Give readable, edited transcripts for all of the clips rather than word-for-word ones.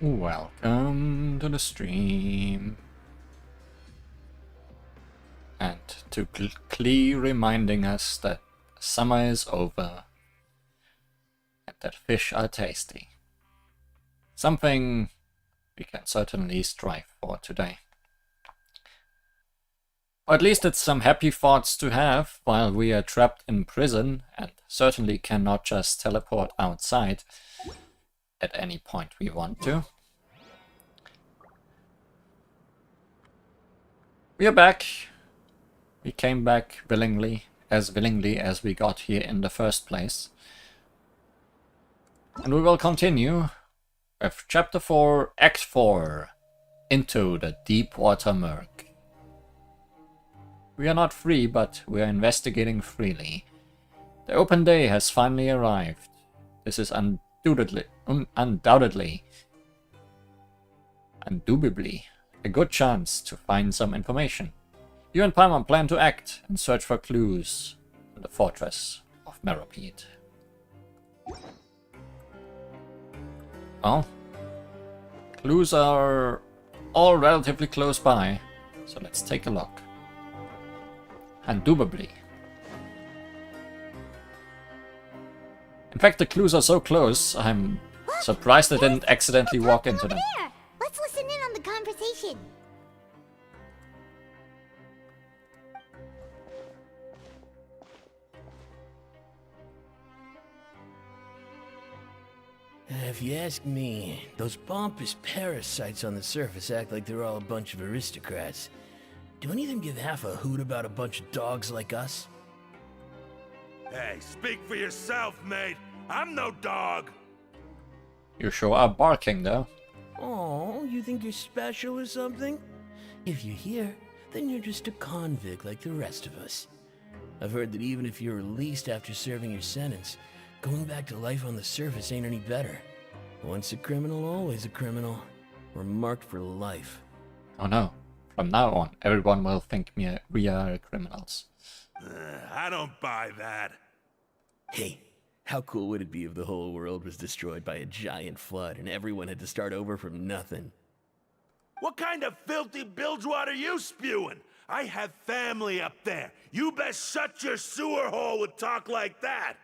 Welcome to the stream. And to clear reminding us that summer is over and that fish are tasty. Something we can certainly strive for today. Or at least it's some happy thoughts to have while we are trapped in prison and certainly cannot just teleport outside at any point we want to. We are back. We came back willingly as we got here in the first place. And we will continue with Chapter 4, Act 4, Into the Deepwater Murk. We are not free, but we are investigating freely. The open day has finally arrived. This is undoubtedly, a good chance to find some information. You and Paimon plan to act and search for clues in the fortress of Meropide. Well, clues are all relatively close by, so let's take a look. Indubitably. In fact, the clues are so close, I'm surprised I didn't accidentally walk into them. There. Let's listen in on the conversation. If you ask me, those pompous parasites on the surface act like they're all a bunch of aristocrats. Do any of them give half a hoot about a bunch of dogs like us? Hey, speak for yourself, mate. I'm no dog. You sure are barking, though. Oh, you think you're special or something? If you're here, then you're just a convict like the rest of us. I've heard that even if you're released after serving your sentence, going back to life on the surface ain't any better. Once a criminal, always a criminal. We're marked for life. Oh no. From now on, everyone will think we are criminals. I don't buy that. Hey, how cool would it be if the whole world was destroyed by a giant flood and everyone had to start over from nothing? What kind of filthy bilgewater are you spewing? I have family up there. You best shut your sewer hole with talk like that.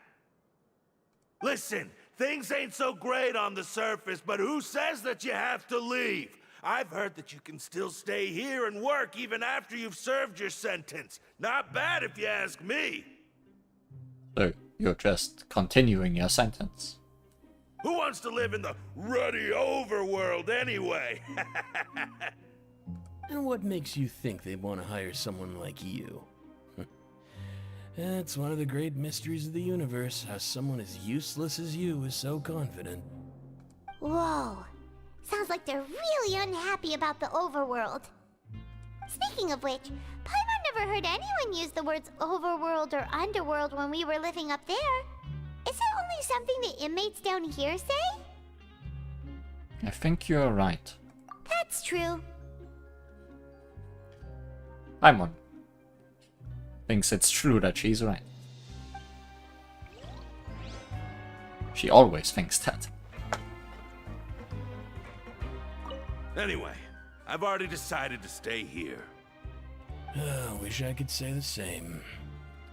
Listen, things ain't so great on the surface, but who says that you have to leave? I've heard that you can still stay here and work even after you've served your sentence. Not bad if you ask me. So, you're just continuing your sentence. Who wants to live in the ruddy overworld anyway? And what makes you think they want to hire someone like you? It's one of the great mysteries of the universe, how someone as useless as you is so confident. Whoa. Sounds like they're really unhappy about the overworld. Speaking of which, Paimon never heard anyone use the words overworld or underworld when we were living up there. Is that only something the inmates down here say? I think you're right. That's true. Paimon thinks it's true that she's right. She always thinks that. Anyway, I've already decided to stay here. Wish I could say the same.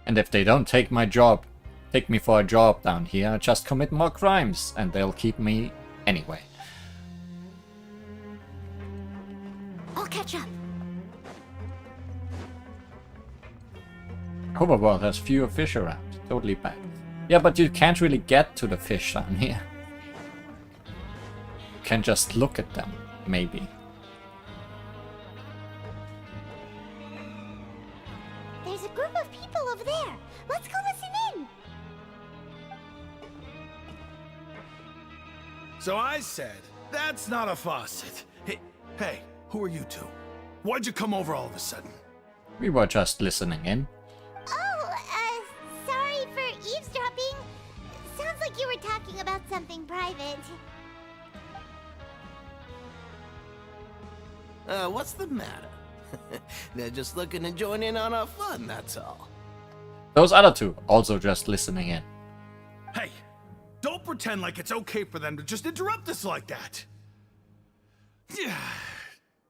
And if they don't take my job, take me for a job down here, I'll just commit more crimes and they'll keep me anyway. I'll catch up. Overworld has fewer fish around. Totally bad. Yeah, but you can't really get to the fish down here. You can just look at them, maybe. There's a group of people over there. Let's go listen in. So I said, that's not a faucet. Hey, who are you two? Why'd you come over all of a sudden? We were just listening in. Oh, sorry for eavesdropping. Sounds like you were talking about something private. What's the matter? They're just looking to join in on our fun, that's all. Those other two also just listening in. Hey, don't pretend like it's okay for them to just interrupt us like that. Yeah,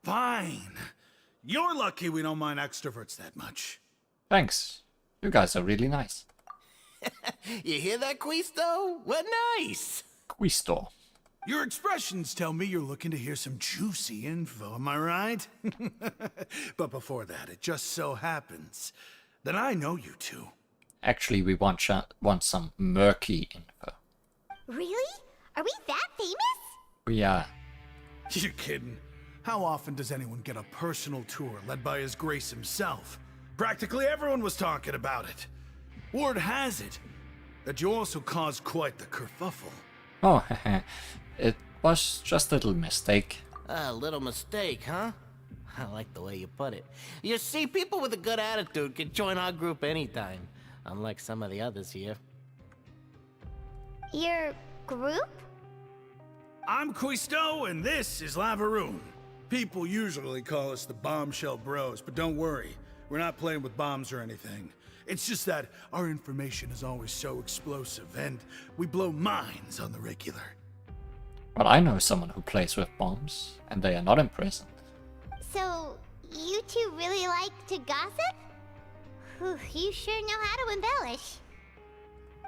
fine. You're lucky we don't mind extroverts that much. Thanks. You guys are really nice. You hear that, Quisto? What nice! Quisto. Your expressions tell me you're looking to hear some juicy info, am I right? But before that, it just so happens that I know you two. Actually, we want some murky info. Really? Are we that famous? We are. You're kidding. How often does anyone get a personal tour led by His Grace himself? Practically everyone was talking about it. Word has it that you also caused quite the kerfuffle. Oh, it was just a little mistake. A little mistake, huh? I like the way you put it. You see, people with a good attitude can join our group anytime, unlike some of the others here. Your group? I'm Quisto, and this is Lavaroon. People usually call us the Bombshell Bros, but don't worry, we're not playing with bombs or anything. It's just that our information is always so explosive, and we blow minds on the regular. Well, I know someone who plays with bombs, and they are not imprisoned. So, you two really like to gossip? Whew, you sure know how to embellish.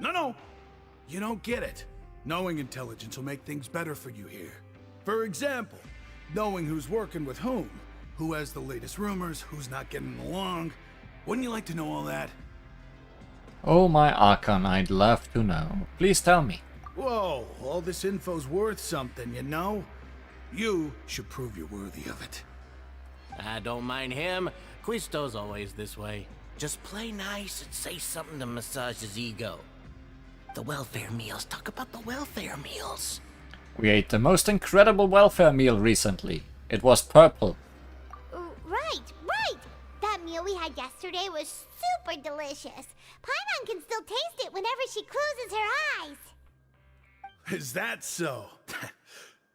No, you don't get it. Knowing intelligence will make things better for you here. For example, knowing who's working with who has the latest rumors, who's not getting along. Wouldn't you like to know all that? Oh my Archon, I'd love to know. Please tell me. Whoa, all this info's worth something, you know? You should prove you're worthy of it. I don't mind him. Quisto's always this way. Just play nice and say something to massage his ego. The welfare meals. Talk about the welfare meals. We ate the most incredible welfare meal recently. It was purple. Right. That meal we had yesterday was super delicious. Paimon can still taste it whenever she closes her eyes. Is that so?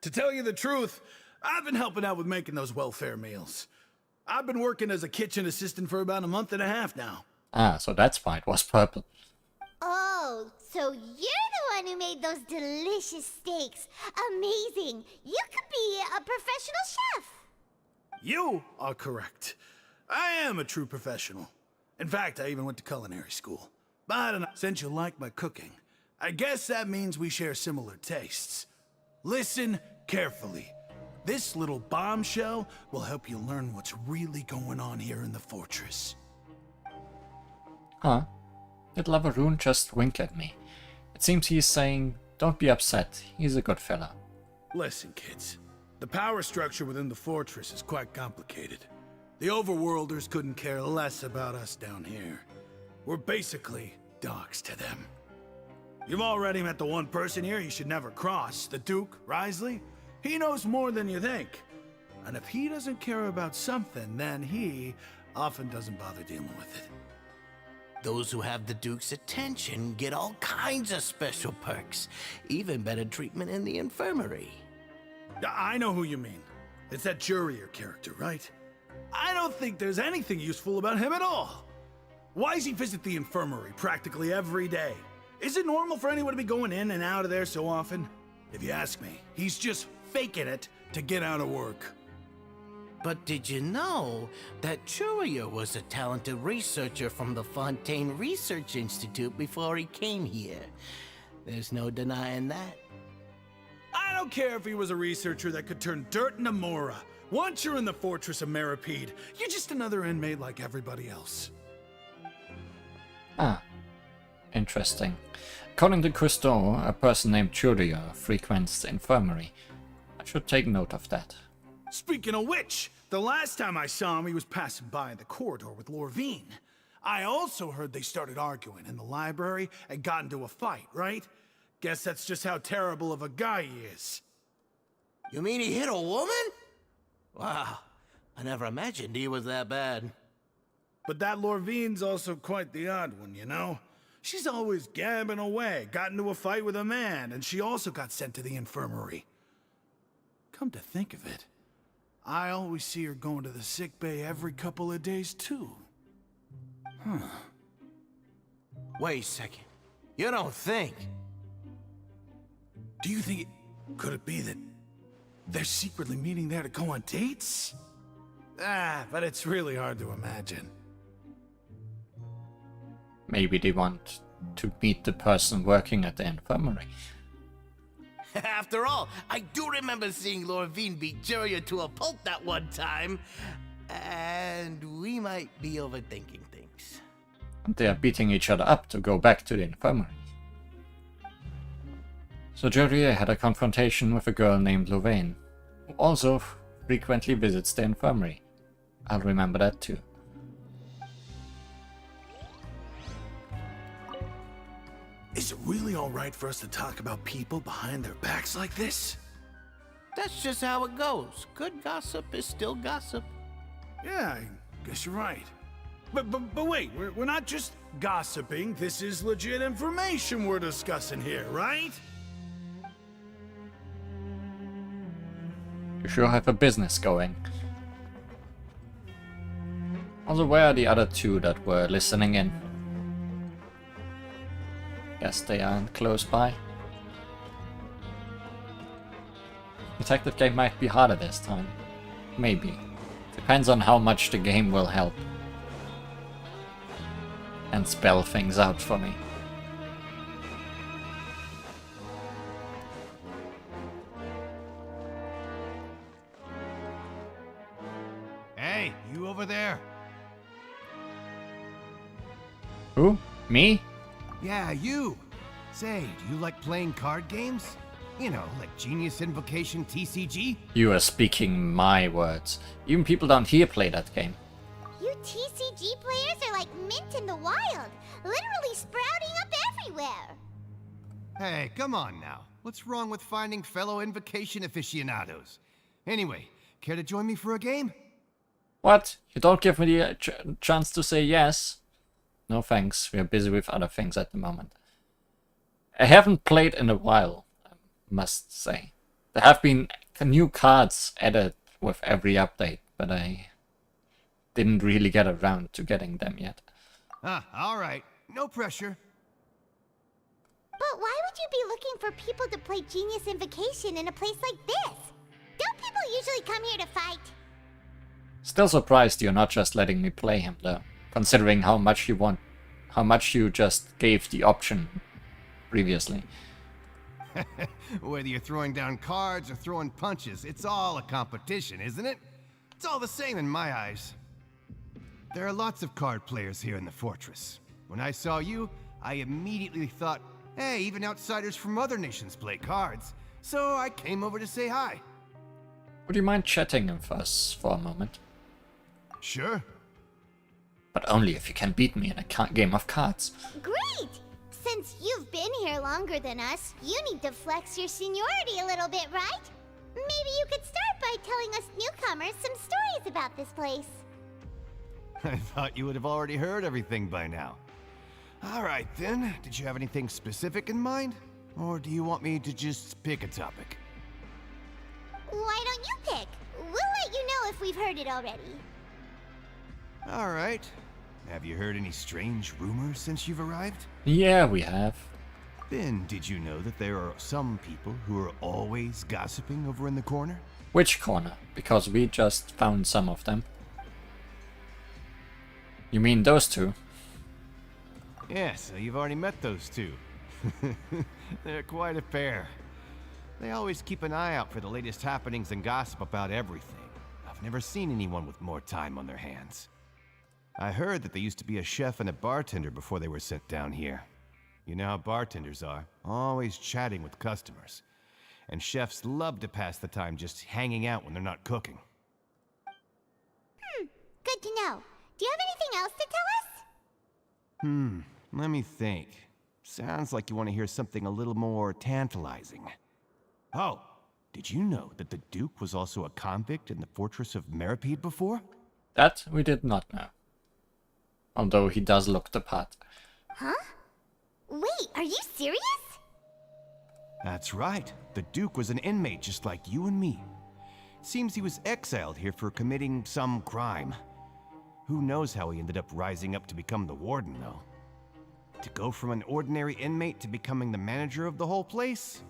To tell you the truth, I've been helping out with making those welfare meals. I've been working as a kitchen assistant for about a month and a half now. Ah, so that's why it was purple. Oh, so you're the one who made those delicious steaks. Amazing. You could be a professional chef. You are correct. I am a true professional. In fact, I even went to culinary school. But I don't know, since you like my cooking, I guess that means we share similar tastes. Listen carefully. This little bombshell will help you learn what's really going on here in the fortress. Huh? Did Lavaroon just wink at me? It seems he's saying, don't be upset, he's a good fella. Listen, kids. The power structure within the fortress is quite complicated. The overworlders couldn't care less about us down here. We're basically dogs to them. You've already met the one person here you should never cross, the Duke, Risley. He knows more than you think. And if he doesn't care about something, then he often doesn't bother dealing with it. Those who have the Duke's attention get all kinds of special perks. Even better treatment in the infirmary. I know who you mean. It's that Jurier character, right? I don't think there's anything useful about him at all. Why does he visit the infirmary practically every day? Is it normal for anyone to be going in and out of there so often? If you ask me, he's just faking it to get out of work. But did you know that Jurier was a talented researcher from the Fontaine Research Institute before he came here? There's no denying that. I don't care if he was a researcher that could turn dirt into Mora. Once you're in the fortress of Meripede, you're just another inmate like everybody else. Ah, interesting. According to Cousteau, a person named Jurier frequents the infirmary. I should take note of that. Speaking of which, the last time I saw him, he was passing by in the corridor with Lorvine. I also heard they started arguing in the library and got into a fight, right? Guess that's just how terrible of a guy he is. You mean he hit a woman? Wow, I never imagined he was that bad. But that Lorvine's also quite the odd one, you know? She's always gabbing away, got into a fight with a man, and she also got sent to the infirmary. Come to think of it, I always see her going to the sick bay every couple of days, too. Huh. Wait a second. You don't think? Do you think could it be that They're secretly meeting there to go on dates? But it's really hard to imagine. Maybe they want to meet the person working at the infirmary. After all, I do remember seeing Lorvine beat Juria to a pulp that one time. And we might be overthinking things. And they are beating each other up to go back to the infirmary. So Juria had a confrontation with a girl named Louvain, who also frequently visits the infirmary. I'll remember that too. Is it really alright for us to talk about people behind their backs like this? That's just how it goes. Good gossip is still gossip. Yeah, I guess you're right. But wait, we're not just gossiping. This is legit information we're discussing here, right? You sure have a business going. Also, where are the other two that were listening in? Guess they aren't close by. Detective game might be harder this time. Maybe. Depends on how much the game will help. And spell things out for me. Hey, you over there? Who? Me? Yeah, you. Say, do you like playing card games? You know, like Genius Invocation TCG? You are speaking my words. Even people down here play that game. You TCG players are like mint in the wild, literally sprouting up everywhere. Hey, come on now. What's wrong with finding fellow Invocation aficionados? Anyway, care to join me for a game? What? You don't give me the chance to say yes? No thanks, we are busy with other things at the moment. I haven't played in a while, I must say. There have been new cards added with every update, but I didn't really get around to getting them yet. Alright. No pressure. But why would you be looking for people to play Genius Invocation in a place like this? Don't people usually come here to fight? Still surprised you're not just letting me play him though, considering how much you just gave the option previously. Whether you're throwing down cards or throwing punches, it's all a competition, isn't it? It's all the same in my eyes. There are lots of card players here in the fortress. When I saw you, I immediately thought, hey, even outsiders from other nations play cards. So I came over to say hi. Would you mind chatting with us for a moment? Sure. But only if you can beat me in a game of cards. Great! Since you've been here longer than us, you need to flex your seniority a little bit, right? Maybe you could start by telling us newcomers some stories about this place. I thought you would have already heard everything by now. All right, then. Did you have anything specific in mind? Or do you want me to just pick a topic? Why don't you pick? We'll let you know if we've heard it already. All right. Have you heard any strange rumors since you've arrived? Yeah, we have. Then, did you know that there are some people who are always gossiping over in the corner? Which corner? Because we just found some of them. You mean those two? Yeah, so you've already met those two. They're quite a pair. They always keep an eye out for the latest happenings and gossip about everything. I've never seen anyone with more time on their hands. I heard that they used to be a chef and a bartender before they were sent down here. You know how bartenders are, always chatting with customers. And chefs love to pass the time just hanging out when they're not cooking. Good to know. Do you have anything else to tell us? Let me think. Sounds like you want to hear something a little more tantalizing. Oh, did you know that the Duke was also a convict in the fortress of Meripede before? That we did not know. Although he does look the part. Huh? Wait, are you serious? That's right. The Duke was an inmate just like you and me. Seems he was exiled here for committing some crime. Who knows how he ended up rising up to become the warden, though. To go from an ordinary inmate to becoming the manager of the whole place?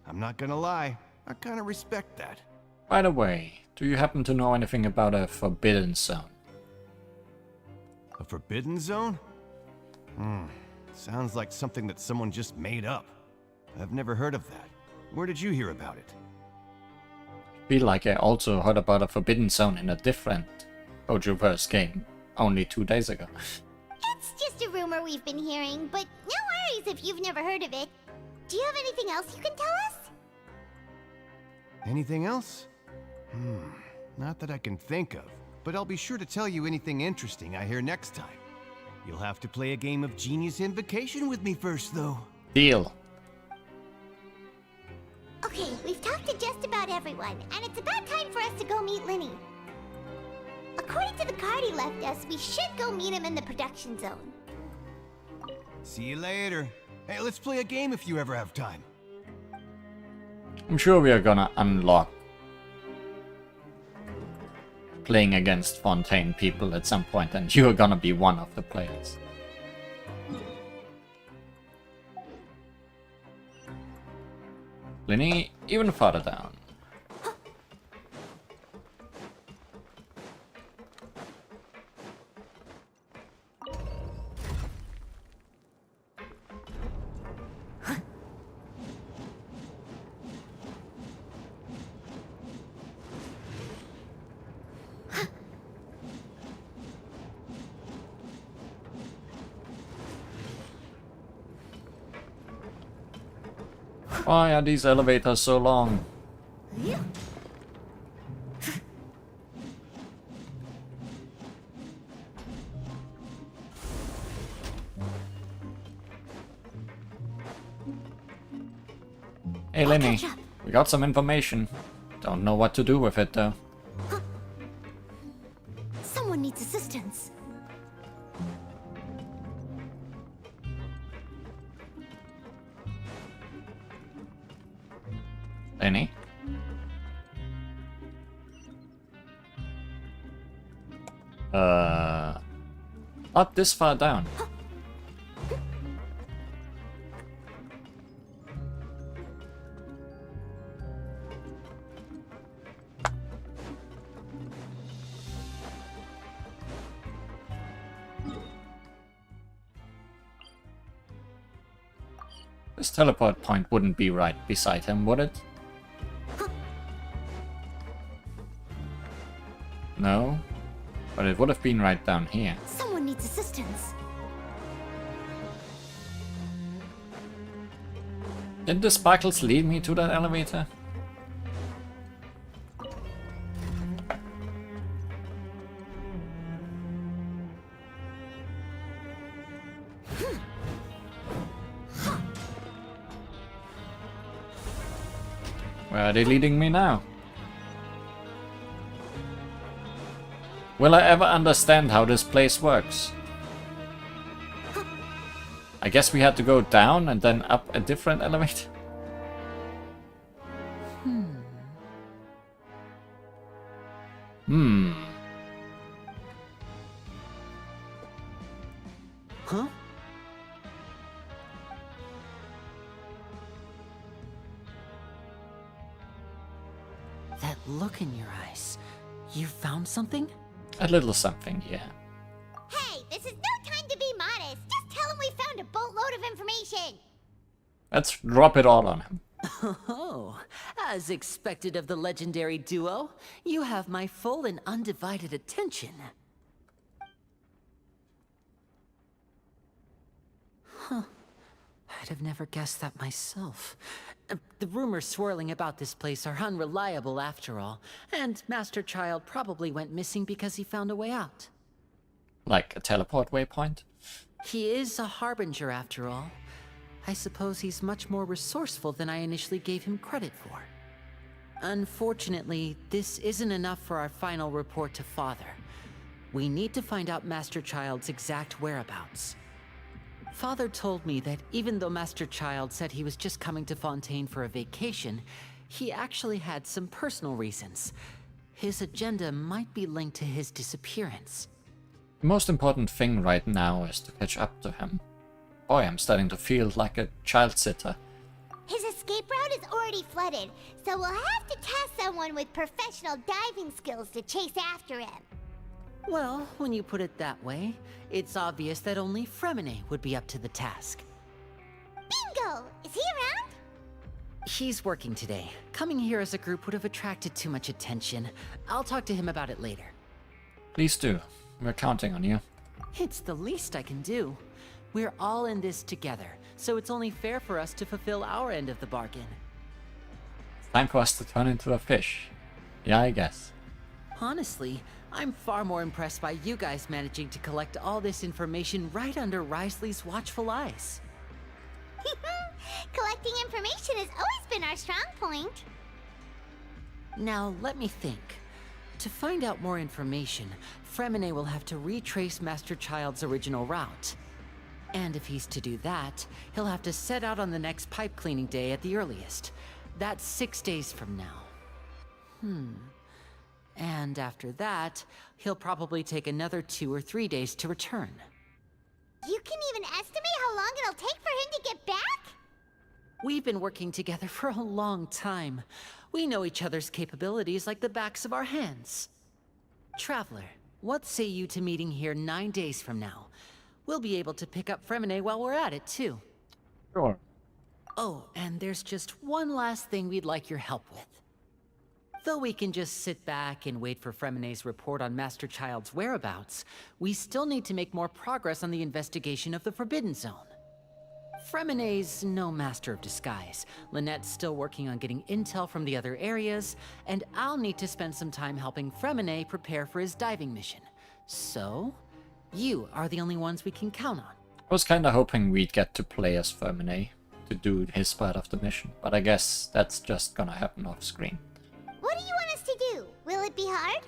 I'm not gonna lie, I kind of respect that. By the way, do you happen to know anything about a forbidden zone? A forbidden zone? Sounds like something that someone just made up. I've never heard of that. Where did you hear about it? Feel like I also heard about a forbidden zone in a different Hojoverse game only 2 days ago. It's just a rumor we've been hearing, but no worries if you've never heard of it. Do you have anything else you can tell us? Anything else? Not that I can think of, but I'll be sure to tell you anything interesting I hear next time. You'll have to play a game of Genius Invocation with me first, though. Deal. Okay, we've talked to just about everyone, and it's about time for us to go meet Linny. According to the card he left us, we should go meet him in the production zone. See you later. Hey, let's play a game if you ever have time. I'm sure we are gonna unlock playing against Fontaine people at some point, and you are gonna be one of the players. Linny, even farther down. Why are these elevators so long? Hey Linny, we got some information. Don't know what to do with it though. Someone needs assistance. Lenny? Not this far down. This teleport point wouldn't be right beside him, would it? No, but it would have been right down here. Someone needs assistance. Did the sparkles lead me to that elevator? Where are they leading me now? Will I ever understand how this place works? I guess we had to go down and then up a different elevator. Huh? That look in your eyes. You found something? A little something, yeah. Hey, this is no time to be modest. Just tell him we found a boatload of information. Let's drop it all on him. Oh, as expected of the legendary duo, you have my full and undivided attention. Huh. I'd have never guessed that myself. The rumors swirling about this place are unreliable after all, and Master Child probably went missing because he found a way out. Like a teleport waypoint? He is a harbinger after all. I suppose he's much more resourceful than I initially gave him credit for. Unfortunately, this isn't enough for our final report to Father. We need to find out Master Child's exact whereabouts. Father told me that even though Master Child said he was just coming to Fontaine for a vacation, he actually had some personal reasons. His agenda might be linked to his disappearance. The most important thing right now is to catch up to him. Boy, I'm starting to feel like a child sitter. His escape route is already flooded, so we'll have to task someone with professional diving skills to chase after him. Well, when you put it that way, it's obvious that only Fremine would be up to the task. Bingo! Is he around? He's working today. Coming here as a group would have attracted too much attention. I'll talk to him about it later. Please do. We're counting on you. It's the least I can do. We're all in this together, so it's only fair for us to fulfill our end of the bargain. Time for us to turn into a fish. Yeah, I guess. Honestly, I'm far more impressed by you guys managing to collect all this information right under Risley's watchful eyes. Collecting information has always been our strong point. Now, let me think. To find out more information, Fremine will have to retrace Master Child's original route. And if he's to do that, he'll have to set out on the next pipe cleaning day at the earliest. That's 6 days from now. And after that, he'll probably take another 2 or 3 days to return. You can even estimate how long it'll take for him to get back? We've been working together for a long time. We know each other's capabilities like the backs of our hands. Traveler, what say you to meeting here 9 days from now? We'll be able to pick up Fremine while we're at it, too. Sure. Oh, and there's just one last thing we'd like your help with. Though we can just sit back and wait for Fremine's report on Master Child's whereabouts, we still need to make more progress on the investigation of the Forbidden Zone. Fremine's no master of disguise, Lynette's still working on getting intel from the other areas, and I'll need to spend some time helping Fremine prepare for his diving mission. So, you are the only ones we can count on. I was kinda hoping we'd get to play as Fermine to do his part of the mission, but I guess that's just gonna happen off screen. What do you want us to do? Will it be hard?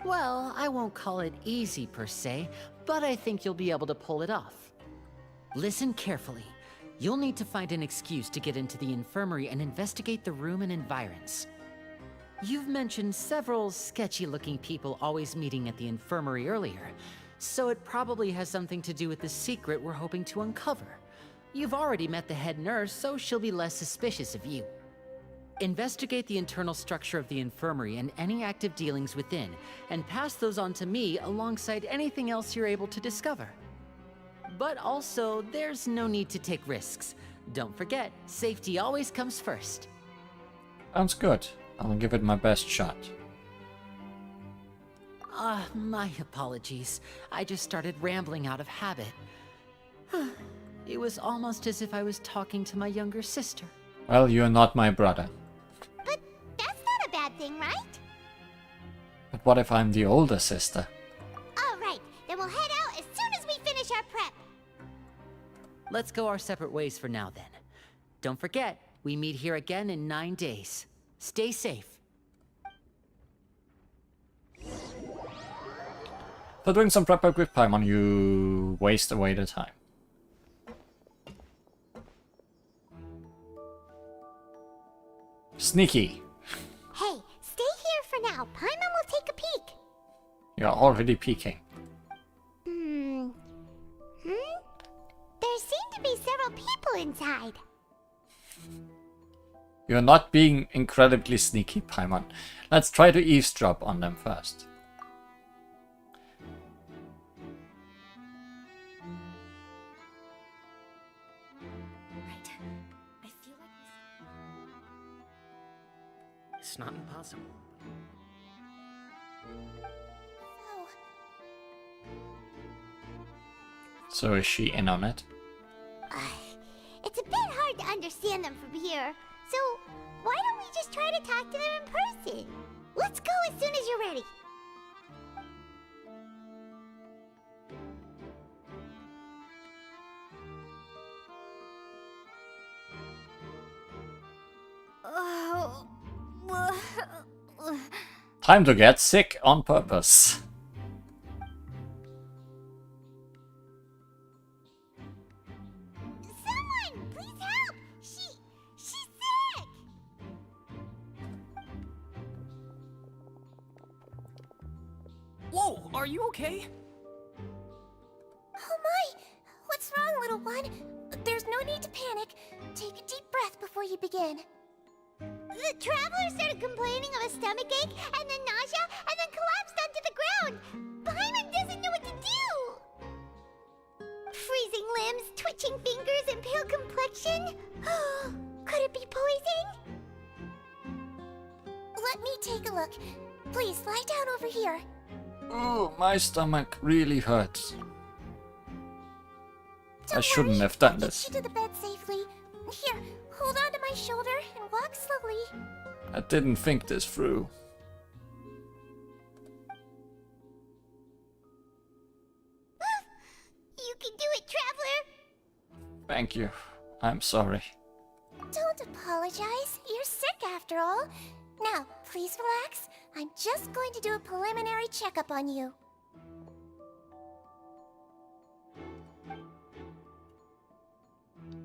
Well, I won't call it easy per se, but I think you'll be able to pull it off. Listen carefully. You'll need to find an excuse to get into the infirmary and investigate the room and environs. You've mentioned several sketchy-looking people always meeting at the infirmary earlier, so it probably has something to do with the secret we're hoping to uncover. You've already met the head nurse, so she'll be less suspicious of you. Investigate the internal structure of the infirmary and any active dealings within, and pass those on to me alongside anything else you're able to discover. But also, there's no need to take risks. Don't forget, safety always comes first. Sounds good. I'll give it my best shot. My apologies. I just started rambling out of habit. It was almost as if I was talking to my younger sister. Well, you're not my brother. But that's not a bad thing, right? But what if I'm the older sister? Alright, then we'll head out as soon as we finish our prep. Let's go our separate ways for now then. Don't forget, we meet here again in 9 days. Stay safe. For doing some prep work with Paimon, you waste away the time. Sneaky. Hey, stay here for now. Paimon will take a peek. You're already peeking. There seem to be several people inside. You're not being incredibly sneaky, Paimon. Let's try to eavesdrop on them first. Right. I feel like it's not impossible. Oh, So is she in on it? it's a bit hard to understand them from here. So, why don't we just try to talk to them in person? Let's go as soon as you're ready. Time to get sick on purpose. Someone, please help! She's sick! Whoa, are you okay? Oh my! What's wrong, little one? There's no no need to panic. Take a deep breath before you begin. The traveler started complaining of a stomachache, and then nausea, and then collapsed onto the ground. Paimon doesn't know what to do. Freezing limbs, twitching fingers, and pale complexion? Could it be poison? Let me take a look. Please, lie down over here. Oh, my stomach really hurts. I Don't shouldn't worry, have done I'll this. get you to the bed safely. Here, hold on to my shoulder and walk slowly. I didn't think this through. You can do it, traveler. Thank you. I'm sorry. Don't apologize. You're sick after all. Now, please relax. I'm just going to do a preliminary checkup on you.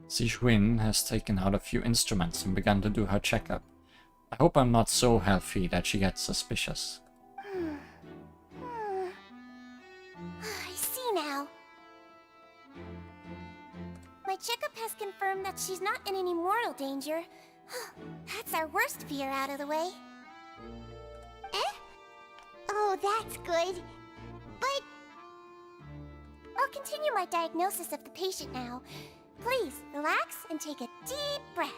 Zixuan has taken out a few instruments and begun to do her checkup. I hope I'm not so healthy that she gets suspicious. I see now. My checkup has confirmed that she's not in any mortal danger. That's our worst fear out of the way. Eh? Oh, that's good. But I'll continue my diagnosis of the patient now. Please, relax and take a deep breath.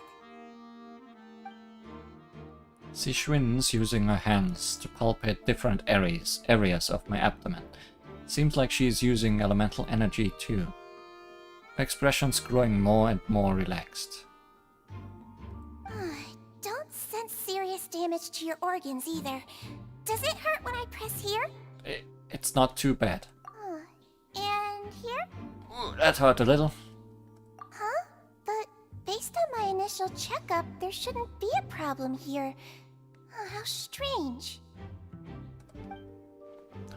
Zixuan's using her hands to palpate different areas of my abdomen. Seems like she's using elemental energy too. Her expression's growing more and more relaxed. Don't sense serious damage to your organs either. Does it hurt when I press here? It's not too bad. And here? Ooh, that hurt a little. Huh? But based on my initial checkup, there shouldn't be a problem here. How strange.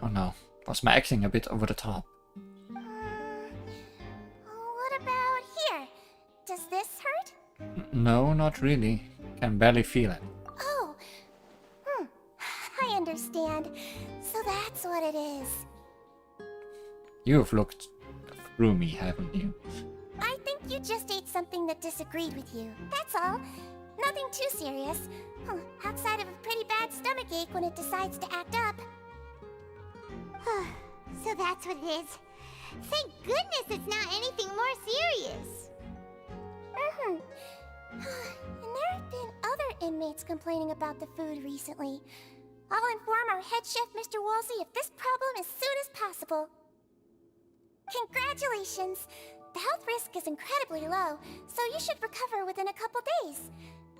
Oh no, was my acting a bit over the top? What about here? Does this hurt? No, not really. Can barely feel it. Oh. I understand. So that's what it is. You've looked through me, haven't you? I think you just ate something that disagreed with you. That's all. Nothing too serious. Outside of a pretty bad stomachache when it decides to act up. So that's what it is. Thank goodness it's not anything more serious. And there have been other inmates complaining about the food recently. I'll inform our head chef, Mr. Wolsey, of this problem as soon as possible. Congratulations! The health risk is incredibly low, so you should recover within a couple days.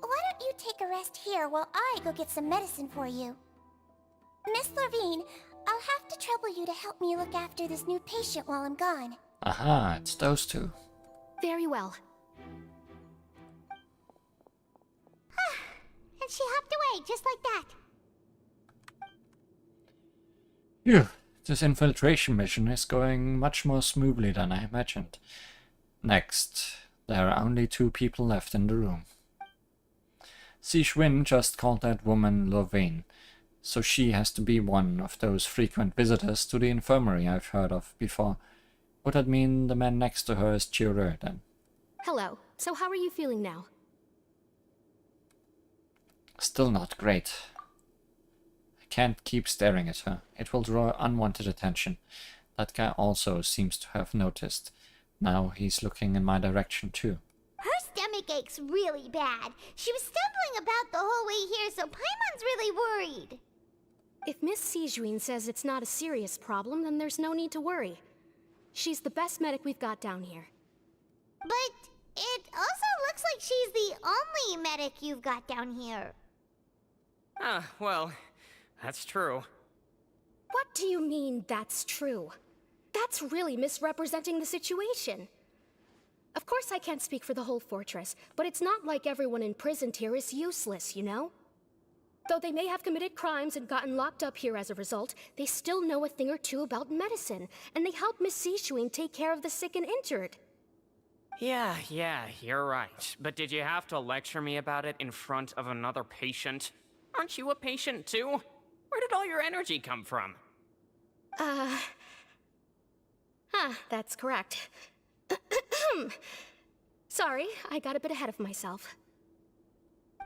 Why don't you take a rest here while I go get some medicine for you? Miss Levine, I'll have to trouble you to help me look after this new patient while I'm gone. Aha, it's those two. Very well. And she hopped away just like that. Phew, this infiltration mission is going much more smoothly than I imagined. Next, there are only 2 people left in the room. Zixuan just called that woman Lorvain, so she has to be one of those frequent visitors to the infirmary I've heard of before. Would that mean the man next to her is Chirur then? Hello. So how are you feeling now? Still not great. I can't keep staring at her. It will draw unwanted attention. That guy also seems to have noticed. Now he's looking in my direction too. Her stomach ache's really bad. She was stumbling about the whole way here, so Paimon's really worried. If Miss Zixuan says it's not a serious problem, then there's no need to worry. She's the best medic we've got down here. But it also looks like she's the only medic you've got down here. Well, that's true. What do you mean, that's true? That's really misrepresenting the situation. Of course I can't speak for the whole fortress, but it's not like everyone imprisoned here is useless, you know? Though they may have committed crimes and gotten locked up here as a result, they still know a thing or two about medicine, and they help Miss Zixuan take care of the sick and injured. Yeah, you're right. But did you have to lecture me about it in front of another patient? Aren't you a patient too? Where did all your energy come from? That's correct. Sorry, I got a bit ahead of myself.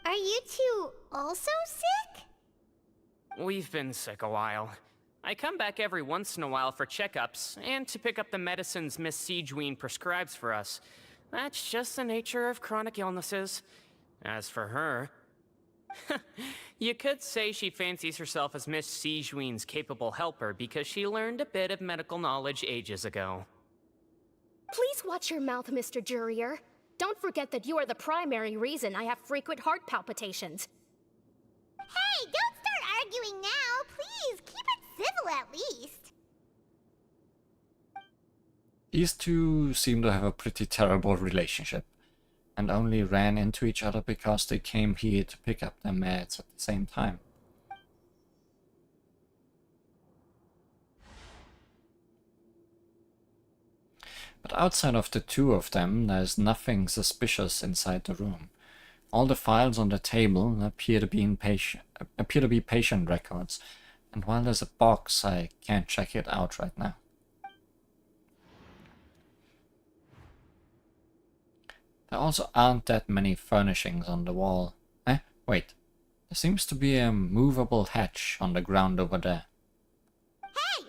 Are you two also sick? We've been sick a while. I come back every once in a while for checkups, and to pick up the medicines Miss Siegeween prescribes for us. That's just the nature of chronic illnesses. As for her... you could say she fancies herself as Miss Siegeween's capable helper because she learned a bit of medical knowledge ages ago. Please watch your mouth, Mr. Jurier. Don't forget that you are the primary reason I have frequent heart palpitations. Hey, don't start arguing now! Please, keep it civil at least! These two seem to have a pretty terrible relationship, and only ran into each other because they came here to pick up their meds at the same time. But outside of the two of them, there's nothing suspicious inside the room. All the files on the table appear to be patient records, and while there's a box, I can't check it out right now. There also aren't that many furnishings on the wall. Wait. There seems to be a movable hatch on the ground over there. Hey!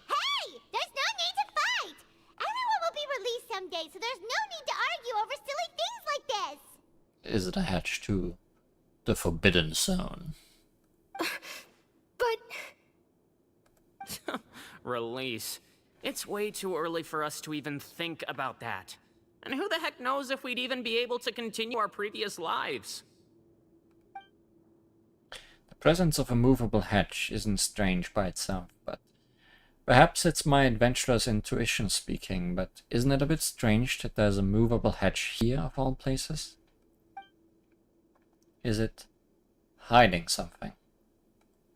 There's no need to fight! Everyone will be released someday, so there's no need to argue over silly things like this! Is it a hatch to the Forbidden Zone? But... Release. It's way too early for us to even think about that. And who the heck knows if we'd even be able to continue our previous lives? The presence of a movable hatch isn't strange by itself, but perhaps it's my adventurous intuition speaking, but isn't it a bit strange that there's a movable hatch here of all places? Is it hiding something?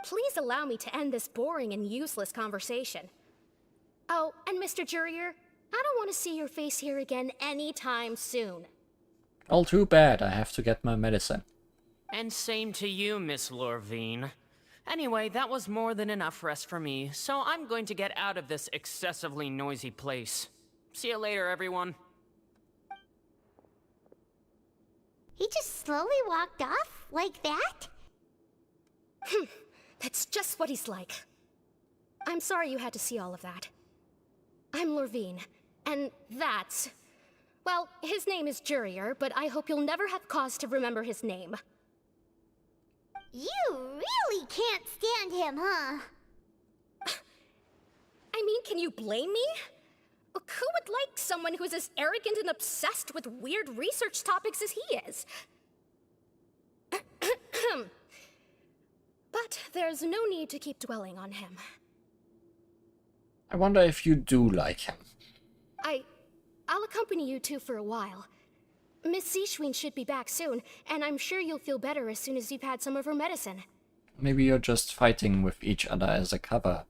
Please allow me to end this boring and useless conversation. Oh, and Mr. Jurier, I don't want to see your face here again anytime soon. All too bad, I have to get my medicine. And same to you, Miss Lorvine. Anyway, that was more than enough rest for me, so I'm going to get out of this excessively noisy place. See you later, everyone. He just slowly walked off like that? That's just what he's like. I'm sorry you had to see all of that. I'm Lorvine, and that's... Well, his name is Jurier, but I hope you'll never have cause to remember his name. You really can't stand him, huh? I mean, can you blame me? Who would like someone who's as arrogant and obsessed with weird research topics as he is? But there's no need to keep dwelling on him. I wonder if you do like him. I'll accompany you two for a while. Miss Siegeween should be back soon, and I'm sure you'll feel better as soon as you've had some of her medicine. Maybe you're just fighting with each other as a cover.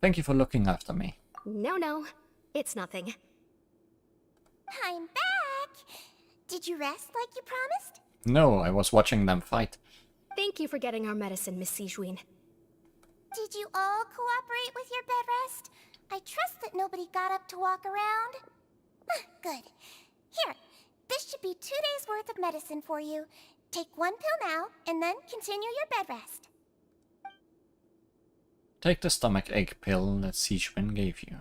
Thank you for looking after me. No, it's nothing. I'm back! Did you rest like you promised? No, I was watching them fight. Thank you for getting our medicine, Miss Siegeween. Did you all cooperate with your bed rest? I trust that nobody got up to walk around. Good. Here, this should be 2 days' worth of medicine for you. Take one pill now, and then continue your bed rest. Take the stomach ache pill that Siegewin gave you.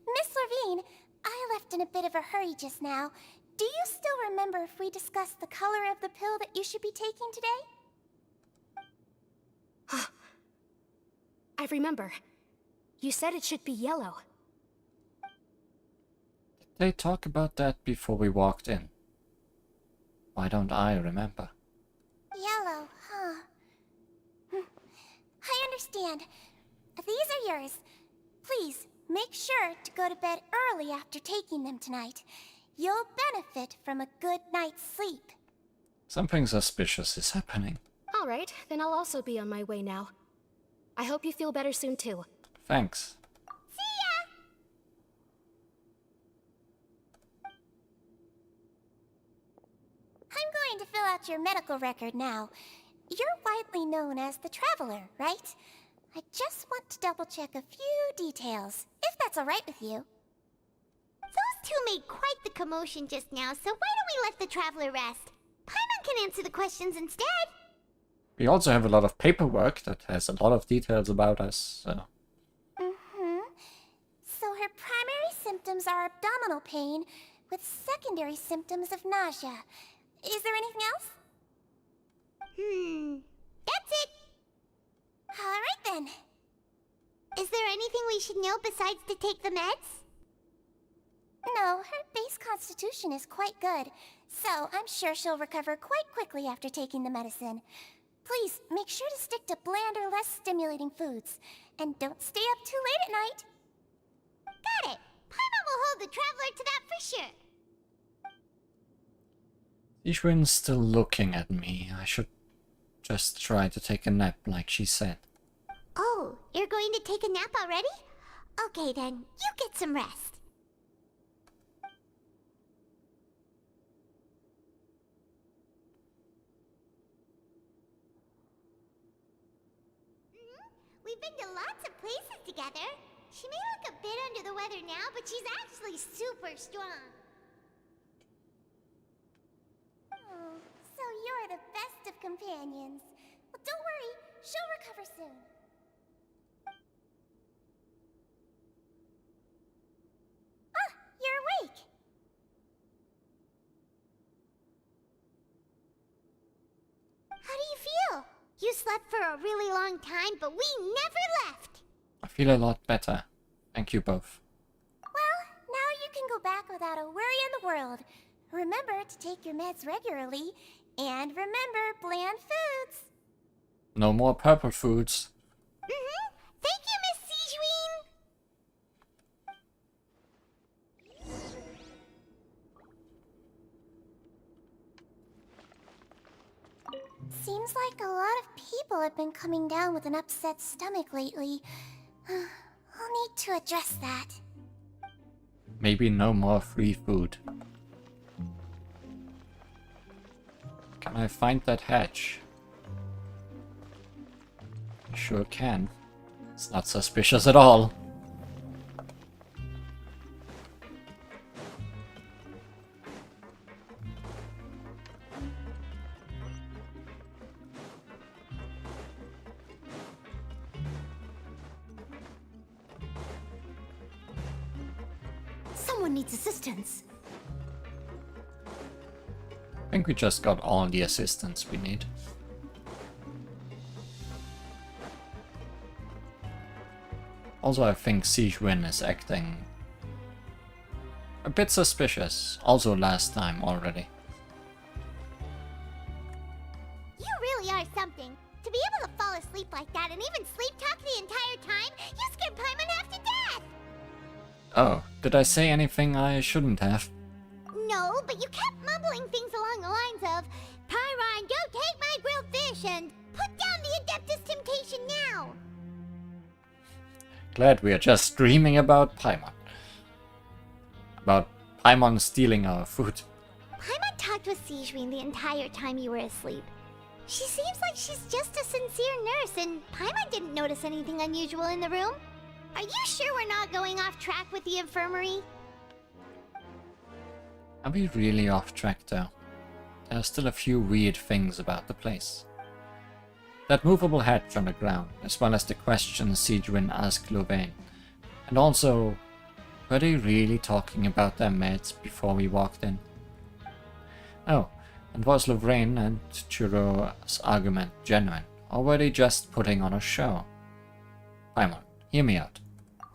Miss Lorvine, I left in a bit of a hurry just now. Do you still remember if we discussed the color of the pill that you should be taking today? I remember. You said it should be yellow. Did they talk about that before we walked in? Why don't I remember? Yellow, huh? I understand. These are yours. Please, make sure to go to bed early after taking them tonight. You'll benefit from a good night's sleep. Something suspicious is happening. All right, then I'll also be on my way now. I hope you feel better soon, too. Thanks. See ya! I'm going to fill out your medical record now. You're widely known as the Traveler, right? I just want to double-check a few details, if that's all right with you. Those two made quite the commotion just now, so why don't we let the traveler rest? Paimon can answer the questions instead. We also have a lot of paperwork that has a lot of details about us, so... So her primary symptoms are abdominal pain, with secondary symptoms of nausea. Is there anything else? That's it. Alright then. Is there anything we should know besides to take the meds? No, her base constitution is quite good, so I'm sure she'll recover quite quickly after taking the medicine. Please, make sure to stick to bland or less stimulating foods. And don't stay up too late at night. Got it. Paimon will hold the traveler to that for sure. Ishwin's still looking at me. I should just try to take a nap like she said. Oh, you're going to take a nap already? Okay then, you get some rest. We've been to lots of places together. She may look a bit under the weather now, but she's actually super strong. Oh, so you're the best of companions. Well, don't worry, she'll recover soon. Ah, you're awake. How do you feel? You slept for a really long time, but we never left. I feel a lot better. Thank you both. Well, now you can go back without a worry in the world. Remember to take your meds regularly, and remember bland foods. No more purple foods. Thank you, Miss Sijuin. Seems like a lot of people have been coming down with an upset stomach lately. I'll need to address that. Maybe no more free food. Can I find that hatch? I sure can. It's not suspicious at all. Someone needs assistance. I think we just got all the assistance we need. Also, I think Sijuin is acting a bit suspicious. Also last time already. You really are something. To be able to fall asleep like that and even sleep talk the entire time, you scared Paimon half to death! Oh, did I say anything I shouldn't have? No, but you kept mumbling things along the lines of, Pyron, don't take my grilled fish, and put down the Adeptus Temptation now! Glad we are just dreaming about Paimon. About Paimon stealing our food. Paimon talked with Sijuin the entire time you were asleep. She seems like she's just a sincere nurse, and Paimon didn't notice anything unusual in the room. Are you sure we're not going off track with the infirmary? Are we really off track though? There are still a few weird things about the place. That movable hatch on the ground, as well as the questions Sijuin asked Louvain. And also, were they really talking about their meds before we walked in? Oh, and was Louvain and Chiro's argument genuine, or were they just putting on a show? Paimon, hear me out.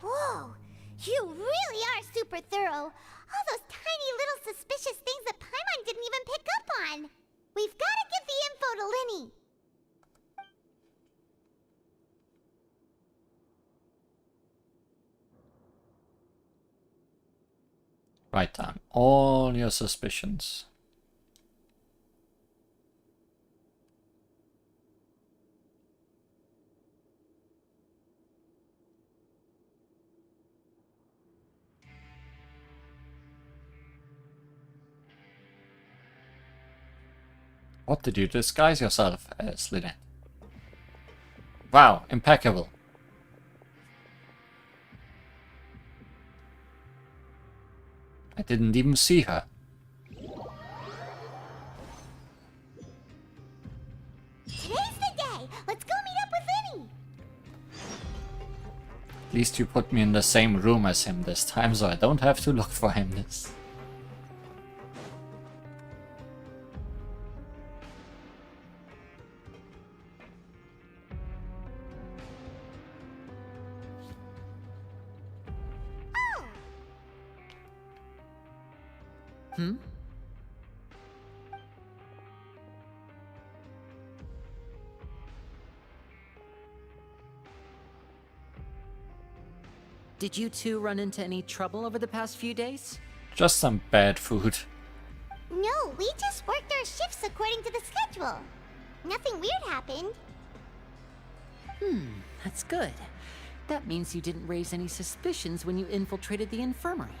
Whoa, you really are super thorough. All those tiny little suspicious things that Paimon didn't even pick up on. We've got to give the info to Linny. Write down all your suspicions. What did you disguise yourself as, Lynette? Wow, impeccable. I didn't even see her. Today's the day! Let's go meet up with Vinny! At least you put me in the same room as him this time, so I don't have to look for him this. Hmm? Did you two run into any trouble over the past few days? Just some bad food. No, we just worked our shifts according to the schedule. Nothing weird happened. That's good. That means you didn't raise any suspicions when you infiltrated the infirmary.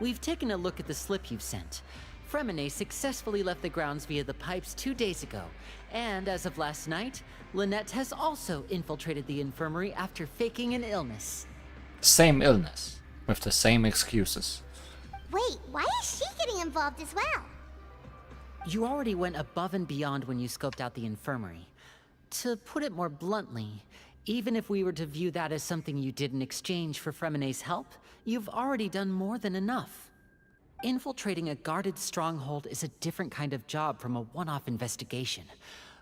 We've taken a look at the slip you've sent. Fremine successfully left the grounds via the pipes 2 days ago, and as of last night, Lynette has also infiltrated the infirmary after faking an illness. Same illness, with the same excuses. Wait, why is she getting involved as well? You already went above and beyond when you scoped out the infirmary. To put it more bluntly, even if we were to view that as something you did in exchange for Fremine's help, you've already done more than enough. Infiltrating a guarded stronghold is a different kind of job from a one-off investigation.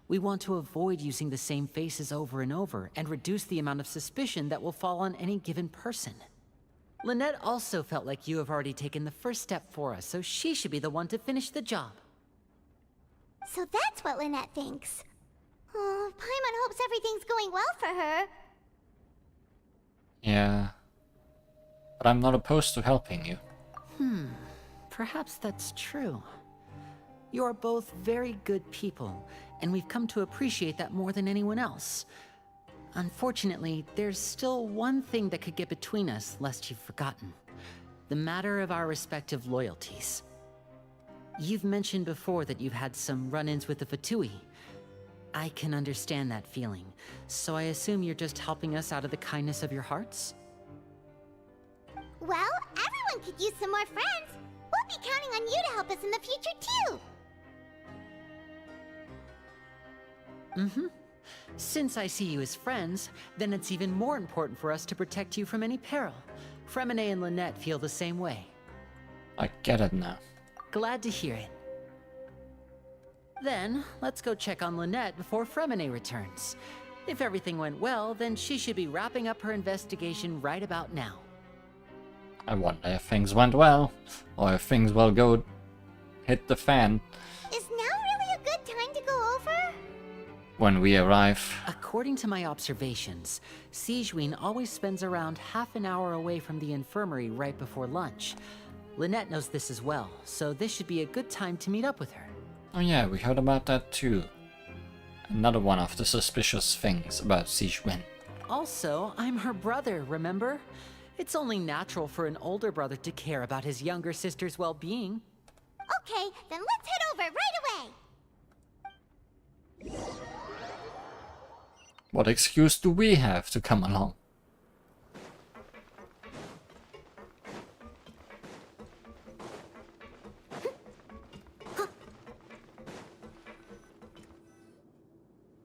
We want to avoid using the same faces over and over and reduce the amount of suspicion that will fall on any given person. Lynette also felt like you have already taken the first step for us, so she should be the one to finish the job. So that's what Lynette thinks. Oh, Paimon hopes everything's going well for her. Yeah. But I'm not opposed to helping you. Perhaps that's true. You are both very good people, and we've come to appreciate that more than anyone else. Unfortunately, there's still one thing that could get between us, lest you've forgotten. The matter of our respective loyalties. You've mentioned before that you've had some run-ins with the Fatui. I can understand that feeling, so I assume you're just helping us out of the kindness of your hearts? Well, everyone could use some more friends. We'll be counting on you to help us in the future, too. Since I see you as friends, then it's even more important for us to protect you from any peril. Fremine and Lynette feel the same way. I get it now. Glad to hear it. Then, let's go check on Lynette before Fremine returns. If everything went well, then she should be wrapping up her investigation right about now. I wonder if things went well, or if things will go hit the fan Is now really a good time to go over? when we arrive. According to my observations, Sigewinne always spends around half an hour away from the infirmary right before lunch. Lynette knows this as well, so this should be a good time to meet up with her. Oh yeah, we heard about that too. Another one of the suspicious things about Sigewinne. Also, I'm her brother, remember? It's only natural for an older brother to care about his younger sister's well-being. Okay, then let's head over right away. What excuse do we have to come along?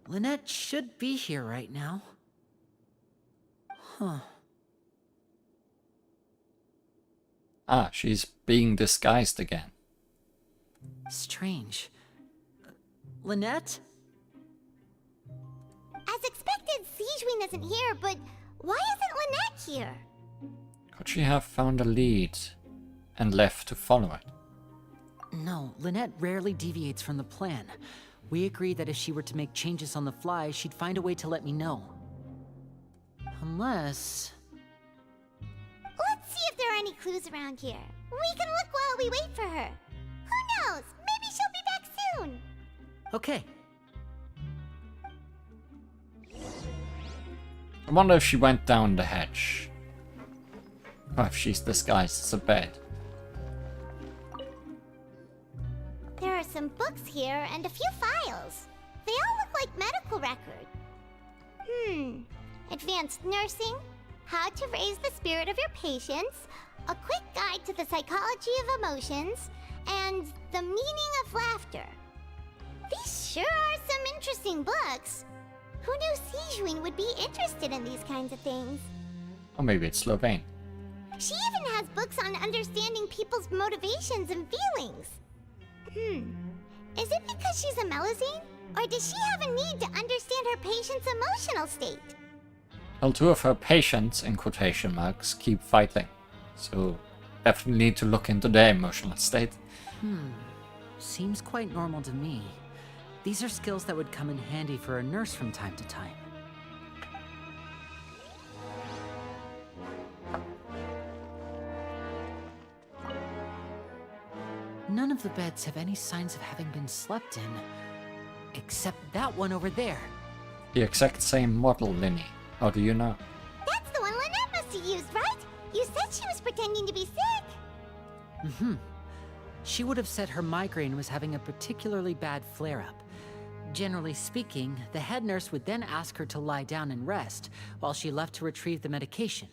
Lynette should be here right now. Huh. Ah, she's being disguised again. Strange. Lynette? As expected, Sigewinne isn't here, but why isn't Lynette here? Could she have found a lead and left to follow it? No, Lynette rarely deviates from the plan. We agreed that if she were to make changes on the fly, she'd find a way to let me know. Unless... Let's see if there are any clues around here. We can look while we wait for her. Who knows? Maybe she'll be back soon. Okay. I wonder if she went down the hatch. Or if she's disguised as a bed. There are some books here and a few files. They all look like medical records. Advanced nursing, How to Raise the Spirit of Your Patients, A Quick Guide to the Psychology of Emotions, and The Meaning of Laughter. These sure are some interesting books. Who knew Sijuin would be interested in these kinds of things? Or maybe it's Slovene. She even has books on understanding people's motivations and feelings. Is it because she's a Melusine? Or does she have a need to understand her patient's emotional state? Well, two of her patients, in quotation marks, keep fighting. So definitely need to look into their emotional state. Seems quite normal to me. These are skills that would come in handy for a nurse from time to time. None of the beds have any signs of having been slept in, except that one over there. The exact same model, Linny. How do you know? That's the one Lynette must have used, right? You said she was pretending to be sick. She would have said her migraine was having a particularly bad flare-up. Generally speaking, the head nurse would then ask her to lie down and rest, while she left to retrieve the medication.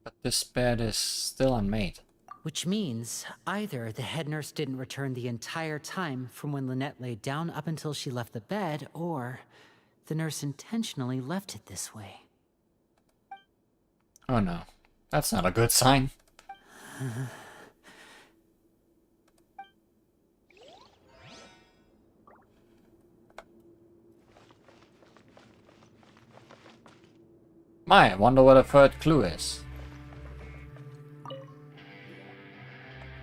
But this bed is still unmade. Which means either the head nurse didn't return the entire time from when Lynette lay down up until she left the bed, or the nurse intentionally left it this way. Oh no, that's not a good sign. I wonder what a third clue is.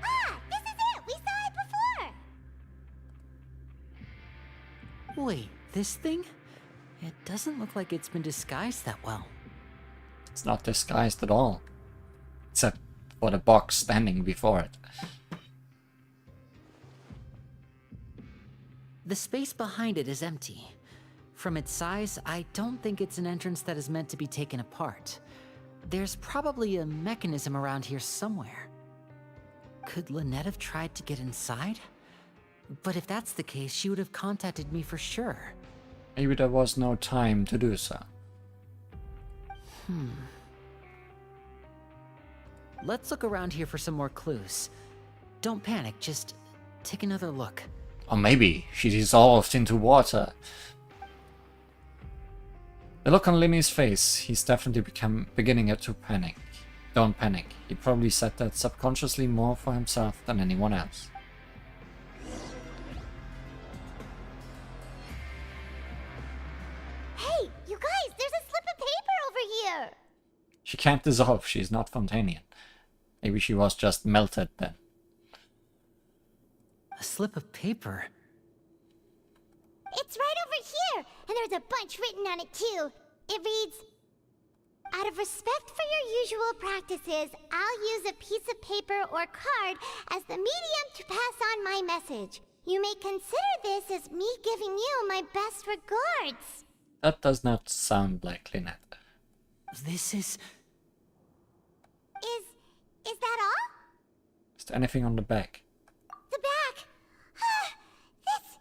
Ah, this is it! We saw it before! Wait, this thing? It doesn't look like it's been disguised that well. It's not disguised at all. Except for the box standing before it. The space behind it is empty. From its size, I don't think it's an entrance that is meant to be taken apart. There's probably a mechanism around here somewhere. Could Lynette have tried to get inside? But if that's the case, she would have contacted me for sure. Maybe there was no time to do so. Let's look around here for some more clues. Don't panic, just take another look. Or maybe she dissolved into water. The look on Linny's face, he's definitely beginning to panic. Don't panic. He probably said that subconsciously more for himself than anyone else. Hey, you guys, there's a slip of paper over here! She can't dissolve, she's not Fontainian. Maybe she was just melted then. A slip of paper? It's right over here, and there's a bunch written on it too. It reads, "Out of respect for your usual practices, I'll use a piece of paper or card as the medium to pass on my message. You may consider this as me giving you my best regards." That does not sound like Lynette. This is... Is that all? Is there anything on the back? The back. This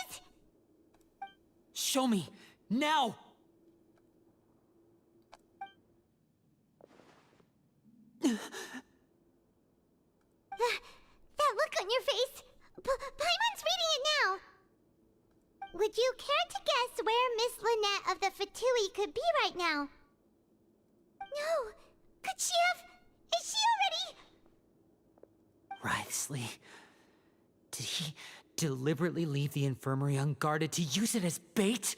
is... Show me! Now! That look on your face. Paimon's reading it now. Would you care to guess where Miss Lynette of the Fatui could be right now? No. Could she have... Is she already... Wriothesley. Did he deliberately leave the infirmary unguarded to use it as bait?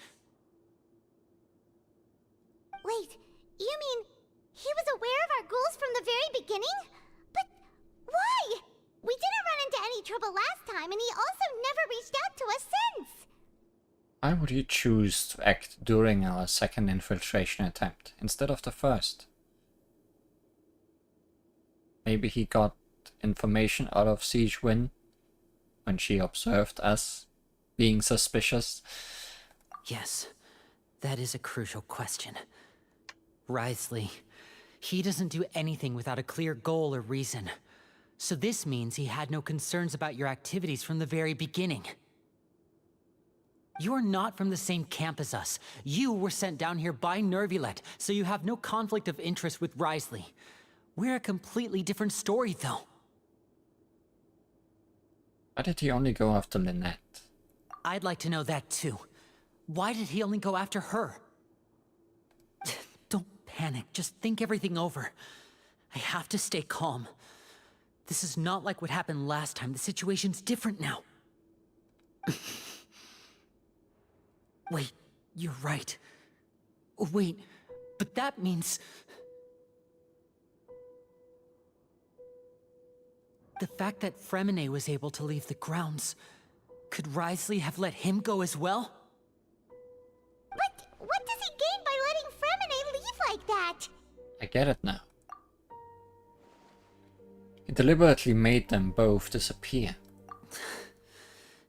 Wait, you mean he was aware of our goals from the very beginning? But why? We didn't run into any trouble last time, and he also never reached out to us since. Why would he choose to act during our second infiltration attempt instead of the first? Maybe he got information out of Sijuin when she observed us being suspicious. Yes, that is a crucial question. Wriothesley, he doesn't do anything without a clear goal or reason. So this means he had no concerns about your activities from the very beginning. You're not from the same camp as us. You were sent down here by Nervulet, so you have no conflict of interest with Wriothesley. We're a completely different story, though. Why did he only go after Lynette? I'd like to know that, too. Why did he only go after her? Don't panic. Just think everything over. I have to stay calm. This is not like what happened last time. The situation's different now. Wait, you're right. Wait, but that means... The fact that Fremine was able to leave the grounds... Could Wriothesley have let him go as well? But what does he gain by letting Fremine leave like that? I get it now. He deliberately made them both disappear.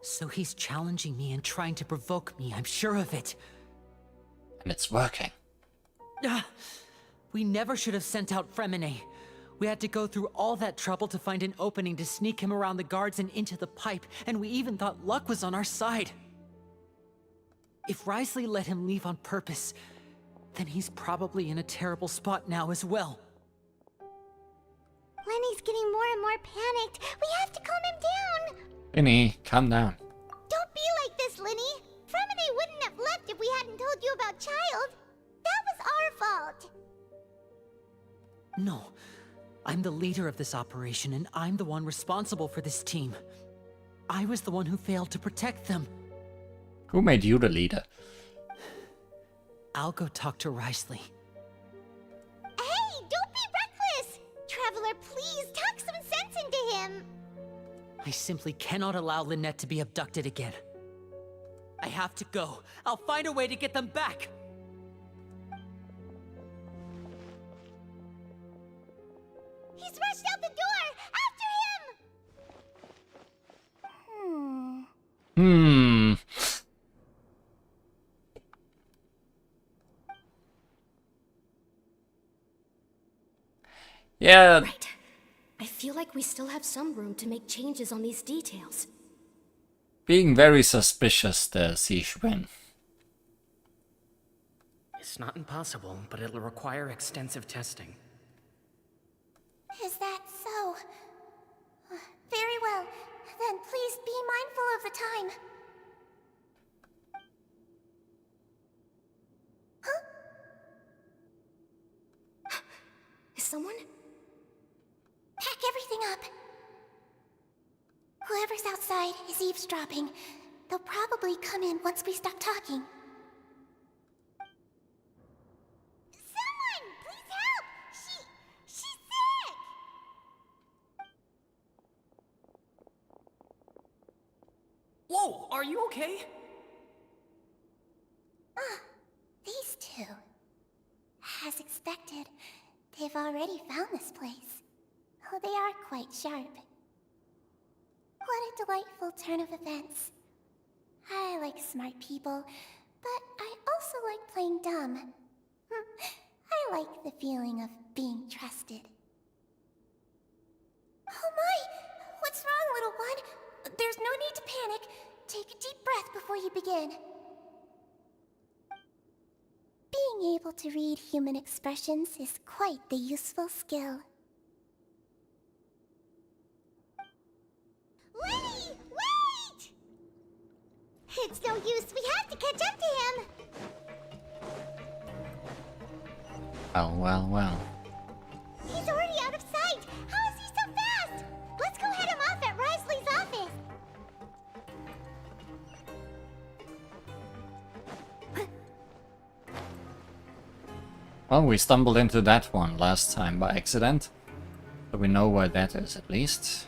So he's challenging me and trying to provoke me, I'm sure of it. And it's working. We never should have sent out Fremine. We had to go through all that trouble to find an opening to sneak him around the guards and into the pipe, and we even thought luck was on our side. If Wriothesley let him leave on purpose, then he's probably in a terrible spot now as well. Lenny's getting more and more panicked. We have to calm him down. Linny, calm down. Don't be like this, Lenny. Fremine wouldn't have left if we hadn't told you about Child. That was our fault. No. I'm the leader of this operation, and I'm the one responsible for this team. I was the one who failed to protect them. Who made you the leader? I'll go talk to Wriothesley. Hey, don't be reckless! Traveler, please talk some sense into him. I simply cannot allow Lynette to be abducted again. I have to go. I'll find a way to get them back. He's rushed out the door! After him! Yeah. Right. I feel like we still have some room to make changes on these details. Being very suspicious there, Sichuan. It's not impossible, but it'll require extensive testing. Is that so? Very well. Then please be mindful of the time. Huh? Is someone? Pack everything up. Whoever's outside is eavesdropping. They'll probably come in once we stop talking. Someone! Please help! She's sick! Whoa, are you okay? These two. As expected, they've already found this place. Oh, they are quite sharp. What a delightful turn of events. I like smart people, but I also like playing dumb. I like the feeling of being trusted. Oh my! What's wrong, little one? There's no need to panic. Take a deep breath before you begin. Being able to read human expressions is quite the useful skill. Lenny! Wait! It's no use. We have to catch up to him. Well. He's already out of sight. How is he so fast? Let's go head him off at Wriothesley's office. Well, we stumbled into that one last time by accident. So we know where that is at least.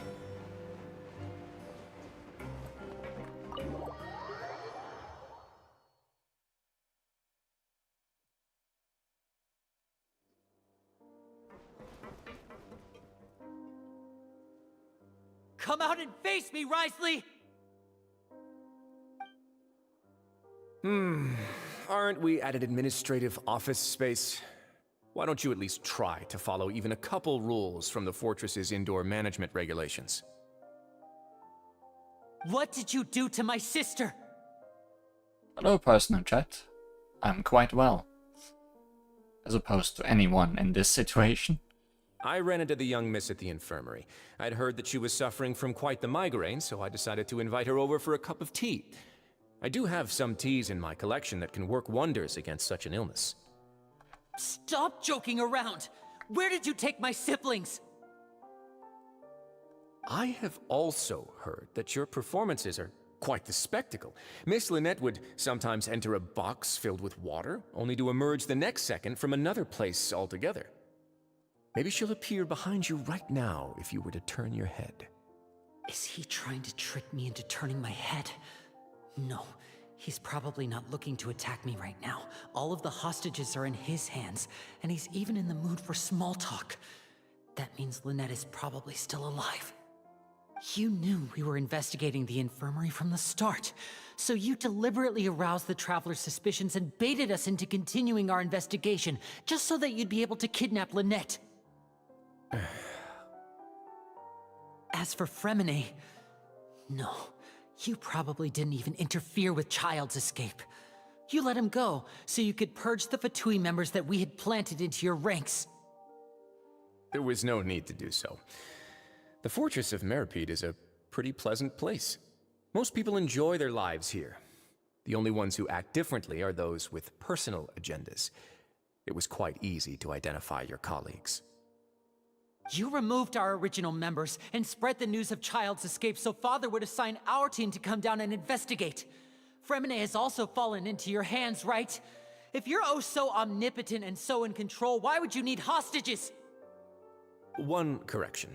Come out and face me, Wriothesley! Aren't we at an administrative office space? Why don't you at least try to follow even a couple rules from the fortress's indoor management regulations? What did you do to my sister? Hello, person in chat. I'm quite well. As opposed to anyone in this situation. I ran into the young miss at the infirmary. I'd heard that she was suffering from quite the migraine, so I decided to invite her over for a cup of tea. I do have some teas in my collection that can work wonders against such an illness. Stop joking around! Where did you take my siblings? I have also heard that your performances are quite the spectacle. Miss Lynette would sometimes enter a box filled with water, only to emerge the next second from another place altogether. Maybe she'll appear behind you right now if you were to turn your head. Is he trying to trick me into turning my head? No, he's probably not looking to attack me right now. All of the hostages are in his hands, and he's even in the mood for small talk. That means Lynette is probably still alive. You knew we were investigating the infirmary from the start, so you deliberately aroused the Traveler's suspicions and baited us into continuing our investigation, just so that you'd be able to kidnap Lynette. As for Fremine, no, you probably didn't even interfere with Child's escape. You let him go, so you could purge the Fatui members that we had planted into your ranks. There was no need to do so. The Fortress of Meripede is a pretty pleasant place. Most people enjoy their lives here. The only ones who act differently are those with personal agendas. It was quite easy to identify your colleagues. You removed our original members and spread the news of Child's escape so Father would assign our team to come down and investigate. Fremine has also fallen into your hands, right? If you're oh so omnipotent and so in control, why would you need hostages? One correction.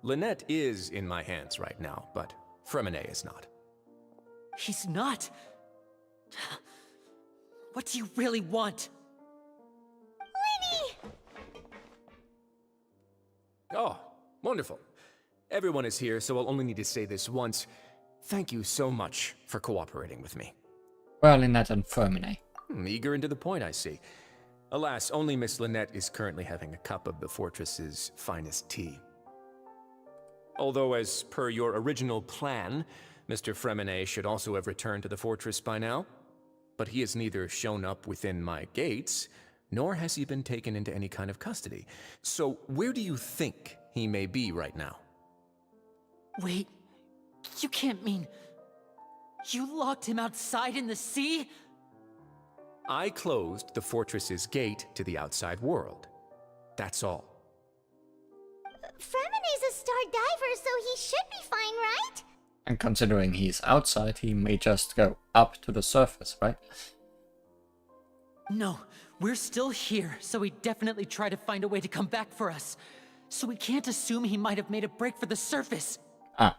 Lynette is in my hands right now, but Fremine is not. He's not? What do you really want? Linny! Oh, wonderful. Everyone is here, so I'll only need to say this once. Thank you so much for cooperating with me. Well, Lynette and Fermine. Eager and to the point, I see. Alas, only Miss Lynette is currently having a cup of the fortress's finest tea. Although, as per your original plan, Mr. Fremine should also have returned to the fortress by now. But he has neither shown up within my gates, nor has he been taken into any kind of custody. So where do you think he may be right now? Wait, you can't mean... You locked him outside in the sea? I closed the fortress's gate to the outside world. That's all. Fremine's a star diver, so he should be fine, right? And considering he's outside, he may just go up to the surface, right? No, we're still here, so he definitely tried to find a way to come back for us. So we can't assume he might have made a break for the surface. Ah.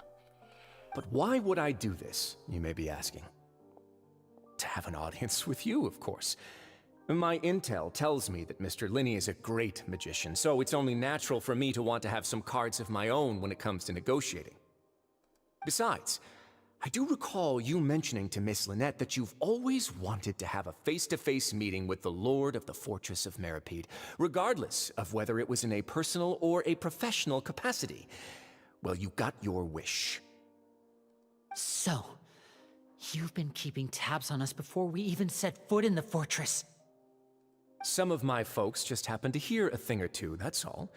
But why would I do this, you may be asking? To have an audience with you, of course. My intel tells me that Mr. Linney is a great magician, so it's only natural for me to want to have some cards of my own when it comes to negotiating. Besides, I do recall you mentioning to Miss Lynette that you've always wanted to have a face-to-face meeting with the Lord of the Fortress of Meripede, regardless of whether it was in a personal or a professional capacity. Well, you got your wish. So, you've been keeping tabs on us before we even set foot in the fortress. Some of my folks just happened to hear a thing or two, that's all.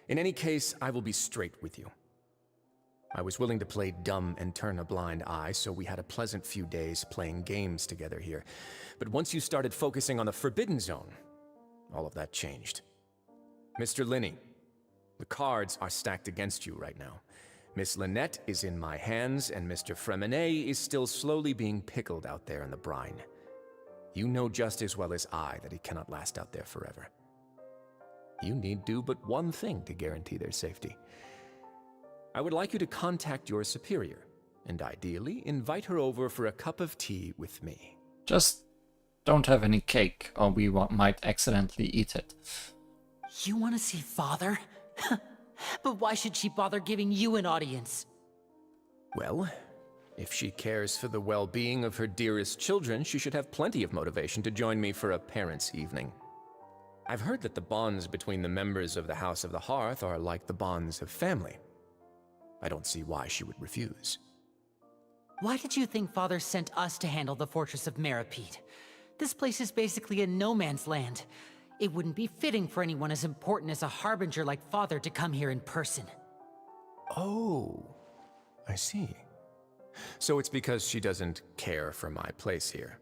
In any case, I will be straight with you. I was willing to play dumb and turn a blind eye, so we had a pleasant few days playing games together here. But once you started focusing on the Forbidden Zone, all of that changed. Mr. Linney, the cards are stacked against you right now. Miss Lynette is in my hands, and Mr. Fremine is still slowly being pickled out there in the brine. You know just as well as I that he cannot last out there forever. You need do but one thing to guarantee their safety. I would like you to contact your superior, and ideally invite her over for a cup of tea with me. Just don't have any cake, or we might accidentally eat it. You want to see Father? But why should she bother giving you an audience? Well, if she cares for the well-being of her dearest children, she should have plenty of motivation to join me for a parents' evening. I've heard that the bonds between the members of the House of the Hearth are like the bonds of family. I don't see why she would refuse. Why did you think Father sent us to handle the Fortress of Meripede? This place is basically a no man's land. It wouldn't be fitting for anyone as important as a Harbinger like Father to come here in person. Oh, I see. So it's because she doesn't care for my place here.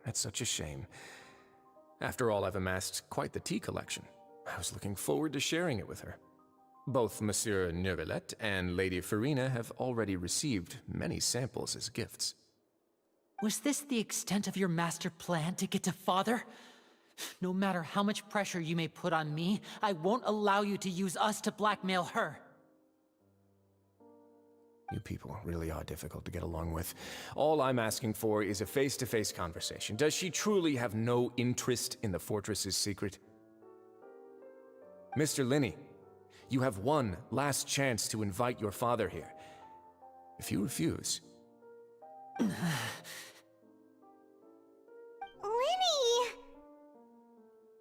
That's such a shame. After all, I've amassed quite the tea collection. I was looking forward to sharing it with her. Both Monsieur Neuvillette and Lady Farina have already received many samples as gifts. Was this the extent of your master plan to get to Father? No matter how much pressure you may put on me, I won't allow you to use us to blackmail her. You people really are difficult to get along with. All I'm asking for is a face-to-face conversation. Does she truly have no interest in the fortress's secret? Mr. Linney, you have one last chance to invite your father here. If you refuse... Linny!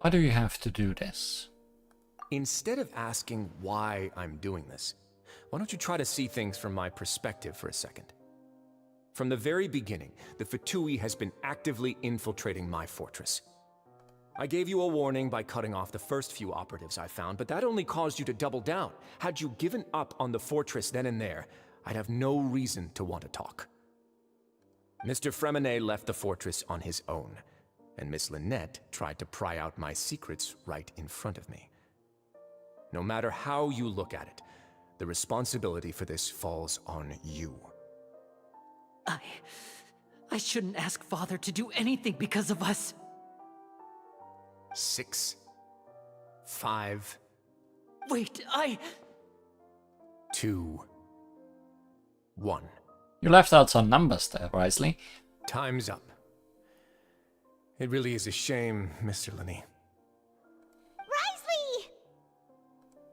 Why do you have to do this? Instead of asking why I'm doing this, why don't you try to see things from my perspective for a second? From the very beginning, the Fatui has been actively infiltrating my fortress. I gave you a warning by cutting off the first few operatives I found, but that only caused you to double down. Had you given up on the fortress then and there, I'd have no reason to want to talk. Mr. Fremenet left the fortress on his own, and Miss Lynette tried to pry out my secrets right in front of me. No matter how you look at it, the responsibility for this falls on you. I shouldn't ask Father to do anything because of us. 6, 5... Wait, 2, 1. You left out some numbers there, Risley. Time's up. It really is a shame, Mr. Linney. Risley!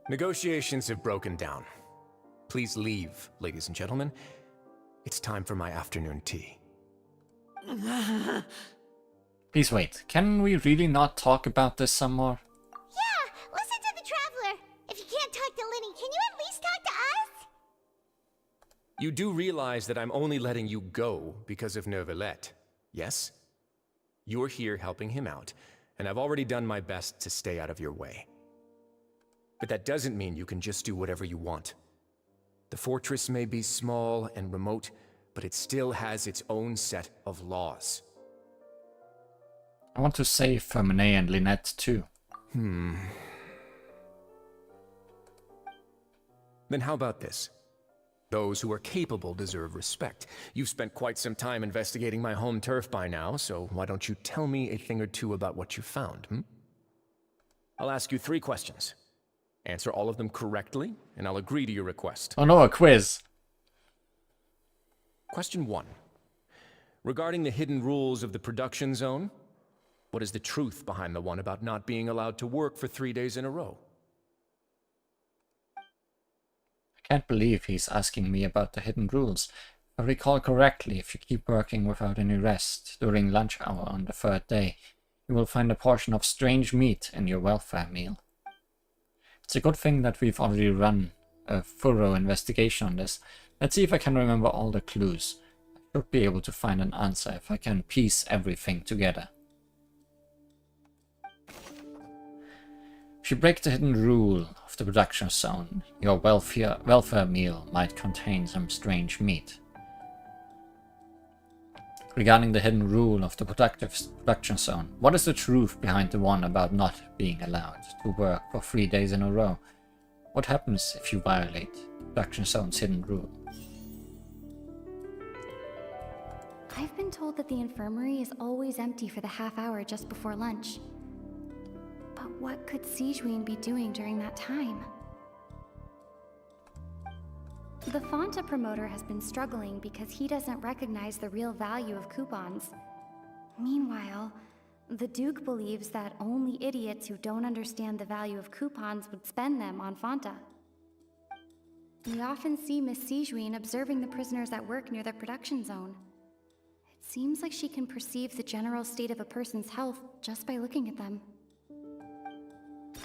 Negotiations have broken down. Please leave, ladies and gentlemen. It's time for my afternoon tea. Please wait, can we really not talk about this some more? Yeah, listen to the Traveler. If you can't talk to Linny, can you at least talk to us? You do realize that I'm only letting you go because of Neuvillette, yes? You're here helping him out, and I've already done my best to stay out of your way. But that doesn't mean you can just do whatever you want. The fortress may be small and remote, but it still has its own set of laws. I want to save Fermenet and Lynette too. Then how about this? Those who are capable deserve respect. You've spent quite some time investigating my home turf by now, so why don't you tell me a thing or two about what you found, I'll ask you 3 questions. Answer all of them correctly, and I'll agree to your request. Oh no, a quiz. Question 1. Regarding the hidden rules of the production zone, what is the truth behind the one about not being allowed to work for 3 days in a row? I can't believe he's asking me about the hidden rules. If I recall correctly, if you keep working without any rest during lunch hour on the 3rd day, you will find a portion of strange meat in your welfare meal. It's a good thing that we've already run a thorough investigation on this. Let's see if I can remember all the clues. I should be able to find an answer if I can piece everything together. If you break the hidden rule of the production zone, your welfare meal might contain some strange meat. Regarding the hidden rule of the production zone, what is the truth behind the one about not being allowed to work for 3 days in a row? What happens if you violate the production zone's hidden rule? I've been told that the infirmary is always empty for the half hour just before lunch. But what could Sijuin be doing during that time? The Fonta promoter has been struggling because he doesn't recognize the real value of coupons. Meanwhile, the Duke believes that only idiots who don't understand the value of coupons would spend them on Fonta. We often see Miss Sijuin observing the prisoners at work near the production zone. It seems like she can perceive the general state of a person's health just by looking at them.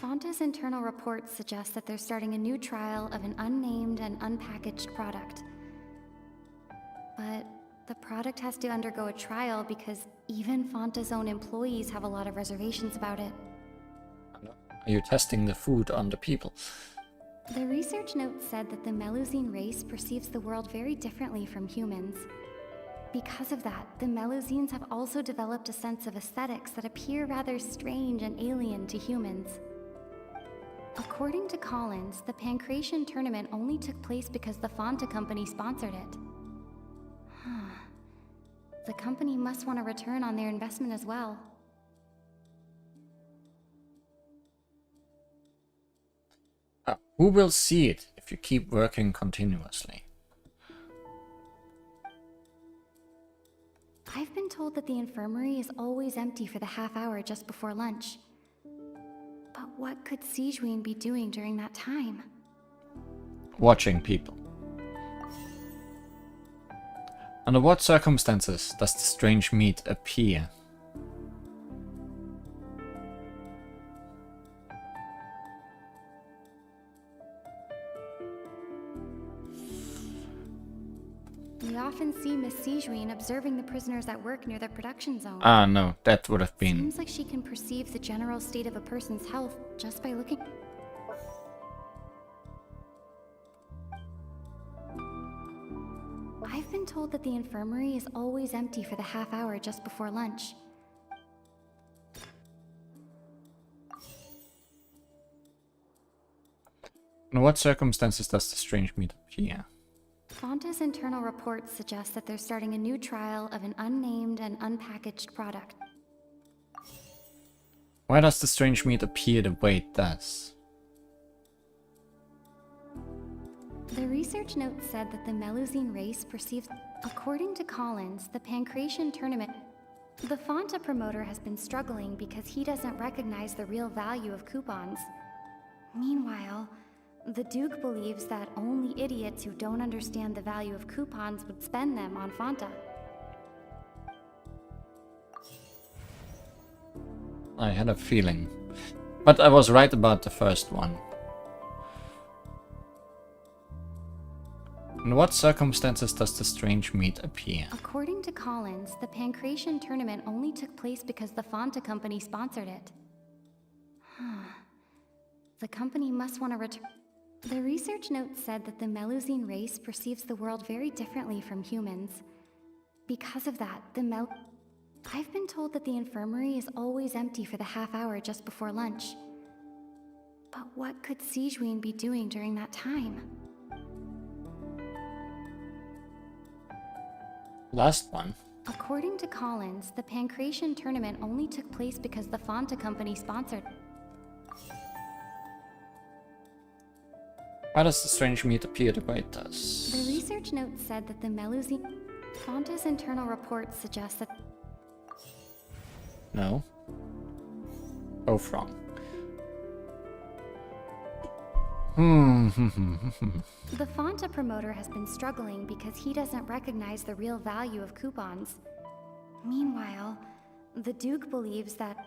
Fonta's internal reports suggest that they're starting a new trial of an unnamed and unpackaged product. but the product has to undergo a trial because even Fonta's own employees have a lot of reservations about it. Are you testing the food on the people? The research note said that the Melusine race perceives the world very differently from humans. Because of that, the Melusines have also developed a sense of aesthetics that appear rather strange and alien to humans. According to Collins, the Pancration tournament only took place because the Fonta company sponsored it. The company must want a return on their investment as well. Who will see it if you keep working continuously? I've been told that the infirmary is always empty for the half hour just before lunch. But what could Sijuin be doing during that time? Watching people. Under what circumstances does the strange meat appear? We often see Miss Sijuin observing the prisoners at work near the production zone. Ah, no, that would have been... Seems like she can perceive the general state of a person's health just by looking... I've been told that the infirmary is always empty for the half hour just before lunch. Under what circumstances does the strange meat appear? Fonta's internal reports suggest that they're starting a new trial of an unnamed and unpackaged product. Why does the strange meat appear the way it does? The research note said that the Melusine race perceives... According to Collins, the Pancration tournament... The Fonta promoter has been struggling because he doesn't recognize the real value of coupons. Meanwhile, the Duke believes that only idiots who don't understand the value of coupons would spend them on Fonta. I had a feeling. But I was right about the first one. In what circumstances does the strange meat appear? According to Collins, the Pancration tournament only took place because the Fonta company sponsored it. The company must want to return... The research note said that the Melusine race perceives the world very differently from humans. Because of that, I've been told that the infirmary is always empty for the half hour just before lunch. But what could Sijuin be doing during that time? Last one. According to Collins, the Pancration tournament only took place because the Fonta company sponsored. Why does the strange meat appear the way it does? The research note said that the Melusine... Fonta's internal reports suggest that... No. Both wrong. The Fonta promoter has been struggling because he doesn't recognize the real value of coupons. Meanwhile, the Duke believes that...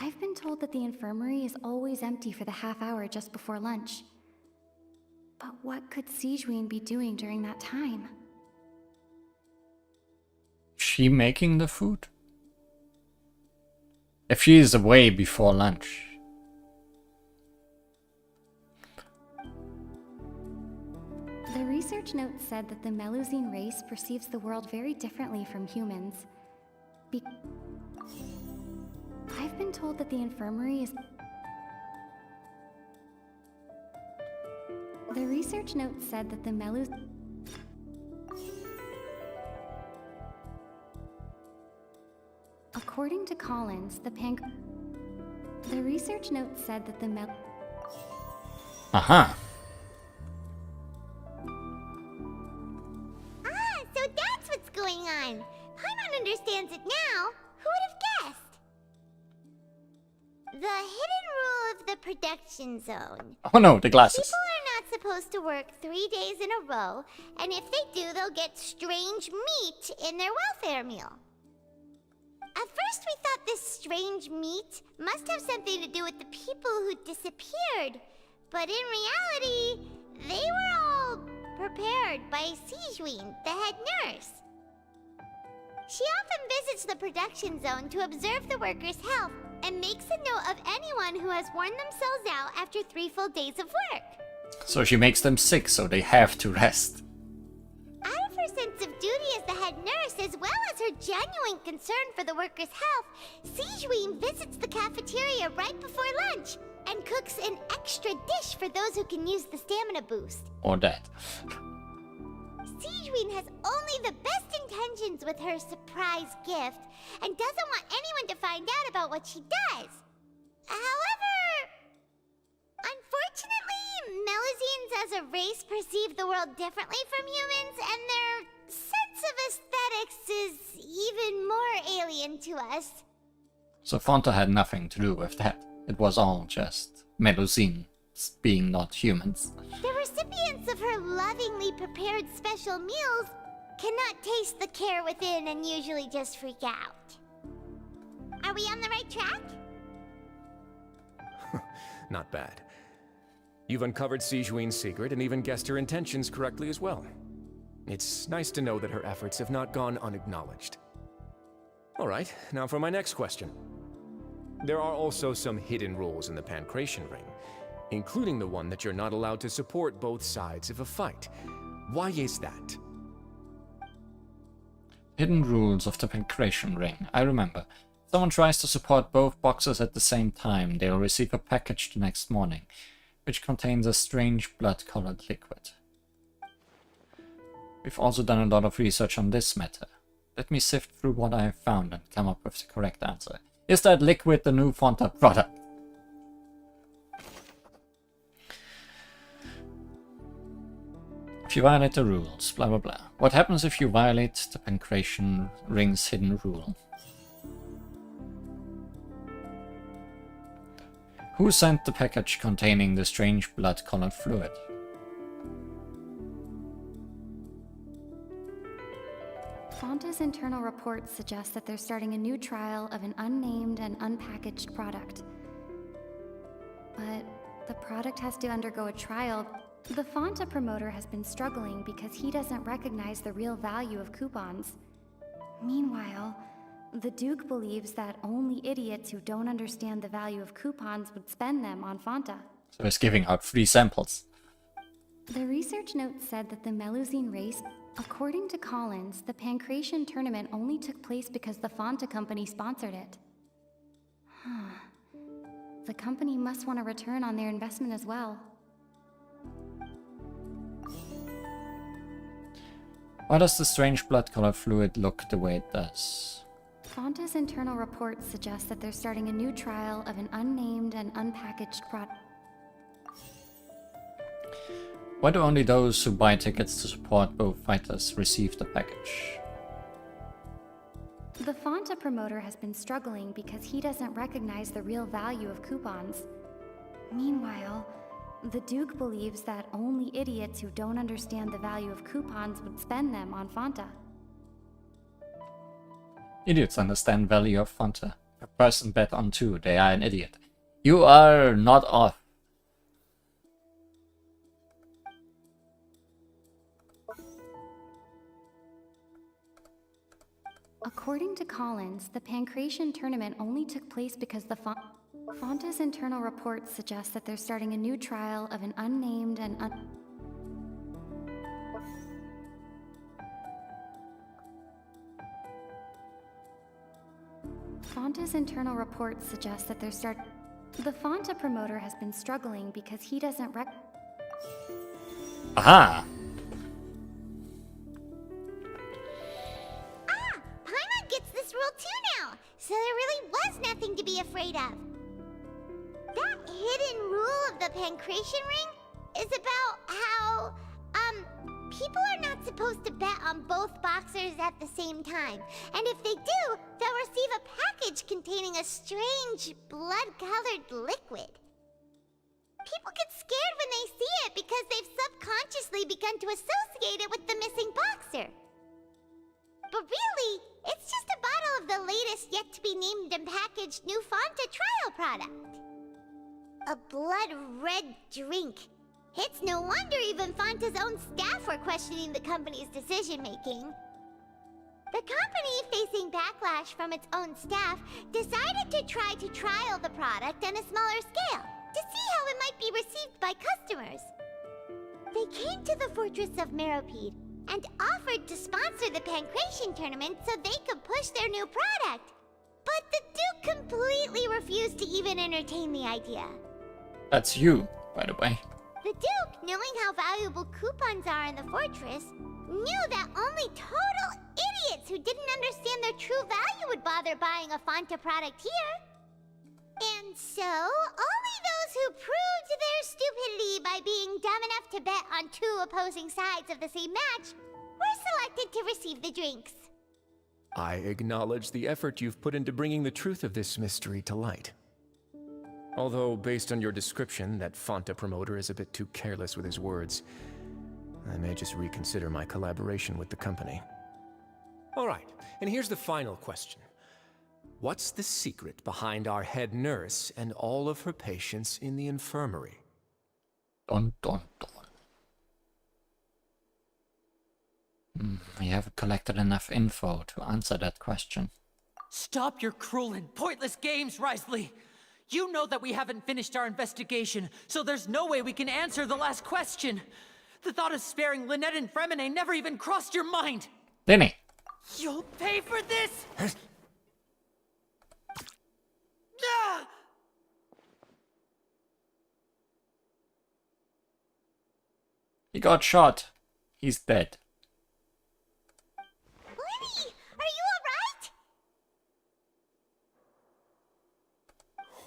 I've been told that the infirmary is always empty for the half hour just before lunch. But what could Sijuin be doing during that time? She making the food? If she is away before lunch. The research note said that the Melusine race perceives the world very differently from humans. I've been told that the infirmary is... The research note said that the According to Collins, the research note said that the Aha. So that's what's going on. Paimon understands it now. Who would have guessed? The hidden rule of the production zone. Oh no, the glasses. People are not supposed to work 3 days in a row, and if they do, they'll get strange meat in their welfare meal. At first we thought this strange meat must have something to do with the people who disappeared, but in reality, they were all prepared by Sijween, the head nurse. She often visits the production zone to observe the workers' health and makes a note of anyone who has worn themselves out after 3 full days of work. So she makes them sick, so they have to rest. Out of her sense of duty as the head nurse, as well as her genuine concern for the workers' health, Sijween visits the cafeteria right before lunch and cooks an extra dish for those who can use the stamina boost. Or that. Sijween has only the best intentions with her surprise gift and doesn't want anyone to find out about what she does. However, unfortunately, Melusines as a race perceive the world differently from humans, and their sense of aesthetics is even more alien to us. So Fonta had nothing to do with that. It was all just Melusines being not humans. The recipients of her lovingly prepared special meals cannot taste the care within and usually just freak out. Are we on the right track? Not bad. You've uncovered Sijween's secret and even guessed her intentions correctly as well. It's nice to know that her efforts have not gone unacknowledged. All right, now for my next question. There are also some hidden rules in the Pancration Ring, including the one that you're not allowed to support both sides of a fight. Why is that? Hidden rules of the Pancration Ring. I remember. If someone tries to support both boxes at the same time, they'll receive a package the next morning, which contains a strange blood-colored liquid. We've also done a lot of research on this matter. Let me sift through what I have found and come up with the correct answer. Is that liquid the new Fonta product? If you violate the rules, blah blah blah. What happens if you violate the Pancration Ring's hidden rule? Who sent the package containing the strange blood-colored fluid? Fonta's internal reports suggest that they're starting a new trial of an unnamed and unpackaged product. But the product has to undergo a trial. The Fonta promoter has been struggling because he doesn't recognize the real value of coupons. Meanwhile, the Duke believes that only idiots who don't understand the value of coupons would spend them on Fonta. So he's giving out free samples. The research note said that the Melusine race, according to Collins, the Pancration tournament only took place because the Fonta company sponsored it. The company must want a return on their investment as well. Why does the strange blood-colored fluid look the way it does? Fonta's internal reports suggest that they're starting a new trial of an unnamed and unpackaged product. Why do only those who buy tickets to support both fighters receive the package? The Fonta promoter has been struggling because he doesn't recognize the real value of coupons. Meanwhile, the Duke believes that only idiots who don't understand the value of coupons would spend them on Fonta. Idiots understand value of Fonta. If a person bet on 2, they are an idiot. You are not off. According to Collins, the Pancration tournament only took place because the Fonta's internal reports suggest that they're starting a new trial of an unnamed and Fonta's internal reports suggest that they're The Fonta promoter has been struggling because he doesn't Aha! Paimon gets this rule too now, so there really was nothing to be afraid of. That hidden rule of the Pancration Ring is about how, people are not supposed to bet on both boxers at the same time. And if they do, they'll receive a package containing a strange, blood-colored liquid. People get scared when they see it because they've subconsciously begun to associate it with the missing boxer. But really, it's just a bottle of the latest yet-to-be-named and packaged new Fonta trial product. A blood-red drink It's no wonder even Fonta's own staff were questioning the company's decision-making. The company, facing backlash from its own staff, decided to try to trial the product on a smaller scale to see how it might be received by customers. They came to the fortress of Meropide and offered to sponsor the Pancration tournament so they could push their new product. But the Duke completely refused to even entertain the idea. That's you, by the way. The Duke, knowing how valuable coupons are in the fortress, knew that only total idiots who didn't understand their true value would bother buying a Fonta product here. And so, only those who proved their stupidity by being dumb enough to bet on two opposing sides of the same match were selected to receive the drinks. I acknowledge the effort you've put into bringing the truth of this mystery to light. Although, based on your description, that Fonta promoter is a bit too careless with his words, I may just reconsider my collaboration with the company. All right, and here's the final question. What's the secret behind our head nurse and all of her patients in the infirmary? Dun dun dun. We haven't collected enough info to answer that question. Stop your cruel and pointless games, Risley! You know that we haven't finished our investigation, so there's no way we can answer the last question. The thought of sparing Lynette and Fremine never even crossed your mind. Didn't he? You'll pay for this! Ah! He got shot. He's dead. Lenny, are you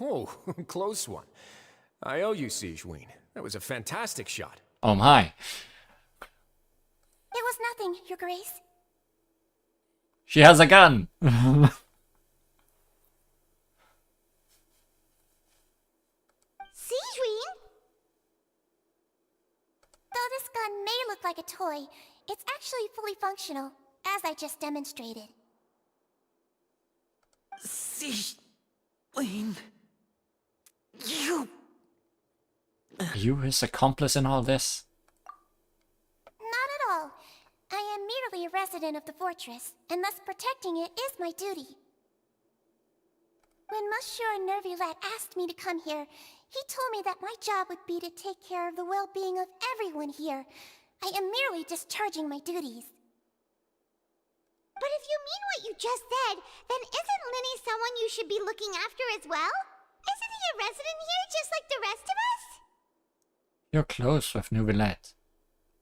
alright? Oh, close one. I owe you, Sigewinne. That was a fantastic shot. Oh my. It was nothing, Your Grace. She has a gun. Sigewinne? Though this gun may look like a toy, it's actually fully functional, as I just demonstrated. Sigewinne... You... You his accomplice in all this? Not at all. I am merely a resident of the fortress, and thus protecting it is my duty. When Monsieur Nervulette asked me to come here, he told me that my job would be to take care of the well-being of everyone here. I am merely discharging my duties. But if you mean what you just said, then isn't Linny someone you should be looking after as well? Isn't he a resident here just like the rest of us? You're close with Neuvillette.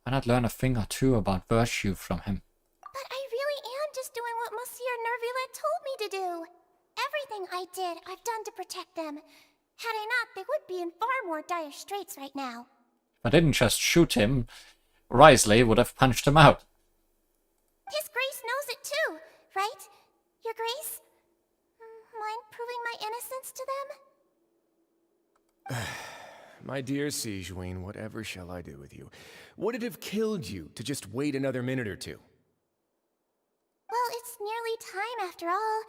Why not learn a thing or two about virtue from him? But I really am just doing what Monsieur Nervulette told me to do. Everything I did, I've done to protect them. Had I not, they would be in far more dire straits right now. If I didn't just shoot him, Risley would have punched him out. His Grace knows it too, right? Your Grace? Mind proving my innocence to them? My dear Sigewinne, whatever shall I do with you? Would it have killed you to just wait another minute or two? Well, it's nearly time after all.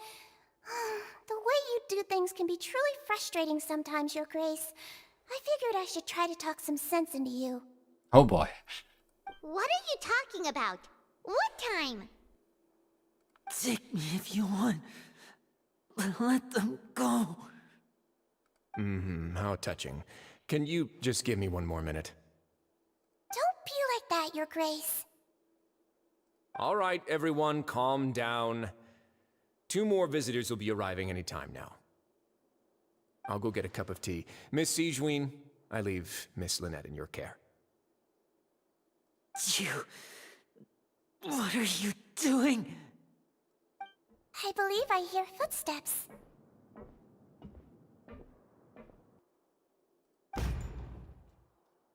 The way you do things can be truly frustrating sometimes, Your Grace. I figured I should try to talk some sense into you. Oh boy. What are you talking about? What time? Take me if you want. But let them go. How touching. Can you just give me one more minute? Don't be like that, Your Grace. All right, everyone, calm down. 2 more visitors will be arriving any time now. I'll go get a cup of tea. Miss Sigewinne, I leave Miss Lynette in your care. What are you doing? I believe I hear footsteps.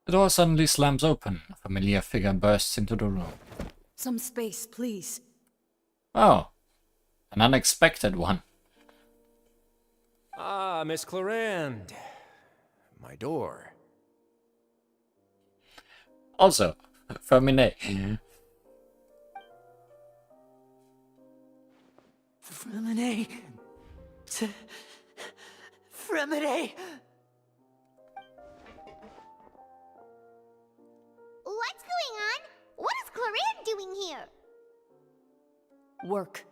The door suddenly slams open. A familiar figure bursts into the room. Some space, please. Oh, an unexpected one. Ah, Miss Clarande. My door. Also, Femine. Fremine. Fremine. work.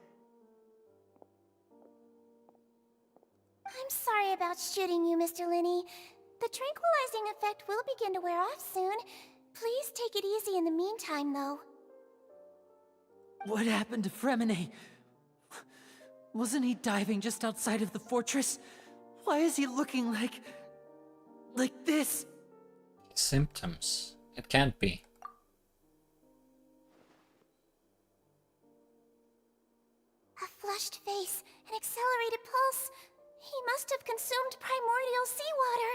I'm sorry about shooting you, Mr. Linney. The tranquilizing effect will begin to wear off soon. Please take it easy in the meantime, though. What happened to Fremine? Wasn't he diving just outside of the fortress? Why is he looking like this? Symptoms. It can't be. A flushed face, an accelerated pulse. He must have consumed primordial seawater.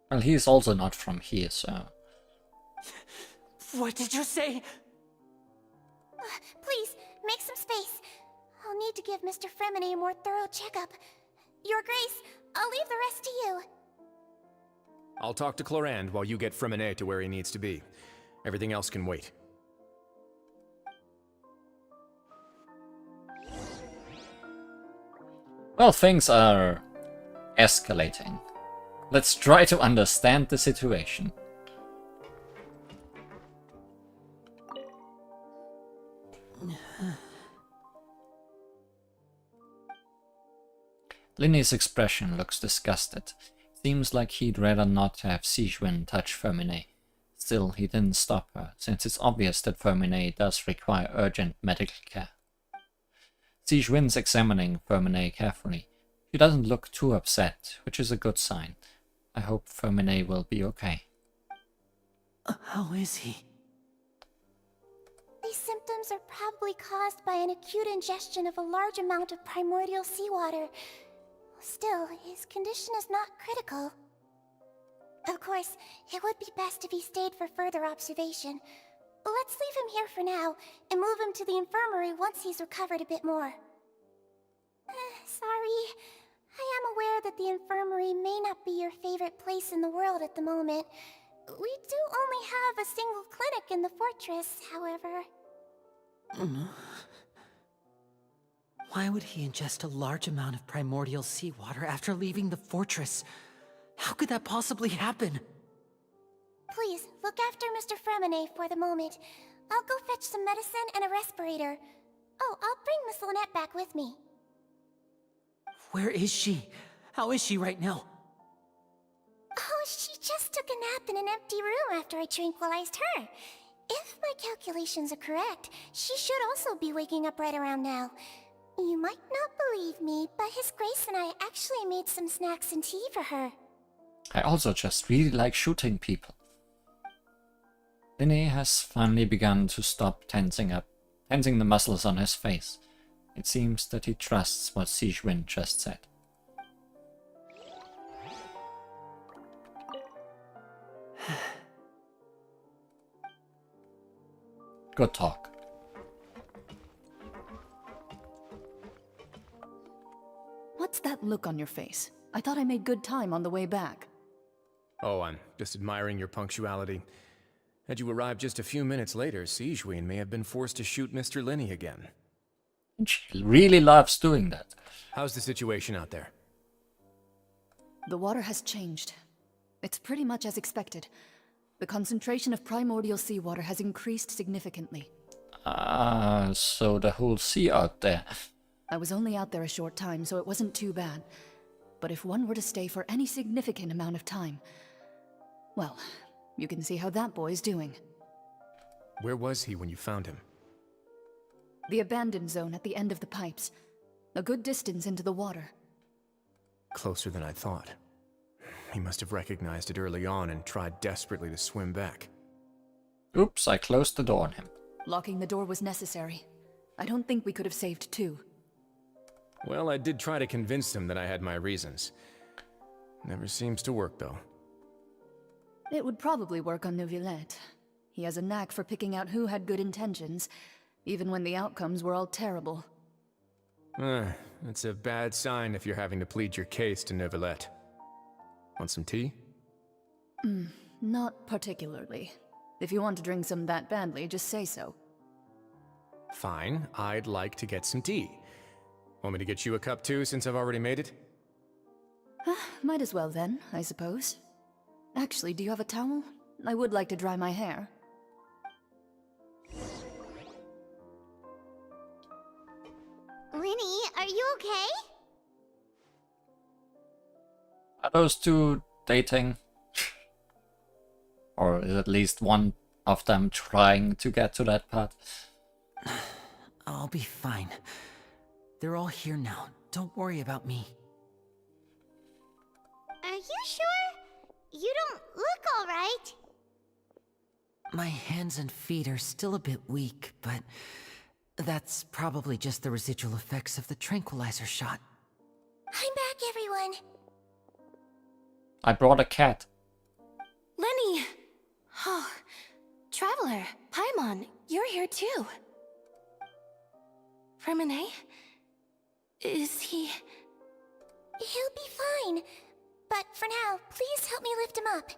Well, he's also not from here, so... What did you say? Please, make some space. I'll need to give Mr. Fremine a more thorough checkup. Your Grace, I'll leave the rest to you. I'll talk to Clorand while you get Fremine to where he needs to be. Everything else can wait. Well, things are escalating. Let's try to understand the situation. Linney's expression looks disgusted. Seems like he'd rather not have Sigewinne touch Fermine. Still, he didn't stop her, since it's obvious that Fermine does require urgent medical care. Sigewinne's examining Fermine carefully. She doesn't look too upset, which is a good sign. I hope Fermine will be okay. How is he? These symptoms are probably caused by an acute ingestion of a large amount of primordial seawater. Still, his condition is not critical. Of course, it would be best if he stayed for further observation. Let's leave him here for now, and move him to the infirmary once he's recovered a bit more. Sorry. I am aware that the infirmary may not be your favorite place in the world at the moment. We do only have a single clinic in the fortress, however. Why would he ingest a large amount of primordial seawater after leaving the fortress? How could that possibly happen? Please, look after Mr. Fremine for the moment. I'll go fetch some medicine and a respirator. Oh, I'll bring Miss Lynette back with me. Where is she? How is she right now? Oh, she just took a nap in an empty room after I tranquilized her. If my calculations are correct, she should also be waking up right around now. You might not believe me, but His Grace and I actually made some snacks and tea for her. I also just really like shooting people. Linney has finally begun to stop tensing the muscles on his face. It seems that he trusts what Sigewinne just said. Good talk. What's that look on your face? I thought I made good time on the way back. Oh, I'm just admiring your punctuality. Had you arrived just a few minutes later, Sigewinne may have been forced to shoot Mr. Linney again. And she really loves doing that. How's the situation out there? The water has changed. It's pretty much as expected. The concentration of primordial seawater has increased significantly. Ah, so the whole sea out there. I was only out there a short time, so it wasn't too bad. But if one were to stay for any significant amount of time, well, you can see how that boy's doing. Where was he when you found him? The abandoned zone at the end of the pipes. A good distance into the water. Closer than I thought. He must have recognized it early on and tried desperately to swim back. Oops, I closed the door on him. Locking the door was necessary. I don't think we could have saved two. Well, I did try to convince him that I had my reasons. Never seems to work, though. It would probably work on Neuvillette. He has a knack for picking out who had good intentions, even when the outcomes were all terrible. It's a bad sign if you're having to plead your case to Neuvillette. Want some tea? Not particularly. If you want to drink some that badly, just say so. Fine, I'd like to get some tea. Want me to get you a cup too, since I've already made it? Might as well then, I suppose. Actually, do you have a towel? I would like to dry my hair. you okay? Are those two dating? Or is at least one of them trying to get to that part? I'll be fine. They're all here now. Don't worry about me. Are you sure? You don't look alright. My hands and feet are still a bit weak, but that's probably just the residual effects of the tranquilizer shot. I'm back, everyone. I brought a cat. Lenny! Oh, Traveler, Paimon, you're here too. Remine? Is he... He'll be fine. But for now, please help me lift him up.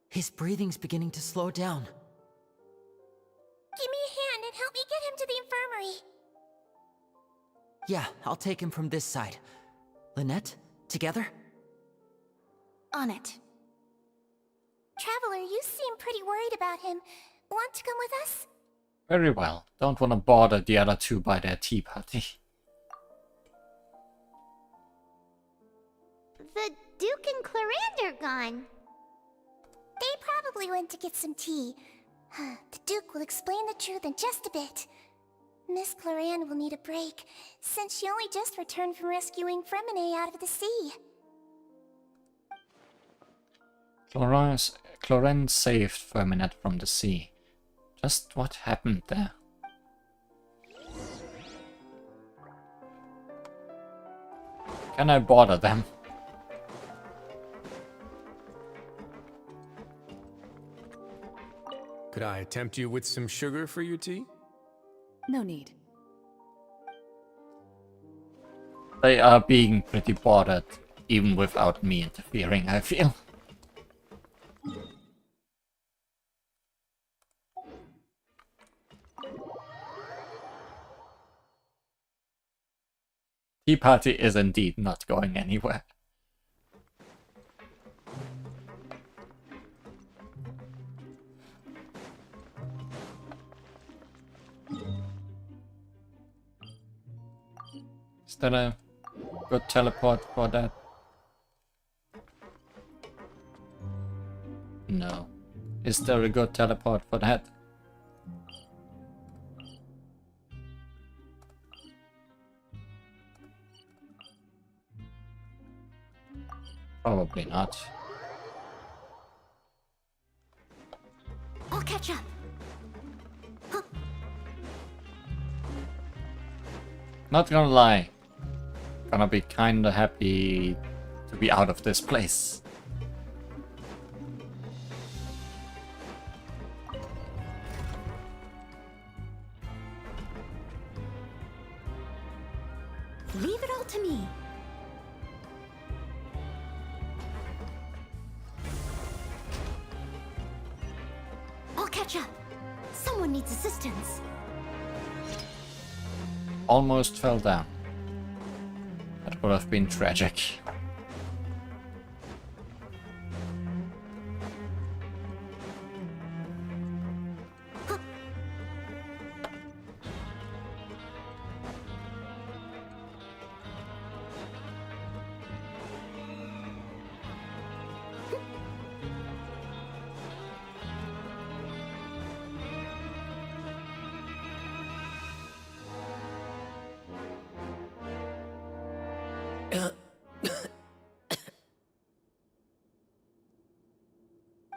His breathing's beginning to slow down. Give me a hand and help me get him to the infirmary. Yeah, I'll take him from this side. Lynette, together? On it. Traveler, you seem pretty worried about him. Want to come with us? Very well. Don't want to bother the other two by their tea party. The Duke and Clarande are gone. They probably went to get some tea. The Duke will explain the truth in just a bit. Miss Clarande will need a break, since she only just returned from rescuing Fremine out of the sea. Clarande saved Firminet from the sea. Just what happened there? Can I bother them? Could I tempt you with some sugar for your tea? No need. They are being pretty bothered, even without me interfering, I feel. Tea party is indeed not going anywhere. Is that a good teleport for that? No. Is there a good teleport for that? Probably not. I'll catch up. Not gonna lie. Gonna be kinda happy to be out of this place. Leave it all to me. I'll catch up. Someone needs assistance. Almost fell down. That would have been tragic.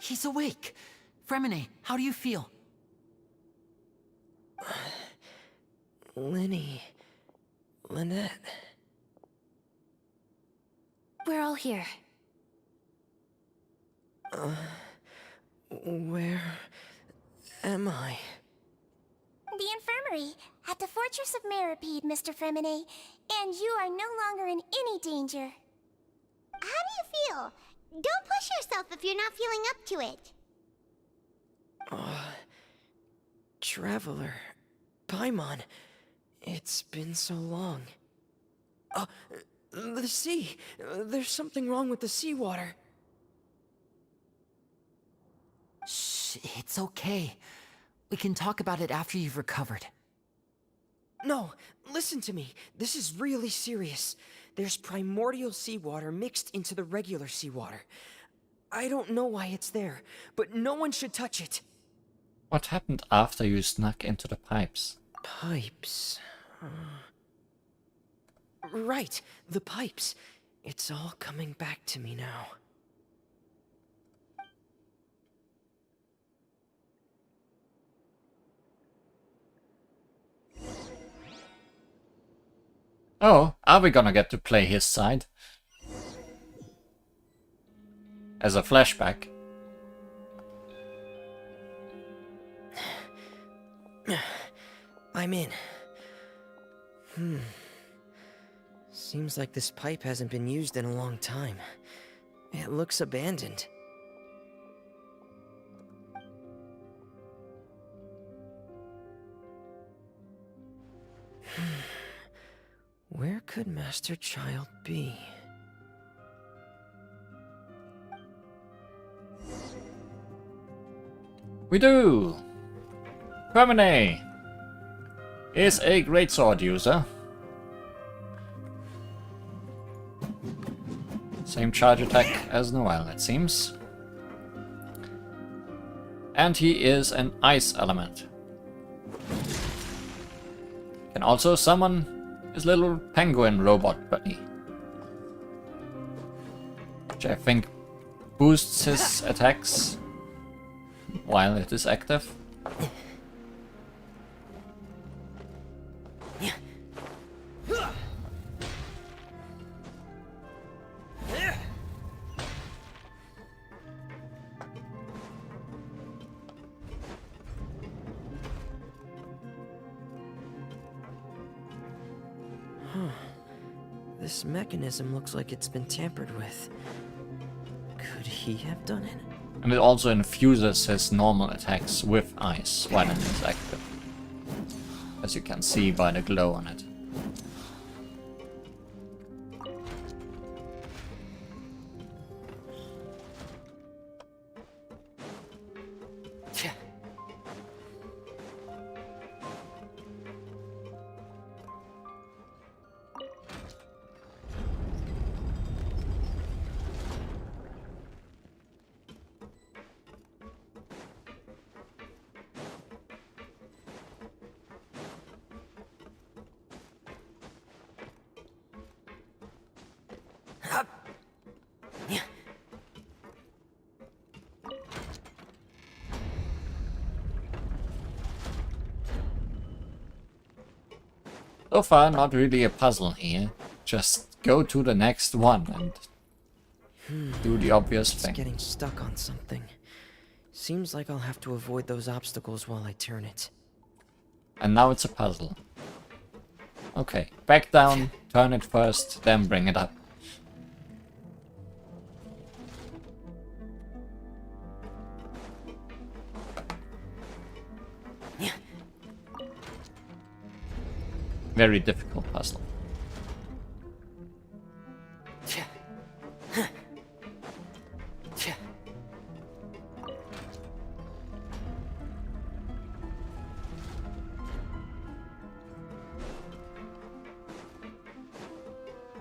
He's awake. Fremine, how do you feel? Lenny. Lynette. We're all here. Where am I? The infirmary, at the Fortress of Meripede, Mr. Fremine, and you are no longer in any danger. How do you feel? Don't push yourself if you're not feeling up to it. Traveler, Paimon, it's been so long. The sea. There's something wrong with the seawater. Shh, it's okay. We can talk about it after you've recovered. No, listen to me. This is really serious. There's primordial seawater mixed into the regular seawater. I don't know why it's there, but no one should touch it. What happened after you snuck into the pipes? Pipes. Right, the pipes. It's all coming back to me now. Oh, are we gonna get to play his side? As a flashback. I'm in. Seems like this pipe hasn't been used in a long time. It looks abandoned. Where could Master Child be? We do! Hermione is a greatsword user. Same charge attack as Noel, it seems. And he is an ice element. Can also summon his little penguin robot buddy, which I think boosts his attacks while it is active. This mechanism looks like it's been tampered with. Could he have done it? And it also infuses his normal attacks with ice while it is active, as you can see by the glow on it. So far, not really a puzzle here. Just go to the next one and do the obvious thing. It's getting stuck on something. Seems like I'll have to avoid those obstacles while I turn it. And now it's a puzzle. Okay, back down, turn it first, then bring it up. Very difficult puzzle.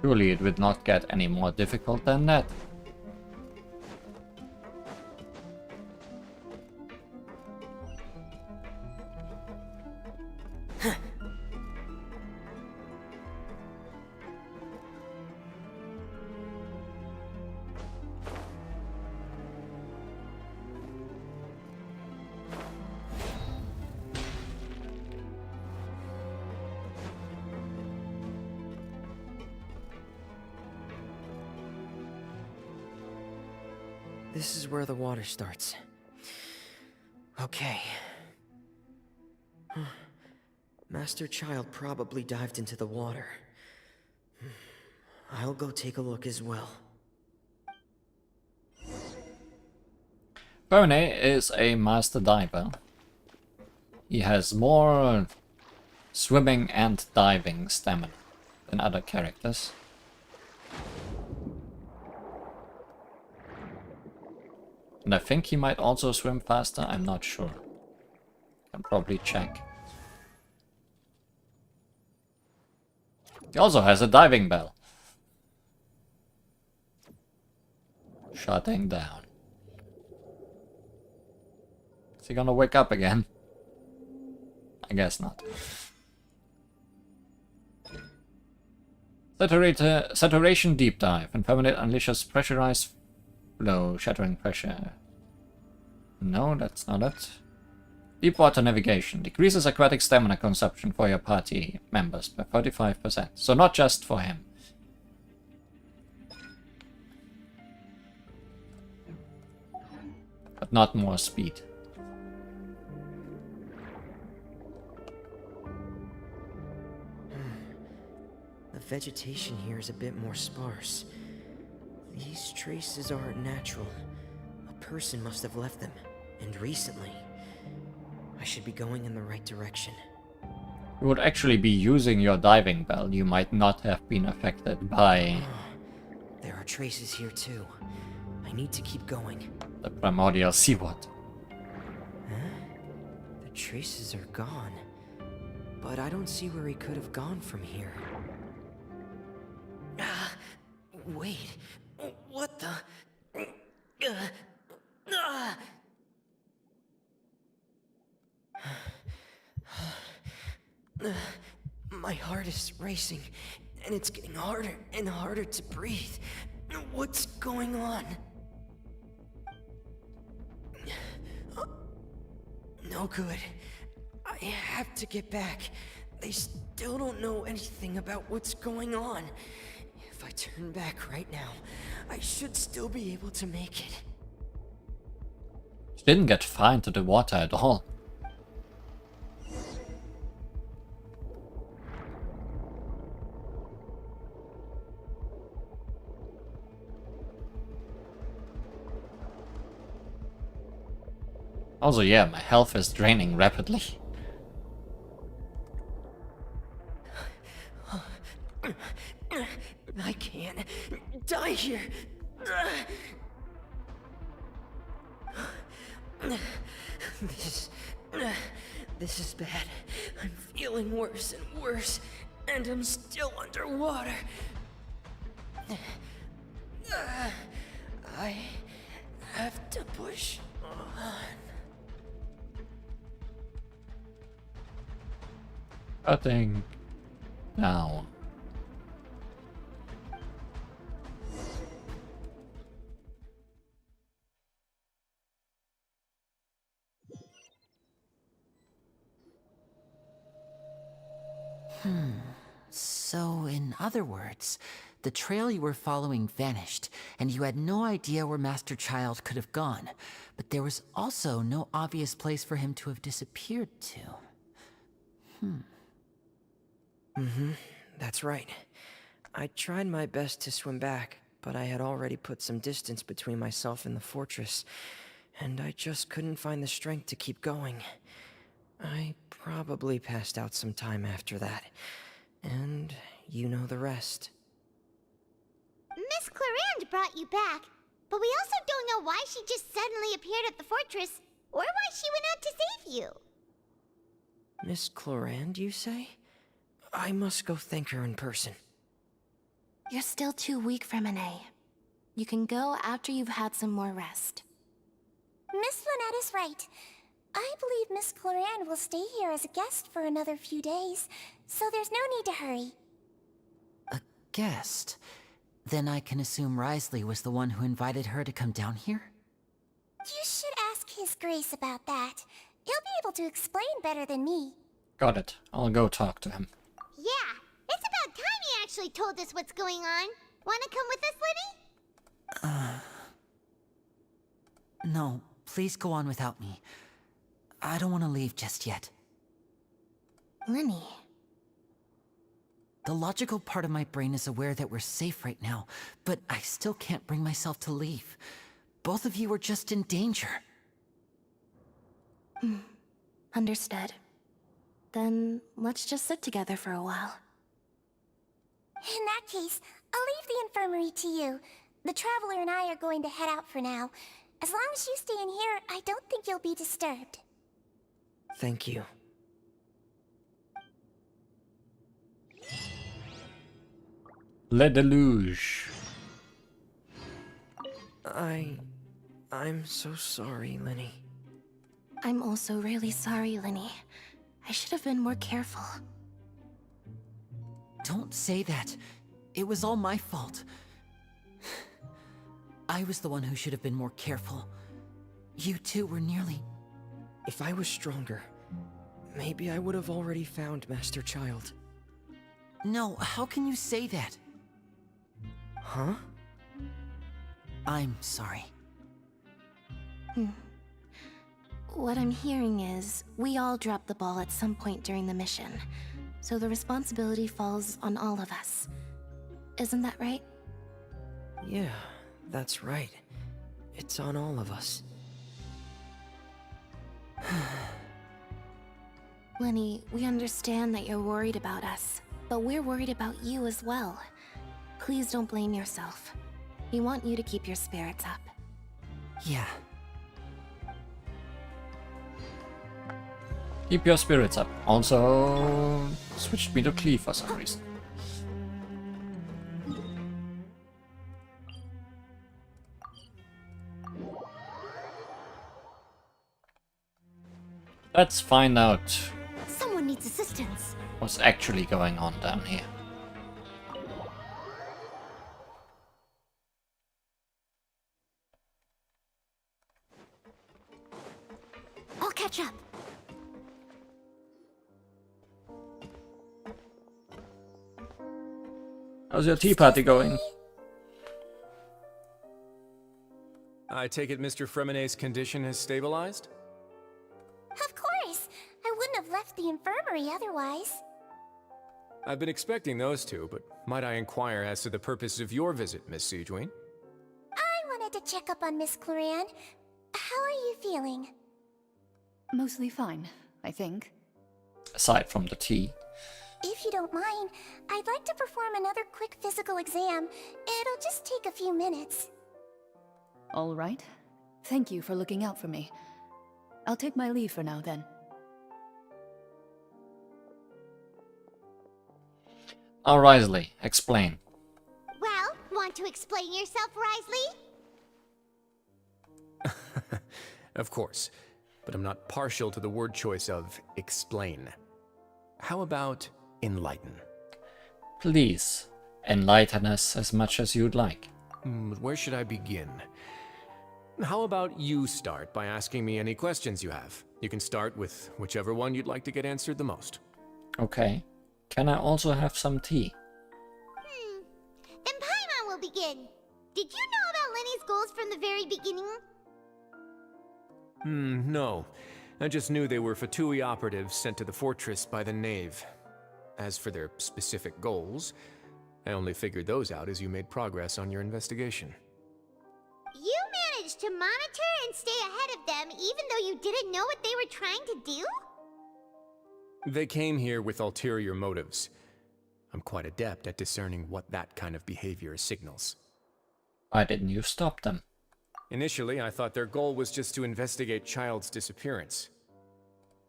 Surely it would not get any more difficult than that. This is where the water starts. Okay. Master Child probably dived into the water. I'll go take a look as well. Bone is a master diver. He has more swimming and diving stamina than other characters. And I think he might also swim faster, I'm not sure. Can probably check. He also has a diving bell. Shutting down. Is he gonna wake up again? I guess not. Saturation deep dive. Impermanent unleashes pressurized flow, shattering pressure. No, that's not it. Deepwater navigation. Decreases aquatic stamina consumption for your party members by 45%. So not just for him. But not more speed. The vegetation here is a bit more sparse. These traces aren't natural. A person must have left them, and recently. I should be going in the right direction. You would actually be using your diving bell. You might not have been affected by... There are traces here too. I need to keep going. The primordial seawater. Huh? The traces are gone. But I don't see where he could have gone from here. Wait. What the... My heart is racing, and it's getting harder and harder to breathe. What's going on? No good. I have to get back. They still don't know anything about what's going on. If I turn back right now, I should still be able to make it. She didn't get far into the water at all. Also, yeah, my health is draining rapidly. I can't die here. This is bad. I'm feeling worse and worse, and I'm still underwater. I have to push on. Cutting down. So, in other words, the trail you were following vanished, and you had no idea where Master Child could have gone, but there was also no obvious place for him to have disappeared to. That's right. I tried my best to swim back, but I had already put some distance between myself and the fortress, and I just couldn't find the strength to keep going. I probably passed out some time after that, and you know the rest. Miss Clarande brought you back, but we also don't know why she just suddenly appeared at the fortress, or why she went out to save you. Miss Clarande, you say? I must go thank her in person. You're still too weak for Monet. You can go after you've had some more rest. Miss Lynette is right. I believe Miss Clarande will stay here as a guest for another few days, so there's no need to hurry. A guest? Then I can assume Risley was the one who invited her to come down here? You should ask His Grace about that. He'll be able to explain better than me. Got it. I'll go talk to him. Yeah, it's about time he actually told us what's going on. Wanna come with us, Liddy? No, please go on without me. I don't want to leave just yet. Lenny. The logical part of my brain is aware that we're safe right now, but I still can't bring myself to leave. Both of you are just in danger. Understood. Then let's just sit together for a while. In that case, I'll leave the infirmary to you. The Traveler and I are going to head out for now. As long as you stay in here, I don't think you'll be disturbed. Thank you. Le Deluge. I'm so sorry, Lenny. I'm also really sorry, Lenny. I should have been more careful. Don't say that. It was all my fault. I was the one who should have been more careful. You two were nearly... If I was stronger, maybe I would have already found Master Child. No, how can you say that? Huh? I'm sorry. What I'm hearing is, we all dropped the ball at some point during the mission, so the responsibility falls on all of us. Isn't that right? Yeah, that's right. It's on all of us. Lenny, we understand that you're worried about us, but we're worried about you as well. Please don't blame yourself. We want you to keep your spirits up. Yeah. Keep your spirits up. Also, switched me to Cleve for some reason. Let's find out Someone needs assistance. what's actually going on down here. I'll catch up. How's your tea party going? I take it Mr. Fremonet's condition has stabilized? Of course! I wouldn't have left the infirmary otherwise. I've been expecting those two, but might I inquire as to the purpose of your visit, Miss Siegewien? I wanted to check up on Miss Cloran. How are you feeling? Mostly fine, I think. Aside from the tea. If you don't mind, I'd like to perform another quick physical exam. It'll just take a few minutes. All right. Thank you for looking out for me. I'll take my leave for now, then. Risley, explain. Well, want to explain yourself, Risley? Of course, but I'm not partial to the word choice of explain. How about enlighten? Please, enlighten us as much as you'd like. Where should I begin? How about you start by asking me any questions you have? You can start with whichever one you'd like to get answered the most. Okay. Can I also have some tea? Then Paimon will begin. Did you know about Lenny's goals from the very beginning? No. I just knew they were Fatui operatives sent to the fortress by the Knave. As for their specific goals, I only figured those out as you made progress on your investigation. You managed to monitor and stay ahead of them even though you didn't know what they were trying to do? They came here with ulterior motives. I'm quite adept at discerning what that kind of behavior signals. Why didn't you stop them? Initially, I thought their goal was just to investigate Child's disappearance.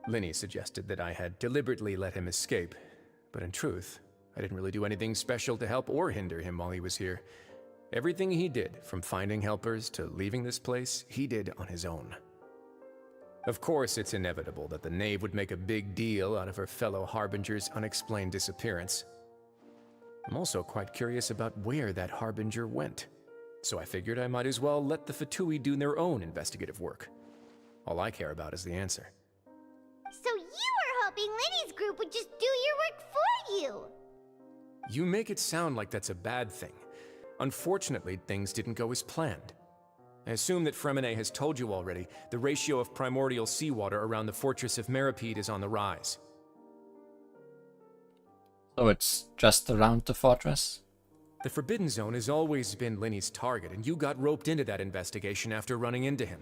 Linny suggested that I had deliberately let him escape, but in truth, I didn't really do anything special to help or hinder him while he was here. Everything he did, from finding helpers to leaving this place, he did on his own. Of course, it's inevitable that the Knave would make a big deal out of her fellow Harbinger's unexplained disappearance. I'm also quite curious about where that Harbinger went, so I figured I might as well let the Fatui do their own investigative work. All I care about is the answer. So you were hoping Lenny's group would just do your work for you! You make it sound like that's a bad thing. Unfortunately, things didn't go as planned. I assume that Fremonet has told you already, the ratio of primordial seawater around the fortress of Meripede is on the rise. So it's just around the fortress? The Forbidden Zone has always been Linny's target, and you got roped into that investigation after running into him.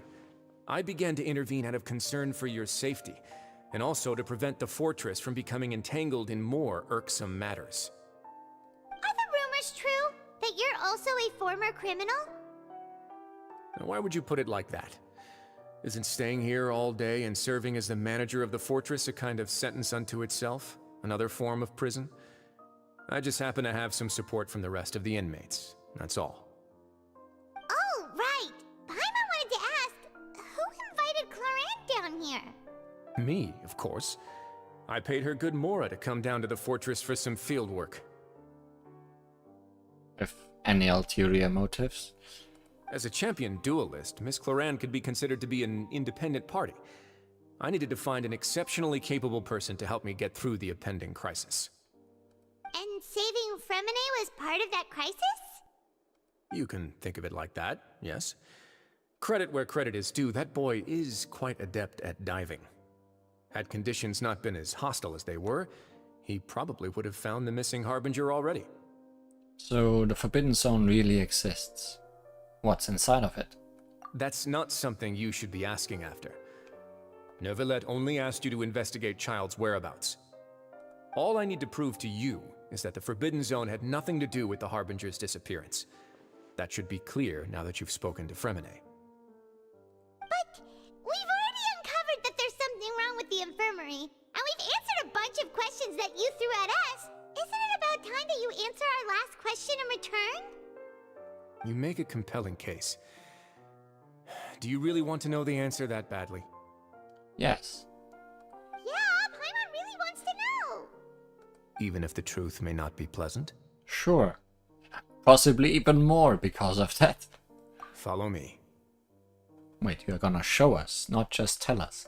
I began to intervene out of concern for your safety, and also to prevent the fortress from becoming entangled in more irksome matters. Are the rumors true? That you're also a former criminal? Now, why would you put it like that? Isn't staying here all day and serving as the manager of the fortress a kind of sentence unto itself? Another form of prison? I just happen to have some support from the rest of the inmates. That's all. Oh, right! Paimon wanted to ask, who invited Cloran down here? Me, of course. I paid her good mora to come down to the fortress for some field work. With any ulterior motives? As a champion duelist, Miss Cloran could be considered to be an independent party. I needed to find an exceptionally capable person to help me get through the impending crisis. And saving Fremine was part of that crisis? You can think of it like that, yes. Credit where credit is due, that boy is quite adept at diving. Had conditions not been as hostile as they were, he probably would have found the missing Harbinger already. So the Forbidden Zone really exists. What's inside of it? That's not something you should be asking after. Neuvillette only asked you to investigate Child's whereabouts. All I need to prove to you is that the Forbidden Zone had nothing to do with the Harbinger's disappearance. That should be clear now that you've spoken to Fremine. But we've already uncovered that there's something wrong with the infirmary, and we've answered a bunch of questions that you threw at us. Isn't it about time that you answer our last question in return? You make a compelling case. Do you really want to know the answer that badly? Yes. Yeah, Paimon really wants to know. Even if the truth may not be pleasant? Sure. Possibly even more because of that. Follow me. Wait, you're gonna show us, not just tell us.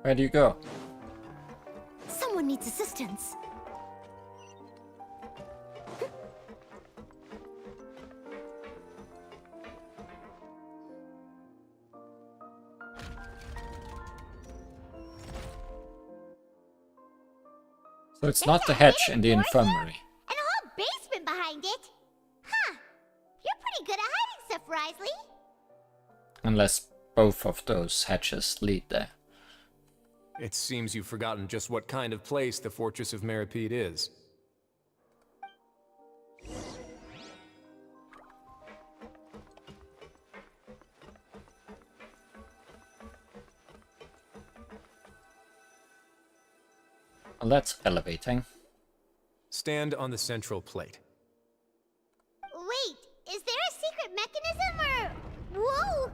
Where do you go? Someone needs assistance. So it's not the hatch in the infirmary. And a whole basement behind it. Huh. You're pretty good at hiding stuff, Risley. Unless both of those hatches lead there. It seems you've forgotten just what kind of place the Fortress of Meripede is. Well, that's elevating. Stand on the central plate. Wait, is there a secret mechanism or... Whoa!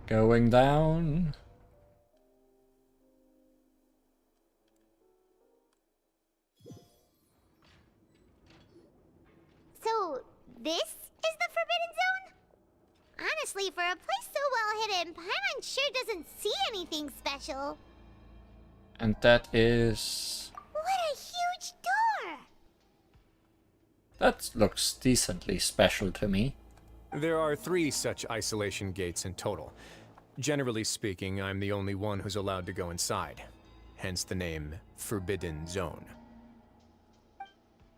Going down. So, this is the Forbidden Zone? Honestly, for a place so well hidden, Paimon sure doesn't see anything special. And that is... What a huge door! That looks decently special to me. There are 3 such isolation gates in total. Generally speaking, I'm the only one who's allowed to go inside. Hence the name Forbidden Zone.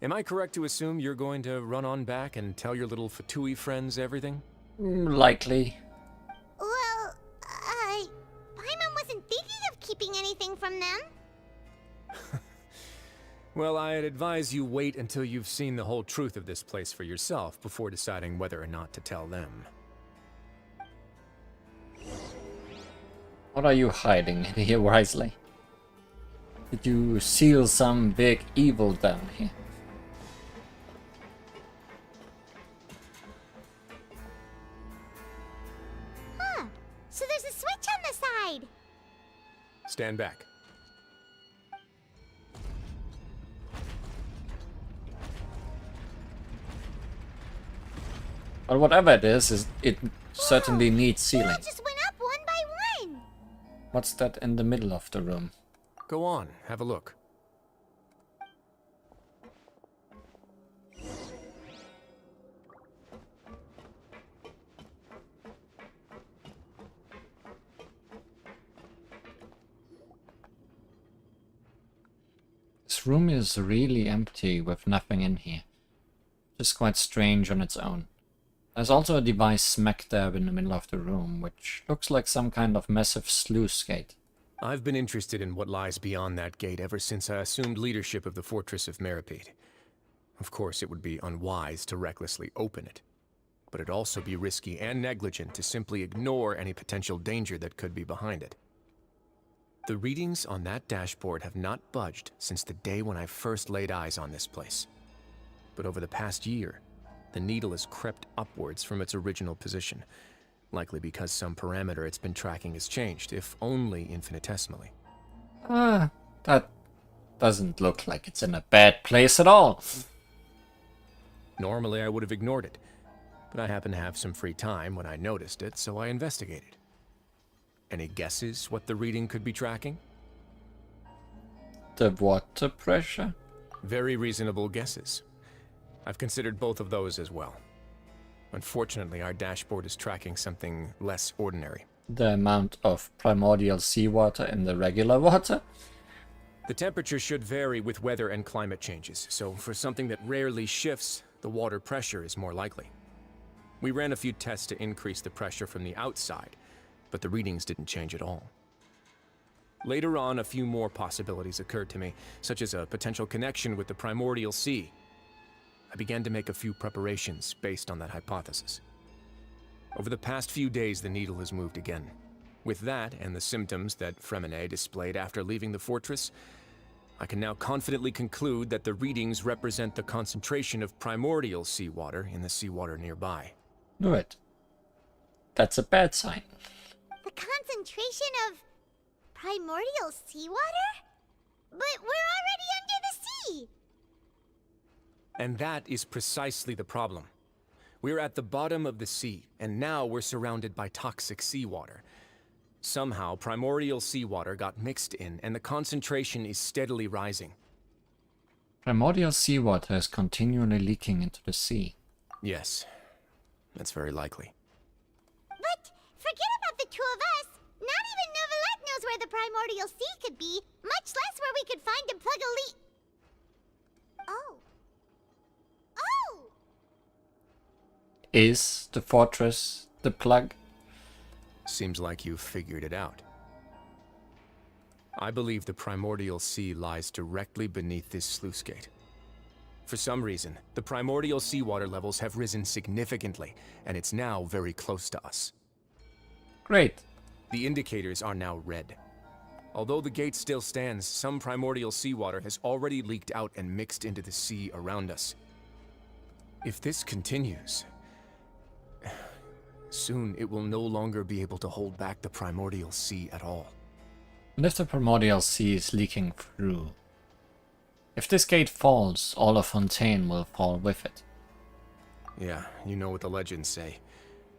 Am I correct to assume you're going to run on back and tell your little Fatui friends everything? Likely. Well, Paimon wasn't thinking of keeping anything from them. Well, I'd advise you wait until you've seen the whole truth of this place for yourself before deciding whether or not to tell them. What are you hiding in here, Risley? Did you seal some big evil down here? Huh. So there's a switch on the side. Stand back. But whatever it is it certainly needs sealing. It just went up one by one. What's that in the middle of the room? Go on, have a look. This This room is really empty with nothing in here. Just quite strange on its own. There's also a device smack dab in the middle of the room, which looks like some kind of massive sluice gate. I've been interested in what lies beyond that gate ever since I assumed leadership of the Fortress of Meripede. Of course, it would be unwise to recklessly open it, but it'd also be risky and negligent to simply ignore any potential danger that could be behind it. The readings on that dashboard have not budged since the day when I first laid eyes on this place. But over the past year, the needle has crept upwards from its original position, likely because some parameter it's been tracking has changed, if only infinitesimally. That doesn't look like it's in a bad place at all. Normally I would have ignored it, but I happened to have some free time when I noticed it, so I investigated. Any guesses what the reading could be tracking? The water pressure? Very reasonable guesses. I've considered both of those as well. Unfortunately, our dashboard is tracking something less ordinary. The amount of primordial seawater in the regular water? The temperature should vary with weather and climate changes, so for something that rarely shifts, the water pressure is more likely. We ran a few tests to increase the pressure from the outside, but the readings didn't change at all. Later on, a few more possibilities occurred to me, such as a potential connection with the primordial sea. I began to make a few preparations based on that hypothesis. Over the past few days, the needle has moved again. With that, and the symptoms that Fremine displayed after leaving the fortress, I can now confidently conclude that the readings represent the concentration of primordial seawater in the seawater nearby. Good. That's a bad sign. The concentration of primordial seawater? But we're already under the sea! And that is precisely the problem. We're at the bottom of the sea, and now we're surrounded by toxic seawater. Somehow, primordial seawater got mixed in, and the concentration is steadily rising. Primordial seawater is continually leaking into the sea. Yes, that's very likely. But forget about the two of us. Not even Neuvillette knows where the primordial sea could be, much less where we could find and plug a leak. Oh. Oh! Is the fortress the plug? Seems like you've figured it out. I believe the primordial sea lies directly beneath this sluice gate. For some reason, the primordial seawater levels have risen significantly, and it's now very close to us. Great. The indicators are now red. Although the gate still stands, some primordial seawater has already leaked out and mixed into the sea around us. If this continues, soon it will no longer be able to hold back the primordial sea at all. And if the primordial sea is leaking through? If this gate falls, all of Fontaine will fall with it. Yeah, you know what the legends say.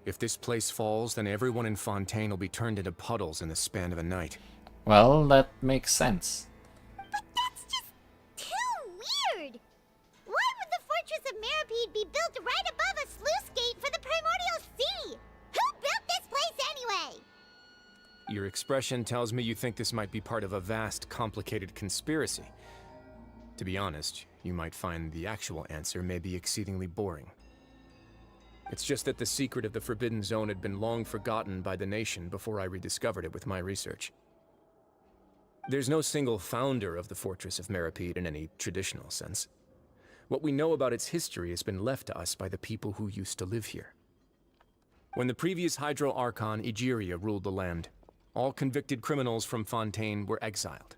If this place falls, then everyone in Fontaine will be turned into puddles in the span of a night. Well, that makes sense. But that's just too weird! Why would the Fortress of Meripede be built right above a sluice gate for the primordial sea? Who built this place anyway? Your expression tells me you think this might be part of a vast, complicated conspiracy. To be honest, you might find the actual answer may be exceedingly boring. It's just that the secret of the Forbidden Zone had been long forgotten by the nation before I rediscovered it with my research. There's no single founder of the Fortress of Meripede in any traditional sense. What we know about its history has been left to us by the people who used to live here. When the previous Hydro Archon Egeria ruled the land, all convicted criminals from Fontaine were exiled.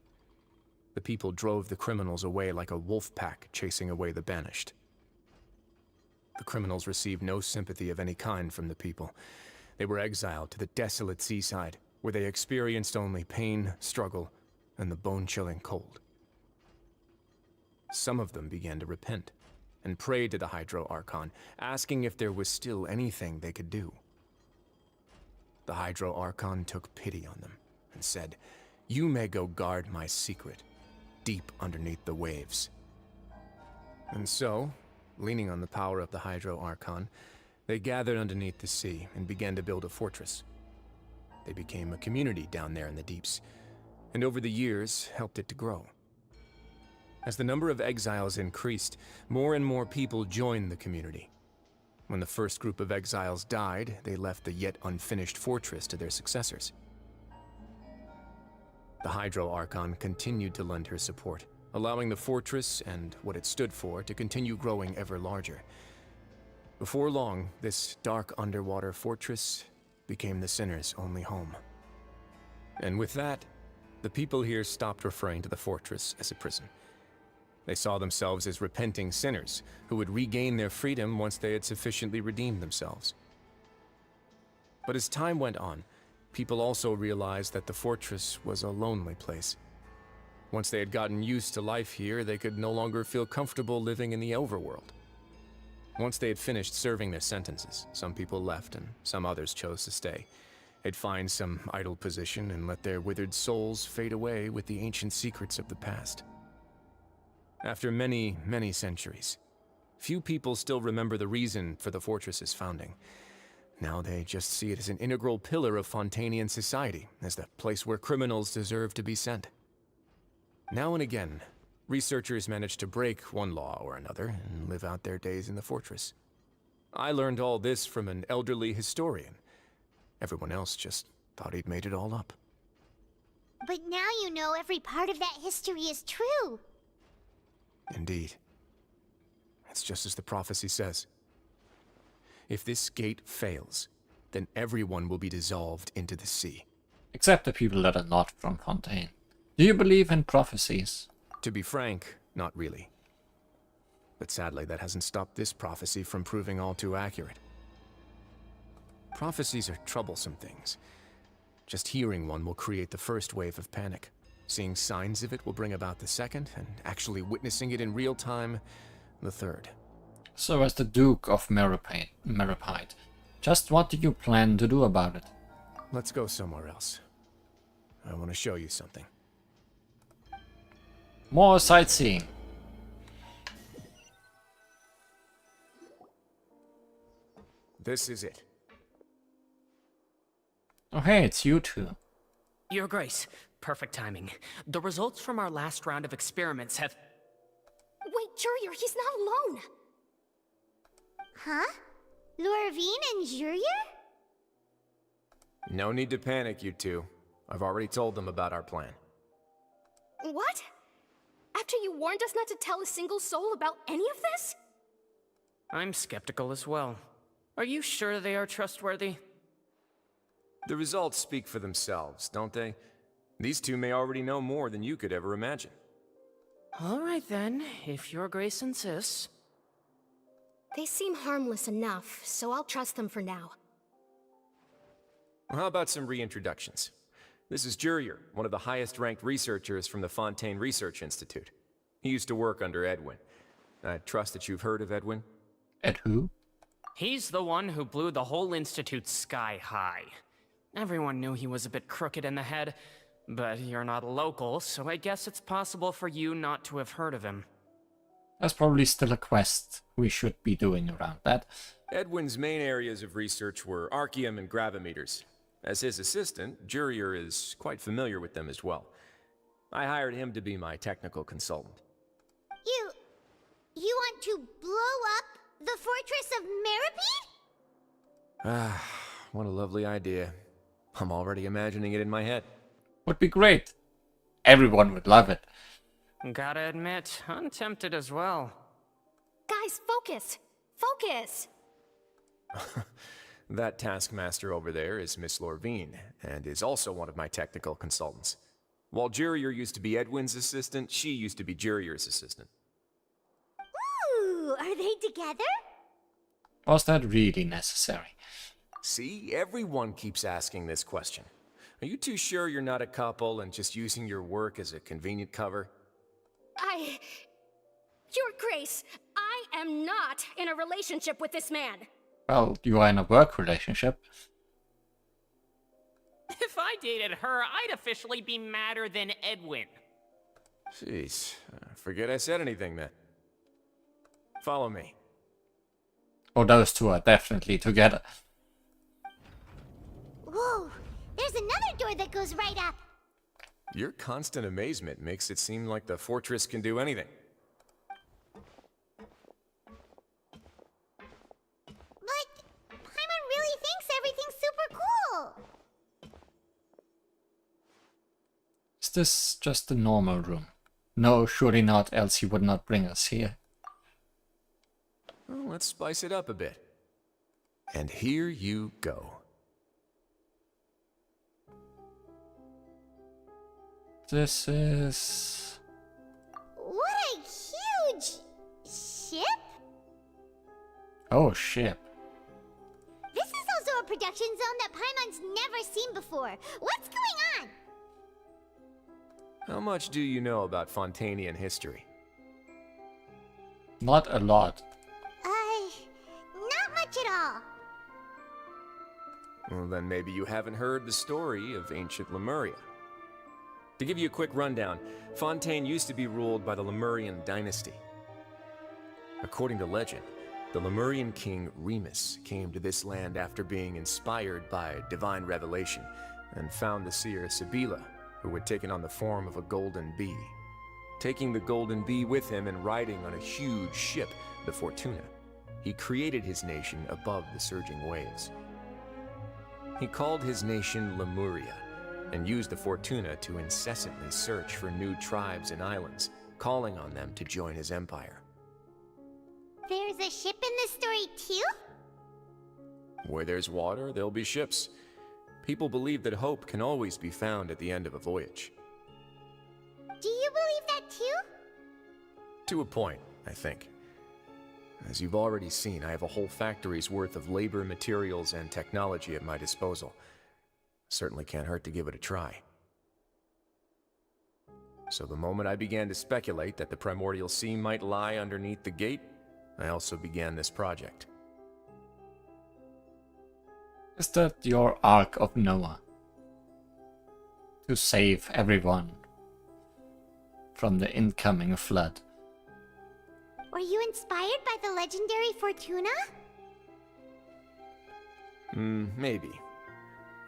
The people drove the criminals away like a wolf pack chasing away the banished. The criminals received no sympathy of any kind from the people. They were exiled to the desolate seaside, where they experienced only pain, struggle, and the bone-chilling cold. Some of them began to repent, and prayed to the Hydro Archon, asking if there was still anything they could do. The Hydro Archon took pity on them, and said, "You may go guard my secret, deep underneath the waves." And so, leaning on the power of the Hydro Archon, they gathered underneath the sea and began to build a fortress. They became a community down there in the deeps, and over the years helped it to grow. As the number of exiles increased, more and more people joined the community. When the first group of exiles died, they left the yet unfinished fortress to their successors. The Hydro Archon continued to lend her support, allowing the fortress and what it stood for to continue growing ever larger. Before long, this dark underwater fortress became the Sinner's only home. And with that, the people here stopped referring to the fortress as a prison. They saw themselves as repenting sinners who would regain their freedom once they had sufficiently redeemed themselves. But as time went on, people also realized that the fortress was a lonely place. Once they had gotten used to life here, they could no longer feel comfortable living in the overworld. Once they had finished serving their sentences, some people left and some others chose to stay. They'd find some idle position and let their withered souls fade away with the ancient secrets of the past. After many, many centuries, few people still remember the reason for the fortress's founding. Now they just see it as an integral pillar of Fontainian society, as the place where criminals deserve to be sent. Now and again, researchers manage to break one law or another and live out their days in the fortress. I learned all this from an elderly historian. Everyone else just thought he'd made it all up. But now you know every part of that history is true. Indeed. It's just as the prophecy says. If this gate fails, then everyone will be dissolved into the sea. Except the people that are not from Fontaine. Do you believe in prophecies? To be frank, not really. But sadly, that hasn't stopped this prophecy from proving all too accurate. Prophecies are troublesome things. Just hearing one will create the first wave of panic. Seeing signs of it will bring about the second, and actually witnessing it in real time, the third. So as the Duke of Meripide, just what do you plan to do about it? Let's go somewhere else. I want to show you something. More sightseeing. This is it. Oh hey, it's you two. Your Grace, perfect timing. The results from our last round of experiments have... Wait, Jurier, he's not alone! Huh? Lorvine and Jurier? No need to panic, you two. I've already told them about our plan. What? After you warned us not to tell a single soul about any of this? I'm skeptical as well. Are you sure they are trustworthy? The results speak for themselves, don't they? These two may already know more than you could ever imagine. All right then, if Your Grace insists. They seem harmless enough, so I'll trust them for now. How about some reintroductions? This is Jurier, one of the highest-ranked researchers from the Fontaine Research Institute. He used to work under Edwin. I trust that you've heard of Edwin? Ed who? He's the one who blew the whole institute sky high. Everyone knew he was a bit crooked in the head, but you're not local, so I guess it's possible for you not to have heard of him. That's probably still a quest we should be doing around that. Edwin's main areas of research were archaeum and gravimeters. As his assistant, Jurier is quite familiar with them as well. I hired him to be my technical consultant. You want to blow up the Fortress of Meripede? Ah, what a lovely idea. I'm already imagining it in my head. Would be great. Everyone would love it. Gotta admit, I'm tempted as well. Guys, focus! Focus! That taskmaster over there is Miss Lorvine, and is also one of my technical consultants. While Jurier used to be Edwin's assistant, she used to be Jurier's assistant. Ooh, are they together? Was that really necessary? See, everyone keeps asking this question. Are you too sure you're not a couple and just using your work as a convenient cover? Your Grace, I am not in a relationship with this man. Well, you are in a work relationship. If I dated her, I'd officially be madder than Edwin. Jeez, forget I said anything then. Follow me. Oh, those two are definitely together. Whoa, there's another door that goes right up. Your constant amazement makes it seem like the fortress can do anything. But Paimon really thinks everything's super cool. Is this just a normal room? No, surely not, else he would not bring us here. Well, let's spice it up a bit. And here you go. This is... What a huge ship! Oh, ship. This is also a production zone that Paimon's never seen before. What's going on? How much do you know about Fontainian history? Not a lot. Not much at all. Well, then maybe you haven't heard the story of ancient Lemuria. To give you a quick rundown, Fontaine used to be ruled by the Lemurian dynasty. According to legend, the Lemurian king Remus came to this land after being inspired by divine revelation and found the seer Sibila, who had taken on the form of a golden bee. Taking the golden bee with him and riding on a huge ship, the Fortuna, he created his nation above the surging waves. He called his nation Lemuria, and used the Fortuna to incessantly search for new tribes and islands, calling on them to join his empire. There's a ship in this story too? Where there's water, there'll be ships. People believe that hope can always be found at the end of a voyage. Do you believe that too? To a point, I think. As you've already seen, I have a whole factory's worth of labor, materials, and technology at my disposal. Certainly can't hurt to give it a try. So the moment I began to speculate that the primordial sea might lie underneath the gate, I also began this project. Is that your Ark of Noah? To save everyone from the incoming flood. Were you inspired by the legendary Fortuna? Maybe.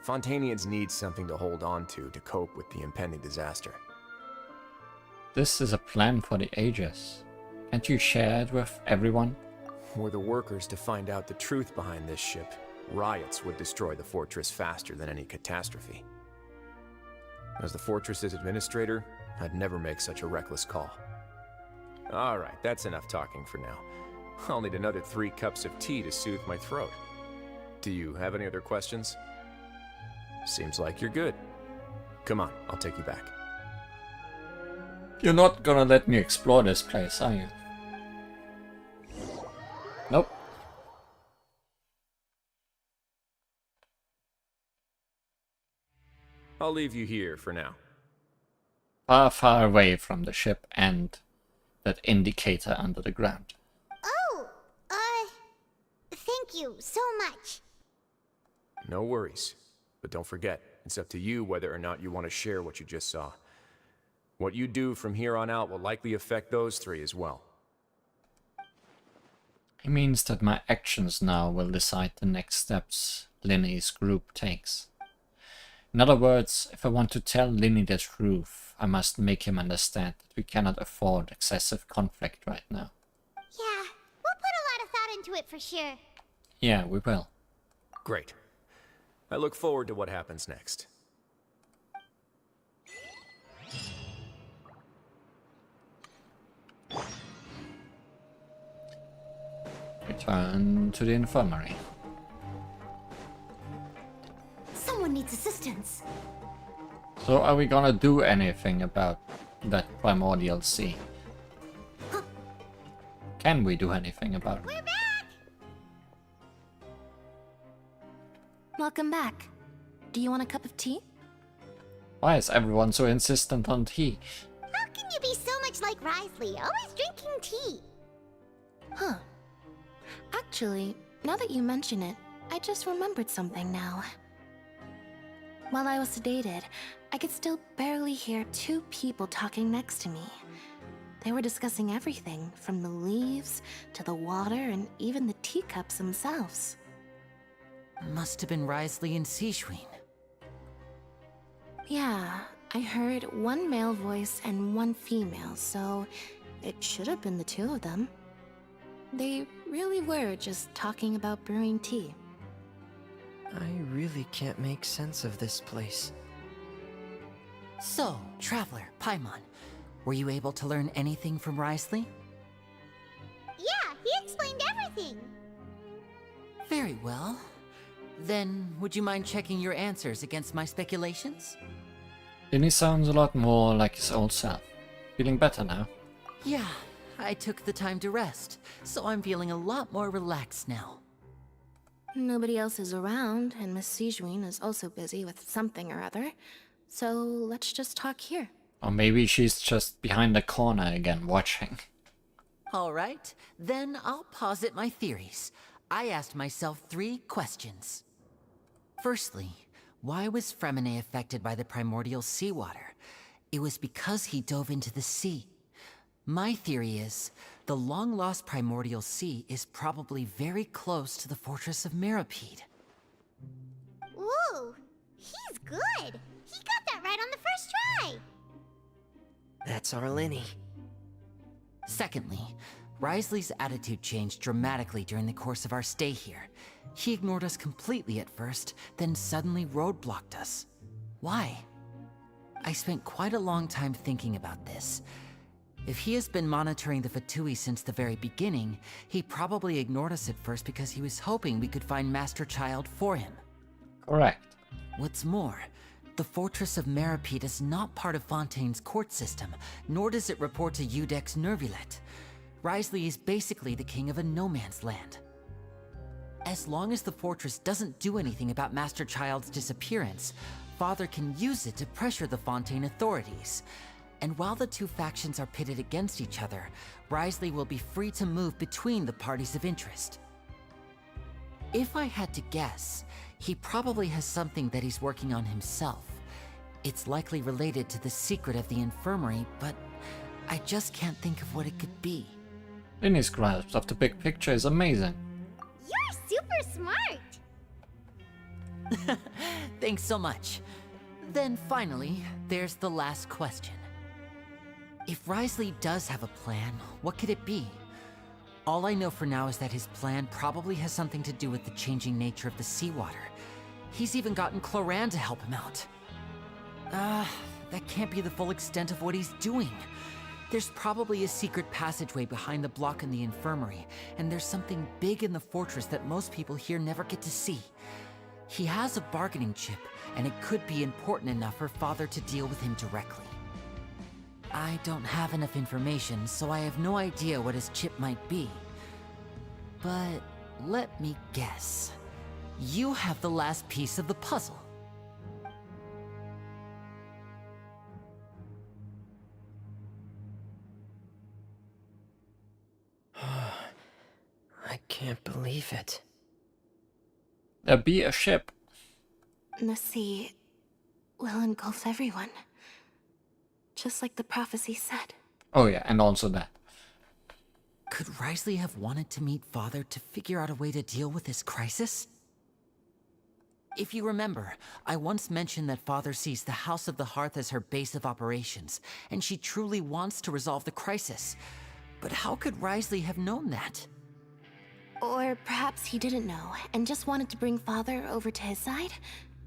Fontainians need something to hold on to cope with the impending disaster. This is a plan for the ages. Can't you share it with everyone? Were the workers to find out the truth behind this ship, riots would destroy the fortress faster than any catastrophe. As the fortress's administrator, I'd never make such a reckless call. Alright, that's enough talking for now. I'll need another 3 cups of tea to soothe my throat. Do you have any other questions? Seems like you're good. Come on, I'll take you back. You're not gonna let me explore this place, are you? Nope. I'll leave you here for now. Far, far away from the ship and that indicator under the ground. Oh, thank you so much. No worries. But don't forget, it's up to you whether or not you want to share what you just saw. What you do from here on out will likely affect those 3 as well. It means that my actions now will decide the next steps Linny's group takes. In other words, if I want to tell Linny the truth, I must make him understand that we cannot afford excessive conflict right now. Yeah, we'll put a lot of thought into it for sure. Yeah, we will. Great. I look forward to what happens next. Return to the infirmary. Someone needs assistance. So are we gonna do anything about that primordial sea? Can we do anything about it? We're back! Welcome back. Do you want a cup of tea? Why is everyone so insistent on tea? How can you be so much like Risley, always drinking tea? Huh. Actually, now that you mention it, I just remembered something now. While I was sedated, I could still barely hear 2 people talking next to me. They were discussing everything, from the leaves to the water and even the teacups themselves. Must have been Risley and Sijuin. Yeah, I heard one male voice and one female, so it should have been the two of them. They really were just talking about brewing tea. I really can't make sense of this place. So, Traveler, Paimon, were you able to learn anything from Wriothesley? Yeah, he explained everything. Very well. Then, would you mind checking your answers against my speculations? Then he sounds a lot more like his old self. Feeling better now. Yeah, I took the time to rest, so I'm feeling a lot more relaxed now. Nobody else is around, and Miss Sigewin is also busy with something or other. So let's just talk here. Or maybe she's just behind the corner again, watching. Alright, then I'll posit my theories. I asked myself 3 questions. Firstly, why was Fremine affected by the primordial seawater? It was because he dove into the sea. My theory is, the long-lost primordial sea is probably very close to the fortress of Mirapede. Ooh, he's good. He got that right on the first try. That's our Linny. Secondly, Wriothesley's attitude changed dramatically during the course of our stay here. He ignored us completely at first, then suddenly roadblocked us. Why? I spent quite a long time thinking about this. If he has been monitoring the Fatui since the very beginning, he probably ignored us at first because he was hoping we could find Master Child for him. Correct. What's more, the Fortress of Mirapede is not part of Fontaine's court system, nor does it report to Udex Nervulet. Wriothesley is basically the king of a no-man's land. As long as the fortress doesn't do anything about Master Child's disappearance, Father can use it to pressure the Fontaine authorities. And while the 2 factions are pitted against each other, Wriothesley will be free to move between the parties of interest. If I had to guess, he probably has something that he's working on himself. It's likely related to the secret of the infirmary, but I just can't think of what it could be. Linny's grasp of the big picture is amazing. You're super smart. Thanks so much. Then finally, there's the last question. If Wriothesley does have a plan, what could it be? All I know for now is that his plan probably has something to do with the changing nature of the seawater. He's even gotten Cloran to help him out. That can't be the full extent of what he's doing. There's probably a secret passageway behind the block in the infirmary, and there's something big in the fortress that most people here never get to see. He has a bargaining chip, and it could be important enough for Father to deal with him directly. I don't have enough information, so I have no idea what his chip might be. But let me guess. You have the last piece of the puzzle. I can't believe it. There be a ship. The sea will engulf everyone. Just like the prophecy said. Oh yeah, and also that. Could Wriothesley have wanted to meet Father to figure out a way to deal with this crisis? If you remember, I once mentioned that Father sees the House of the Hearth as her base of operations, and she truly wants to resolve the crisis. But how could Wriothesley have known that? Or perhaps he didn't know, and just wanted to bring Father over to his side?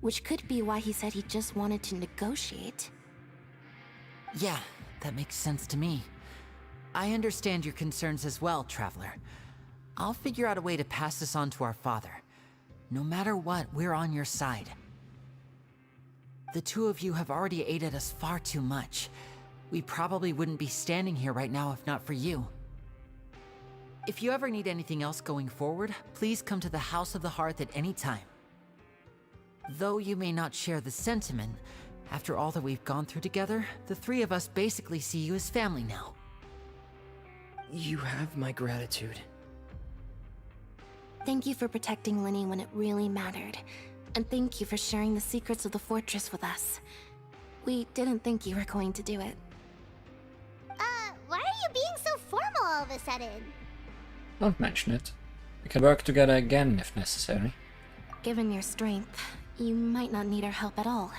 Which could be why he said he just wanted to negotiate. Yeah, that makes sense to me. I understand your concerns as well, Traveler. I'll figure out a way to pass this on to our father. No matter what, we're on your side. The 2 of you have already aided us far too much. We probably wouldn't be standing here right now if not for you. If you ever need anything else going forward, please come to the House of the Hearth at any time. Though you may not share the sentiment, after all that we've gone through together, the 3 of us basically see you as family now. You have my gratitude. Thank you for protecting Linny when it really mattered. And thank you for sharing the secrets of the fortress with us. We didn't think you were going to do it. Why are you being so formal all of a sudden? Don't mention it. We can work together again if necessary. Given your strength, you might not need our help at all.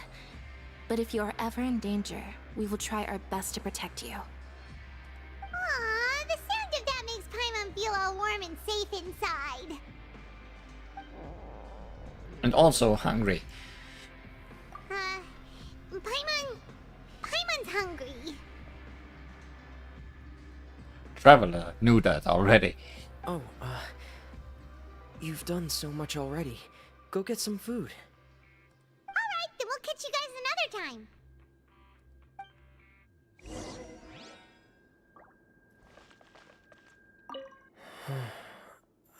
But if you are ever in danger, we will try our best to protect you. Aww, the sound of that makes Paimon feel all warm and safe inside. And also hungry. Paimon's hungry. Traveler knew that already. Oh, you've done so much already. Go get some food. Alright, then we'll catch you guys another time.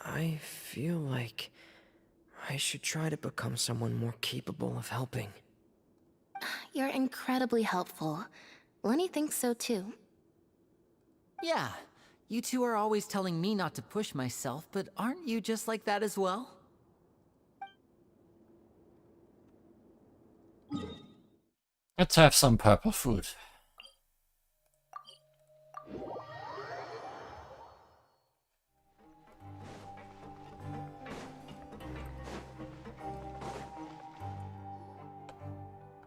I feel like I should try to become someone more capable of helping. You're incredibly helpful. Lenny thinks so too. Yeah, you two are always telling me not to push myself, but aren't you just like that as well? Let's have some purple food.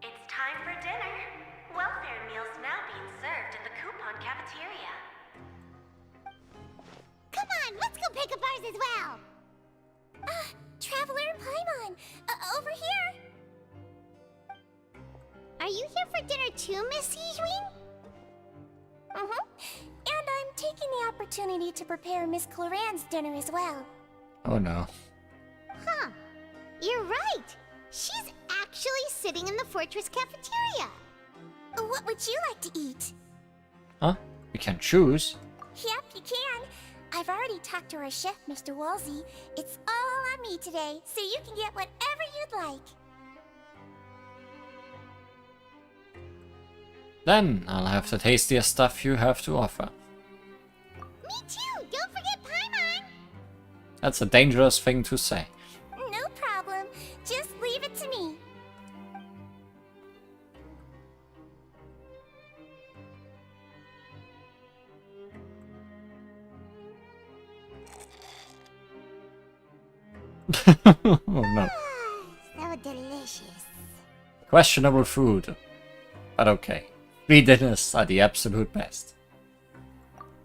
It's time for dinner. Welfare meals now being served in the coupon cafeteria. Come on, let's go pick up ours as well. Traveler and Paimon, over here. Are you here for dinner too, Miss Sijween? And I'm taking the opportunity to prepare Miss Cloran's dinner as well. Oh no. Huh. You're right. She's actually sitting in the fortress cafeteria. What would you like to eat? Huh? We can choose. Yep, you can. I've already talked to our chef, Mr. Wolsey. It's all on me today, so you can get whatever you'd like. Then I'll have the tastiest stuff you have to offer. Me too! Don't forget Paimon! That's a dangerous thing to say. No problem. Just leave it to me. Oh no. So delicious. Questionable food. But okay. Free dinners are the absolute best.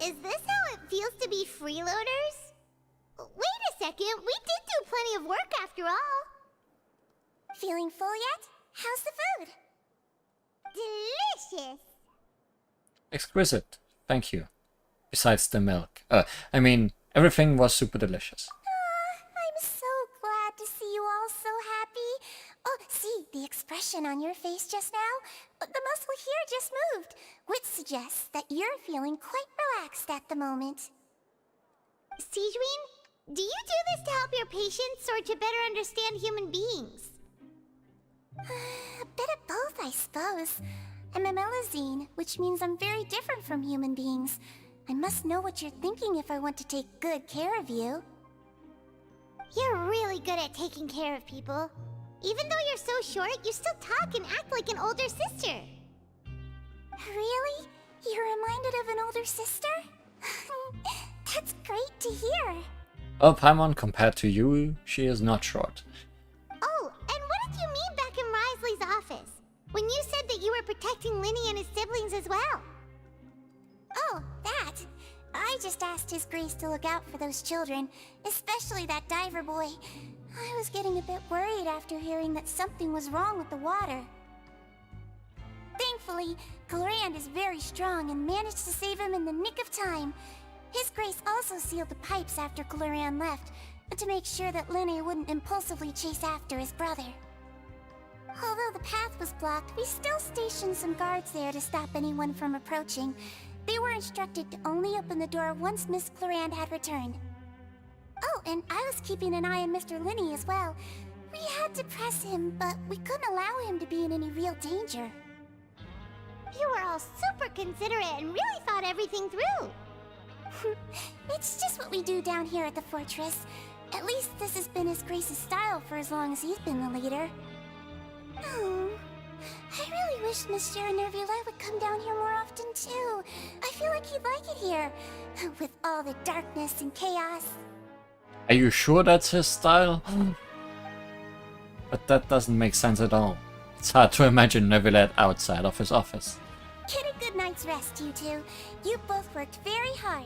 Is this how it feels to be freeloaders? Wait a second, we did do plenty of work after all. Feeling full yet? How's the food? Delicious. Exquisite. Thank you. Besides the milk. I mean, everything was super delicious. I'm so glad to see you all so happy. Oh, see, the expression on your face just now? The muscle here just moved, which suggests that you're feeling quite relaxed at the moment. Sijween, do you do this to help your patients or to better understand human beings? A bit of both, I suppose. I'm a Melazine, which means I'm very different from human beings. I must know what you're thinking if I want to take good care of you. You're really good at taking care of people. Even though you're so short, you still talk and act like an older sister. Really? You're reminded of an older sister? That's great to hear. Well, Paimon, compared to you, she is not short. Oh, and what did you mean back in Risley's office? When you said that you were protecting Linny and his siblings as well? Oh, that. I just asked His Grace to look out for those children, especially that diver boy. I was getting a bit worried after hearing that something was wrong with the water. Thankfully, Clorand is very strong and managed to save him in the nick of time. His Grace also sealed the pipes after Clorand left, to make sure that Linny wouldn't impulsively chase after his brother. Although the path was blocked, we still stationed some guards there to stop anyone from approaching. They were instructed to only open the door once Miss Clorand had returned. Oh, and I was keeping an eye on Mr. Linny as well. We had to press him, but we couldn't allow him to be in any real danger. You were all super considerate and really thought everything through. It's just what we do down here at the fortress. At least this has been His Grace's style for as long as he's been the leader. Oh, I really wish Monsieur Nervula would come down here more often too. I feel like he'd like it here, with all the darkness and chaos. Are you sure that's his style? But that doesn't make sense at all. It's hard to imagine Neuvillette outside of his office. Get a good night's rest, you two. You both worked very hard.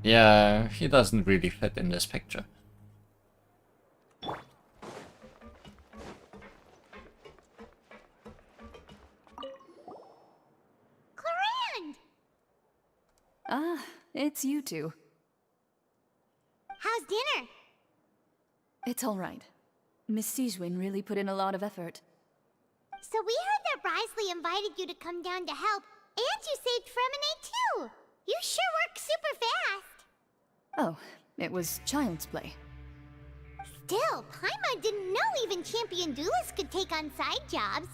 Yeah, he doesn't really fit in this picture. Clorand! Ah, it's you two. How's dinner? It's all right. Miss Sijwin really put in a lot of effort. So we heard that Risley invited you to come down to help, and you saved Fremonade too! You sure work super fast! Oh, it was child's play. Still, Paimon didn't know even champion duelists could take on side jobs.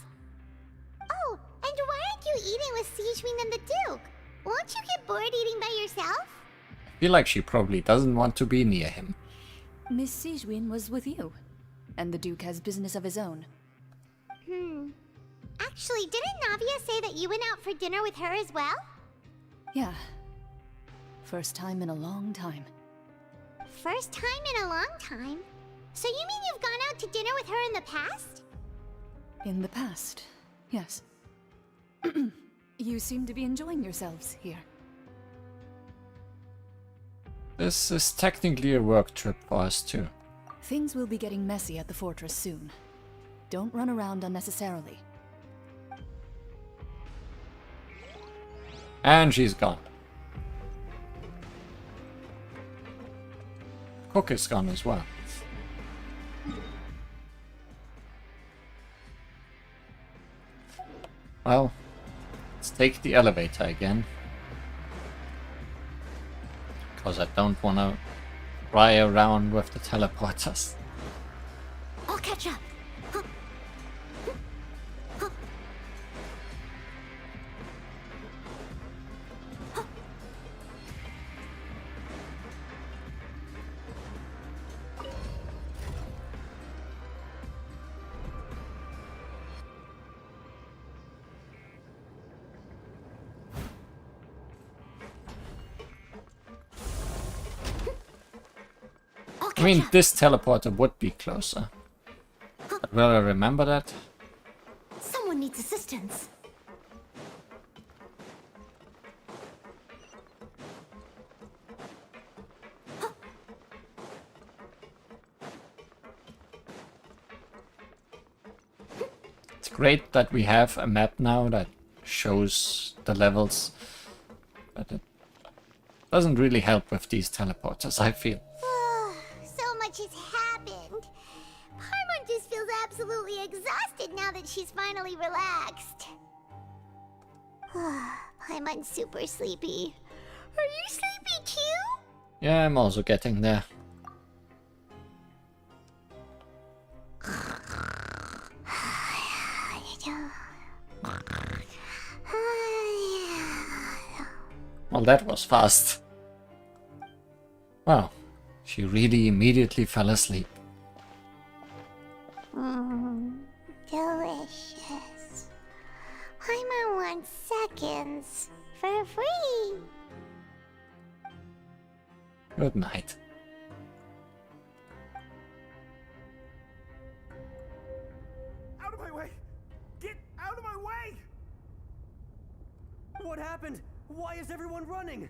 Oh, and why aren't you eating with Sijwin and the Duke? Won't you get bored eating by yourself? I feel like she probably doesn't want to be near him. Miss Sijwin was with you, and the Duke has business of his own. Actually, didn't Navia say that you went out for dinner with her as well? Yeah. First time in a long time. First time in a long time? So you mean you've gone out to dinner with her in the past? In the past, yes. You seem to be enjoying yourselves here. This is technically a work trip for us too. Things will be getting messy at the fortress soon. Don't run around unnecessarily. And she's gone. Cook is gone as well. Well, let's take the elevator again. Because I don't want to ride around with the teleporters. I'll catch up. I mean, this teleporter would be closer. But will I remember that? Someone needs assistance. It's great that we have a map now that shows the levels, but it doesn't really help with these teleporters, I feel. So much has happened. Paimon just feels absolutely exhausted now that she's finally relaxed. Paimon's super sleepy. Are you sleepy too? Yeah, I'm also getting there. Well, that was fast. Wow, she really immediately fell asleep. Delicious. Paimon wants seconds for free. Good night. Out of my way! Get out of my way! What happened? Why is everyone running?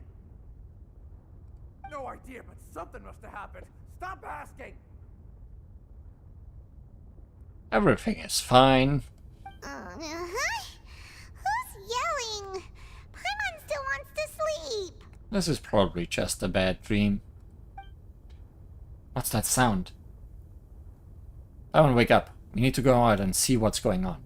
No idea, but something must have happened. Stop asking! Everything is fine. Who's yelling? Paimon still wants to sleep. This is probably just a bad dream. What's that sound? I want to wake up. We need to go out and see what's going on.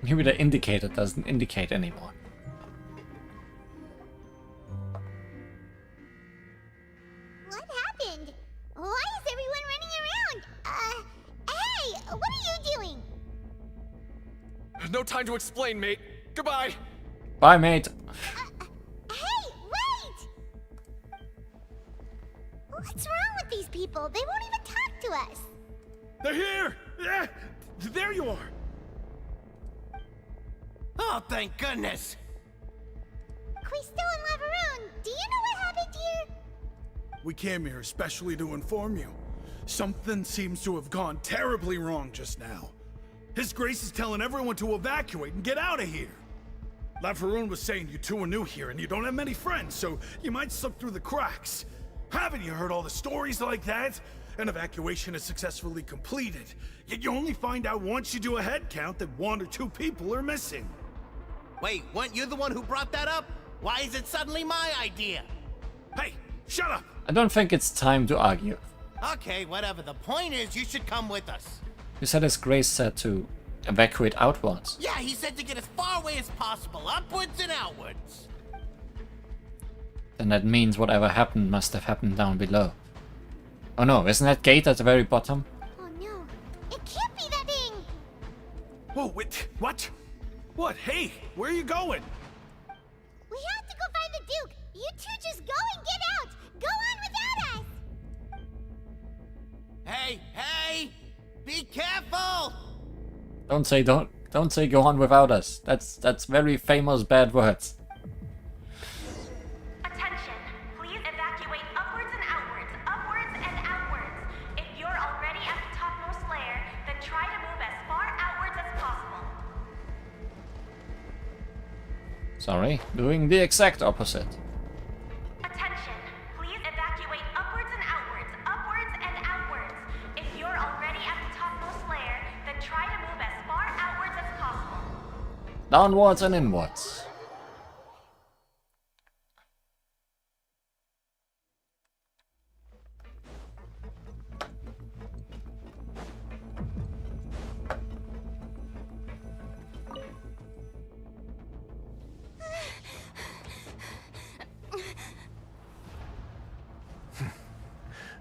Maybe the indicator doesn't indicate anymore. What happened? Why is everyone running around? Hey, what are you doing? There's no time to explain, mate. Goodbye! Bye, mate. Hey, wait! What's wrong with these people? They won't even talk to us. They're here! Yeah, there you are! Oh, thank goodness! We're still in Lavaroon. Do you know what happened here? We came here especially to inform you. Something seems to have gone terribly wrong just now. His Grace is telling everyone to evacuate and get out of here. Lavaroon was saying you two are new here and you don't have many friends, so you might slip through the cracks. Haven't you heard all the stories like that? An evacuation is successfully completed, yet you only find out once you do a head count that 1 or 2 people are missing. Wait, weren't you the one who brought that up? Why is it suddenly my idea? Hey, shut up! I don't think it's time to argue. Okay, whatever. The point is, you should come with us. You said His Grace said to evacuate outwards. Yeah, he said to get as far away as possible, upwards and outwards. Then that means whatever happened must have happened down below. Oh no, isn't that gate at the very bottom? Oh no, it can't be that thing! Whoa, wait, what? What? Hey, where are you going? We have to go find the Duke! You two just go and get out! Go on without us! Hey, hey! Be careful! Don't say go on without us. That's very famous bad words. Attention, please evacuate upwards and outwards, upwards and outwards. If you're already at the topmost layer, then try to move as far outwards as possible. Sorry, doing the exact opposite. Attention, please evacuate upwards and outwards, upwards and outwards. If you're already at the topmost layer, then try to move as far outwards as possible. Downwards and inwards.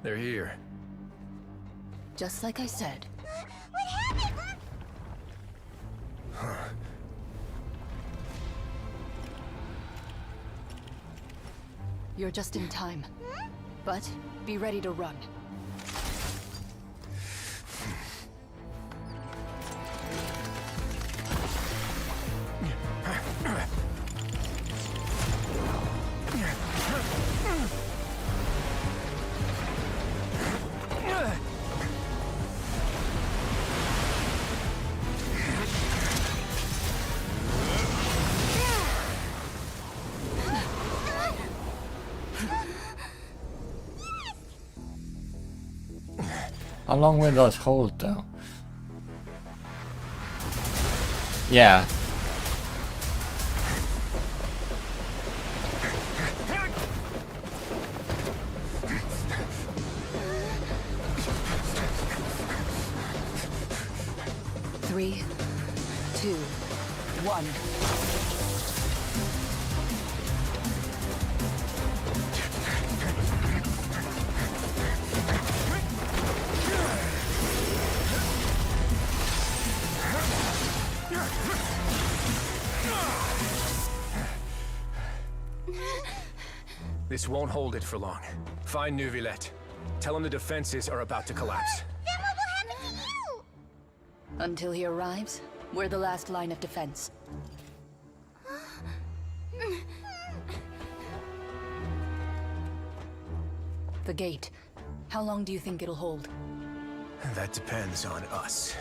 They're here. Just like I said. What happened? You're just in time. But be ready to run. How long will that hold though? Yeah. Three, two, one. This won't hold it for long. Find Neuvillette. Tell him the defenses are about to collapse. Then what will happen to you? Until he arrives, we're the last line of defense. The gate. How long do you think it'll hold? That depends on us.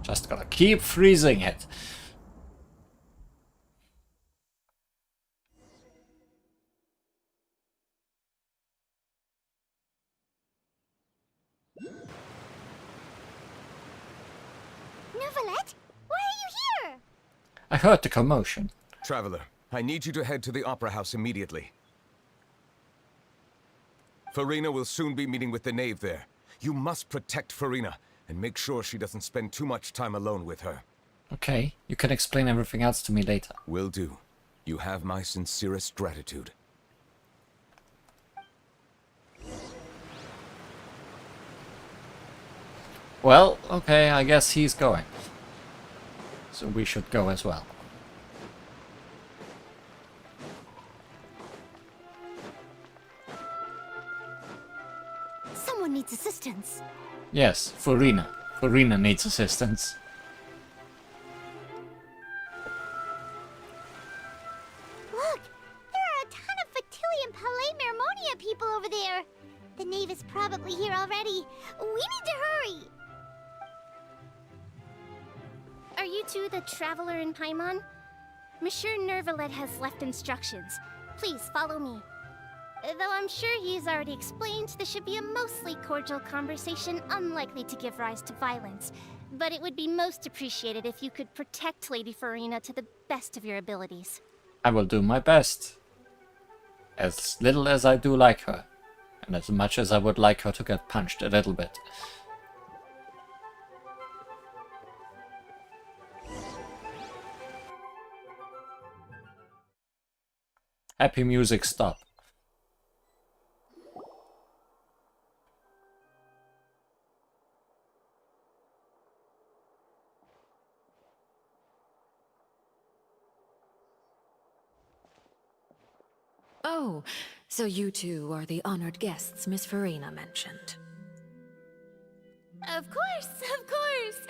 Just gotta keep freezing it. Neuvillette? Why are you here? I heard the commotion. Traveler, I need you to head to the Opera House immediately. Farina will soon be meeting with the knave there. You must protect Farina, and make sure she doesn't spend too much time alone with her. Okay, you can explain everything else to me later. Will do. You have my sincerest gratitude. Well, okay, I guess he's going. So we should go as well. Someone needs assistance. assistance. Yes, Farina. Farina needs assistance. Look! There are a ton of Fatilian Palais Mermonia people over there! The Knave is probably here already. We need to hurry! Are you two the Traveler in Paimon? Monsieur Nervalet has left instructions. Please follow me. Though I'm sure he's already explained, this should be a mostly cordial conversation, unlikely to give rise to violence. But it would be most appreciated if you could protect Lady Farina to the best of your abilities. I will do my best. As little as I do like her. And as much as I would like her to get punched a little bit. Happy music stop. Oh, so you two are the honored guests Miss Farina mentioned. Of course, of course!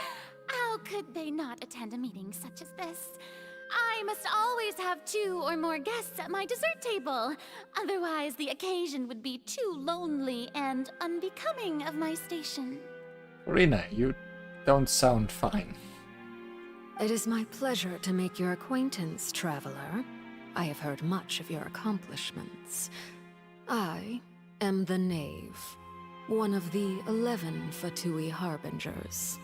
How could they not attend a meeting such as this? I must always have 2 or more guests at my dessert table. Otherwise, the occasion would be too lonely and unbecoming of my station. Farina, you don't sound fine. It is my pleasure to make your acquaintance, traveler. I have heard much of your accomplishments. I am the Knave, one of the 11 Fatui Harbingers.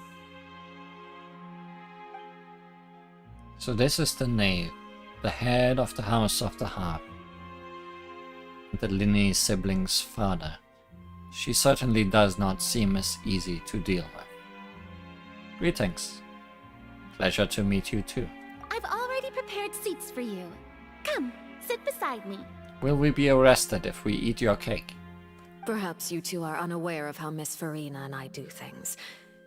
So this is the Knave, the head of the House of the Harp. The Linny siblings' father. She certainly does not seem as easy to deal with. Greetings. Pleasure to meet you too. I've already prepared seats for you. Come, sit beside me. Will we be arrested if we eat your cake? Perhaps you two are unaware of how Miss Farina and I do things.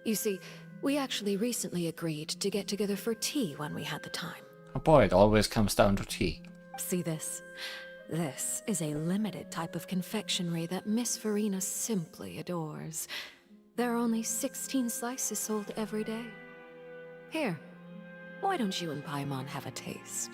You see, we actually recently agreed to get together for tea when we had the time. Oh boy, it always comes down to tea. See this? This is a limited type of confectionery that Miss Farina simply adores. There are only 16 slices sold every day. Here, why don't you and Paimon have a taste?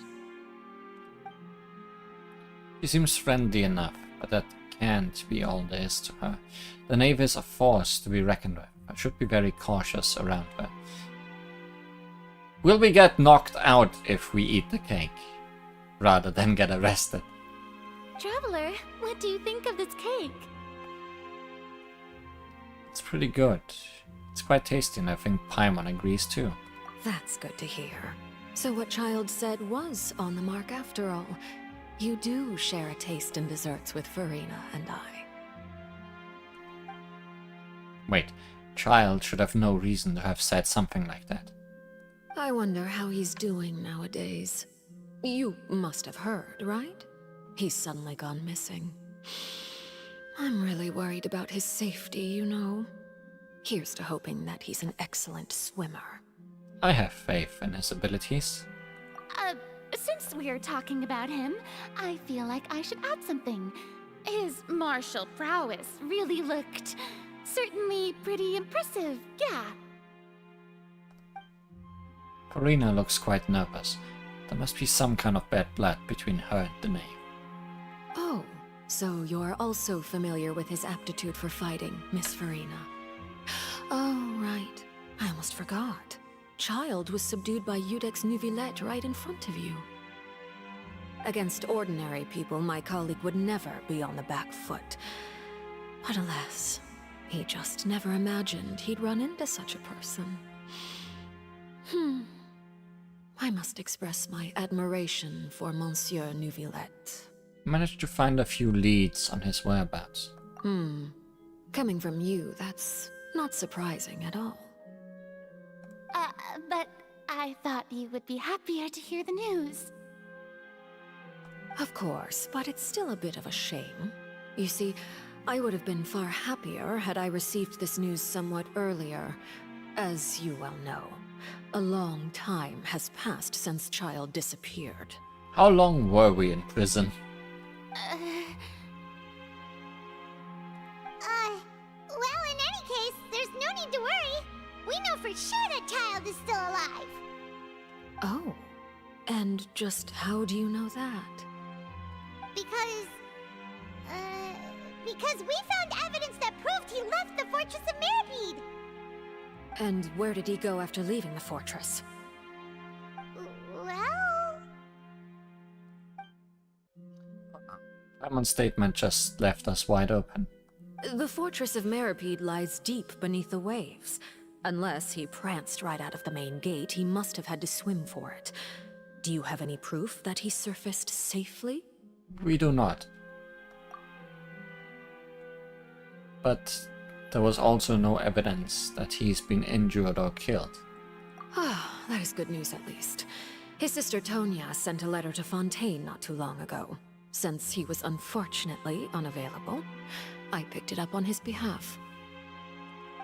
She seems friendly enough, but that can't be all there is to her. The Knave is a force to be reckoned with. I should be very cautious around her. Will we get knocked out if we eat the cake, rather than get arrested? Traveler, what do you think of this cake? It's pretty good. It's quite tasty, and I think Paimon agrees too. That's good to hear. So what Child said was on the mark after all. You do share a taste in desserts with Farina and I. Wait, Child should have no reason to have said something like that. I wonder how he's doing nowadays. You must have heard, right? He's suddenly gone missing. I'm really worried about his safety, you know. Here's to hoping that he's an excellent swimmer. I have faith in his abilities. Since we're talking about him, I feel like I should add something. His martial prowess really looked certainly pretty impressive, yeah. Farina looks quite nervous. There must be some kind of bad blood between her and the Knave. Oh, so you're also familiar with his aptitude for fighting, Miss Farina. Oh, right. I almost forgot. Child was subdued by Udex Nuvilette right in front of you. Against ordinary people, my colleague would never be on the back foot. But alas, he just never imagined he'd run into such a person. I must express my admiration for Monsieur Nuvilette. Managed to find a few leads on his whereabouts. Coming from you, that's not surprising at all. But I thought you would be happier to hear the news. Of course, but it's still a bit of a shame. You see, I would have been far happier had I received this news somewhat earlier. As you well know, a long time has passed since Child disappeared. How long were we in prison? Well, in any We know for sure that child is still alive. Oh. And just how do you know that? Because we found evidence that proved he left the Fortress of Mirapede. And where did he go after leaving the fortress? Well... Paimon's statement just left us wide open. The Fortress of Mirapede lies deep beneath the waves. Unless he pranced right out of the main gate, he must have had to swim for it. Do you have any proof that he surfaced safely? We do not. But there was also no evidence that he's been injured or killed. Ah, that is good news at least. His sister Tonya sent a letter to Fontaine not too long ago. Since he was unfortunately unavailable, I picked it up on his behalf.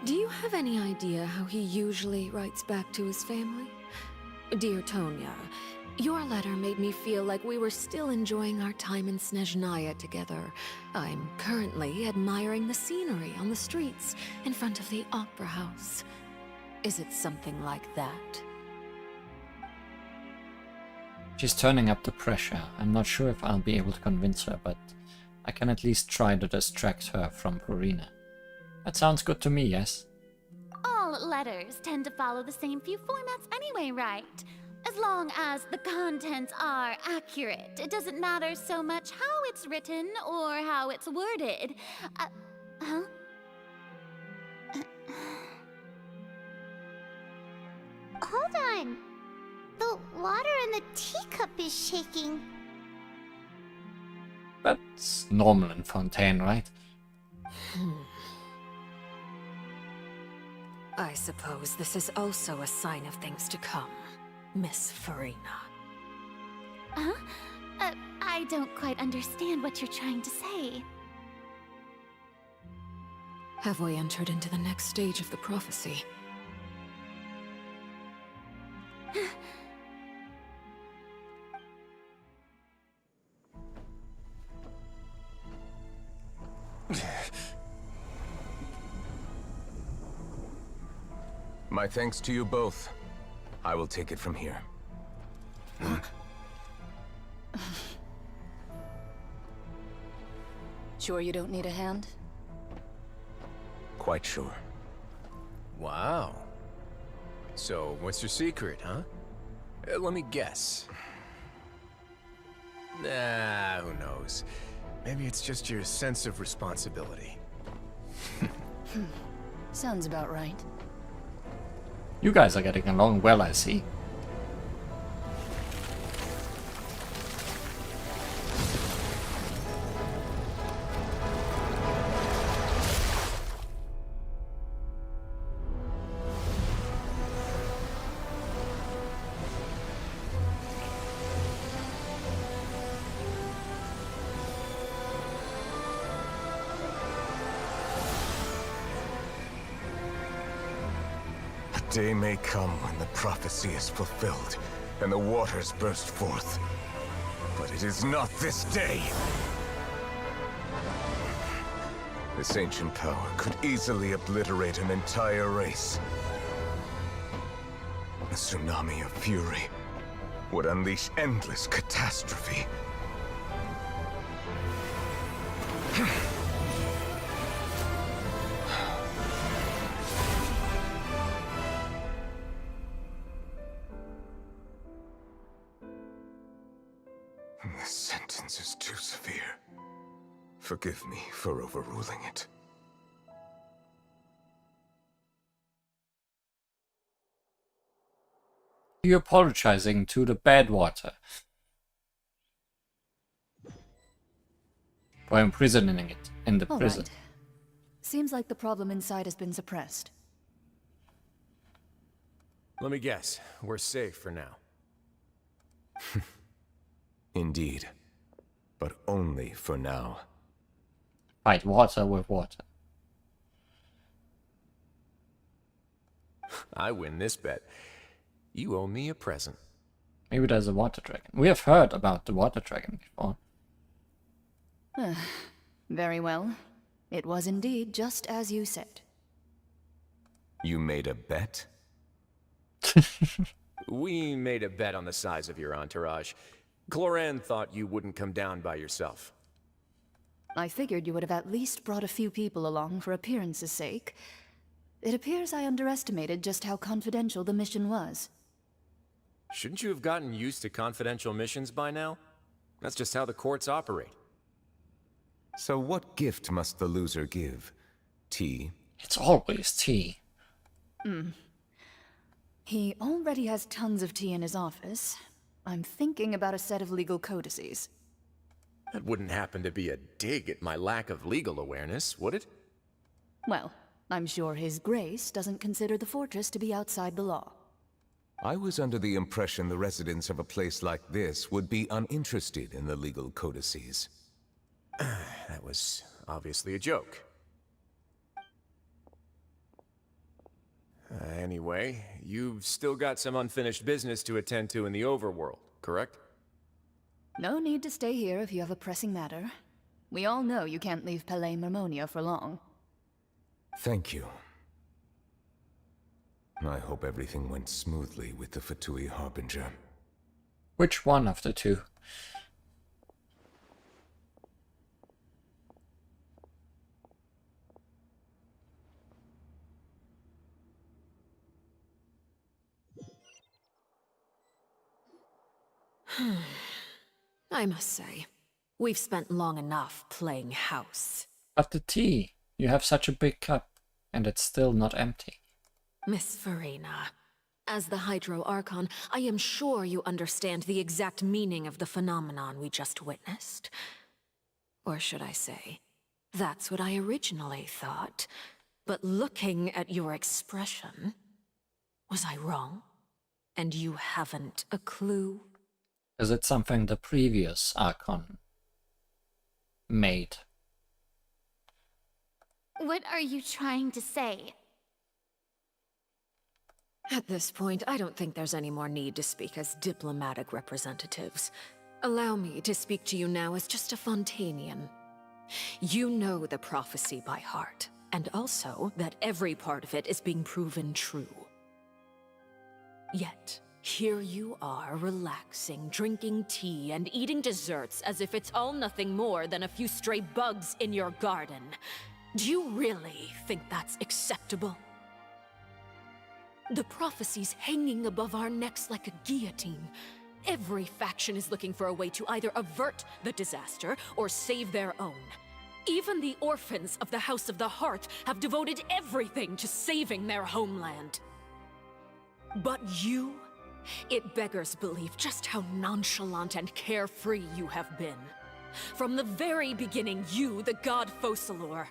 Do you have any idea how he usually writes back to his family? Dear Tonya, your letter made me feel like we were still enjoying our time in Snezhnaya together. I'm currently admiring the scenery on the streets in front of the Opera House. Is it something like that? She's turning up the pressure. I'm not sure if I'll be able to convince her, but I can at least try to distract her from Farina. That sounds good to me, yes? All letters tend to follow the same few formats anyway, right? As long as the contents are accurate, it doesn't matter so much how it's written or how it's worded. Huh? Hold on. The water in the teacup is shaking. That's normal in Fontaine, right? I suppose this is also a sign of things to come, Miss Farina. Huh? I don't quite understand what you're trying to say. Have we entered into the next stage of the prophecy? My thanks to you both. I will take it from here. Sure you don't need a hand? Quite sure. Wow. So, what's your secret, huh? Let me guess. Nah, who knows? Maybe it's just your sense of responsibility. Sounds about right. You guys are getting along well, I see. Day may come when the prophecy is fulfilled, and the waters burst forth. But it is not this day! This ancient power could easily obliterate an entire race. A tsunami of fury would unleash endless catastrophe. This sentence is too severe. Forgive me for overruling it. You're apologizing to the Badwater for imprisoning it in the All prison. right. Seems like the problem inside has been suppressed. Let me guess. We're safe for now. Indeed. But only for now. Fight water with water. I win this bet. You owe me a present. Maybe there's a water dragon. We have heard about the water dragon before. Very well. It was indeed just as you said. You made a bet? We made a bet on the size of your entourage. Cloran thought you wouldn't come down by yourself. I figured you would have at least brought a few people along for appearance's sake. It appears I underestimated just how confidential the mission was. Shouldn't you have gotten used to confidential missions by now? That's just how the courts operate. So what gift must the loser give? Tea? It's always tea. He already has tons of tea in his office. I'm thinking about a set of legal codices. That wouldn't happen to be a dig at my lack of legal awareness, would it? Well, I'm sure His Grace doesn't consider the fortress to be outside the law. I was under the impression the residents of a place like this would be uninterested in the legal codices. That was obviously a joke. Anyway, you've still got some unfinished business to attend to in the overworld, correct? No need to stay here if you have a pressing matter. We all know you can't leave Palais Mermonia for long. Thank you. I hope everything went smoothly with the Fatui Harbinger. Which one of the two? I must say, we've spent long enough playing house. But the tea. You have such a big cup, and it's still not empty. Miss Farina, as the Hydro Archon, I am sure you understand the exact meaning of the phenomenon we just witnessed. Or should I say, that's what I originally thought. But looking at your expression, was I wrong? And you haven't a clue? Is it something the previous Archon made? What are you trying to say? At this point, I don't think there's any more need to speak as diplomatic representatives. Allow me to speak to you now as just a Fontainian. You know the prophecy by heart, and also that every part of it is being proven true. Yet, here you are, relaxing, drinking tea, and eating desserts as if it's all nothing more than a few stray bugs in your garden. Do you really think that's acceptable? The prophecy's hanging above our necks like a guillotine. Every faction is looking for a way to either avert the disaster or save their own. Even the orphans of the House of the Hearth have devoted everything to saving their homeland. But you? It beggars belief just how nonchalant and carefree you have been. From the very beginning, you, the god Focalor,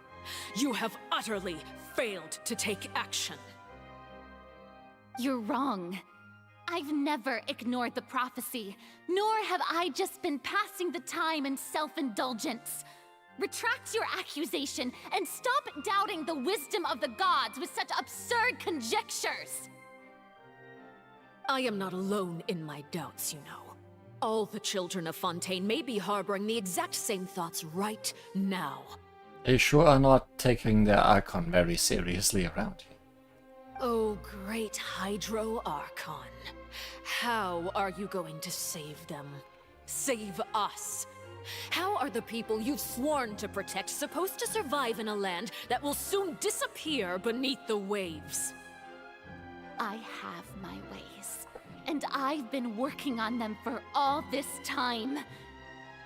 you have utterly failed to take action. You're wrong. I've never ignored the prophecy, nor have I just been passing the time in self-indulgence. Retract your accusation and stop doubting the wisdom of the gods with such absurd conjectures. I am not alone in my doubts, you know. All the children of Fontaine may be harboring the exact same thoughts right now. They sure are not taking their Archon very seriously around here. Oh, great Hydro Archon. How are you going to save them? Save us? How are the people you've sworn to protect supposed to survive in a land that will soon disappear beneath the waves? I have my ways, and I've been working on them for all this time.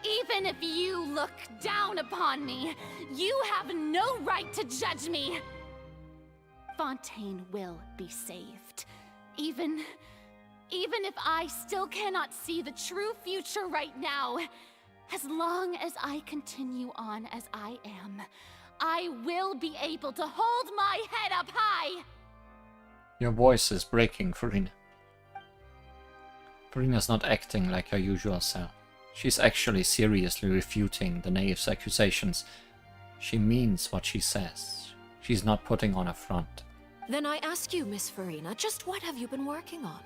Even if you look down upon me, you have no right to judge me. Fontaine will be saved. Even if I still cannot see the true future right now, as long as I continue on as I am, I will be able to hold my head up high. Your voice is breaking, Farina. Farina's not acting like her usual self. She's actually seriously refuting the knave's accusations. She means what she says. She's not putting on a front. Then I ask you, Miss Farina, just what have you been working on?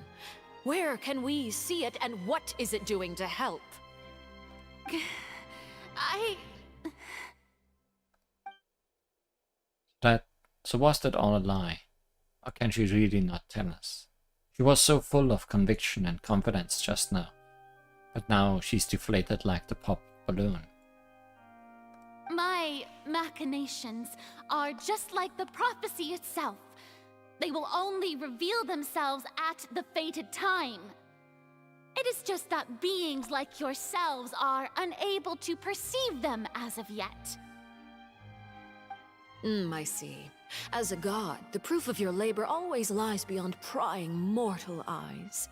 Where can we see it, and what is it doing to help? So was that all a lie? Or can she really not tell us? She was so full of conviction and confidence just now. But now she's deflated like the pop balloon. My machinations are just like the prophecy itself. They will only reveal themselves at the fated time. It is just that beings like yourselves are unable to perceive them as of yet. I see. As a god, the proof of your labor always lies beyond prying mortal eyes.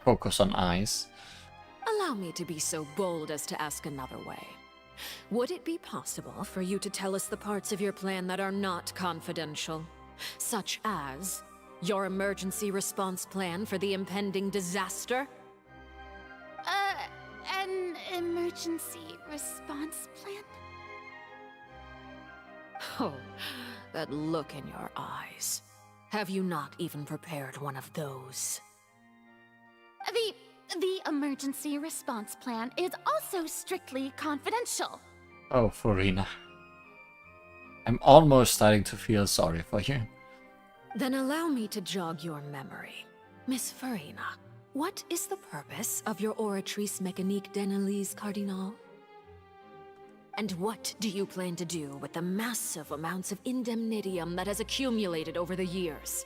Focus on eyes. Allow me to be so bold as to ask another way. Would it be possible for you to tell us the parts of your plan that are not confidential? Such as your emergency response plan for the impending disaster? An emergency response plan? Oh, that look in your eyes. Have you not even prepared one of those? The emergency response plan is also strictly confidential. Oh, Farina. I'm almost starting to feel sorry for you. Then allow me to jog your memory. Miss Farina, what is the purpose of your Oratrice Mécanique d'Analyse Cardinal? And what do you plan to do with the massive amounts of indemnitium that has accumulated over the years?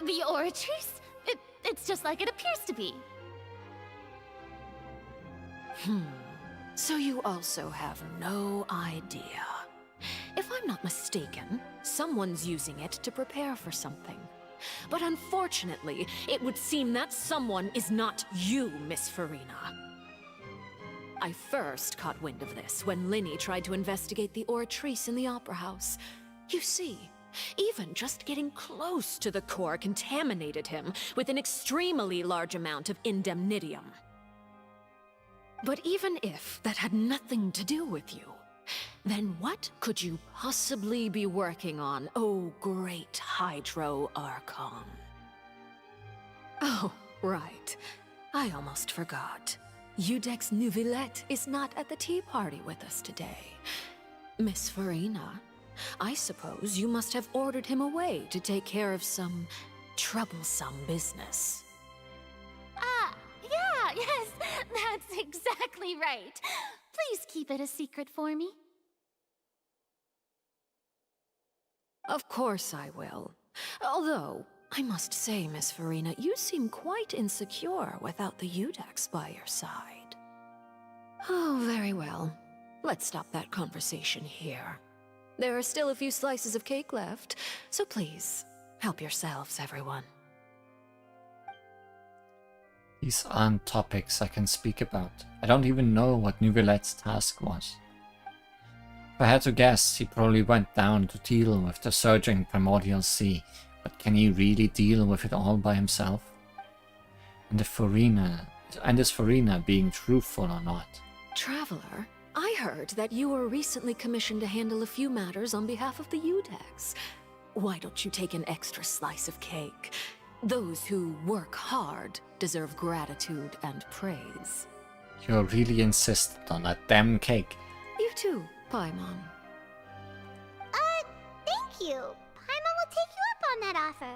The Oratrice? It's just like it appears to be. So you also have no idea. If I'm not mistaken, someone's using it to prepare for something. But unfortunately, it would seem that someone is not you, Miss Farina. I first caught wind of this when Linny tried to investigate the Oratrice in the Opera House. You see, even just getting close to the core contaminated him with an extremely large amount of indemnitium. But even if that had nothing to do with you, then what could you possibly be working on, oh great Hydro Archon? Oh, right. I almost forgot. Udex Nouvillette is not at the tea party with us today. Miss Farina, I suppose you must have ordered him away to take care of some troublesome business. Yeah, yes, that's exactly right. Please keep it a secret for me. Of course I will. Although, I must say, Miss Farina, you seem quite insecure without the Udex by your side. Oh, very well. Let's stop that conversation here. There are still a few slices of cake left, so please, help yourselves, everyone. These aren't topics I can speak about. I don't even know what Nouvillette's task was. If I had to guess, he probably went down to deal with the surging primordial sea, but can he really deal with it all by himself? And is Farina being truthful or not? Traveler, I heard that you were recently commissioned to handle a few matters on behalf of the Udex. Why don't you take an extra slice of cake? Those who work hard deserve gratitude and praise. You're really insistent on that damn cake. You too, Paimon. Thank you. Paimon will take you up on that offer.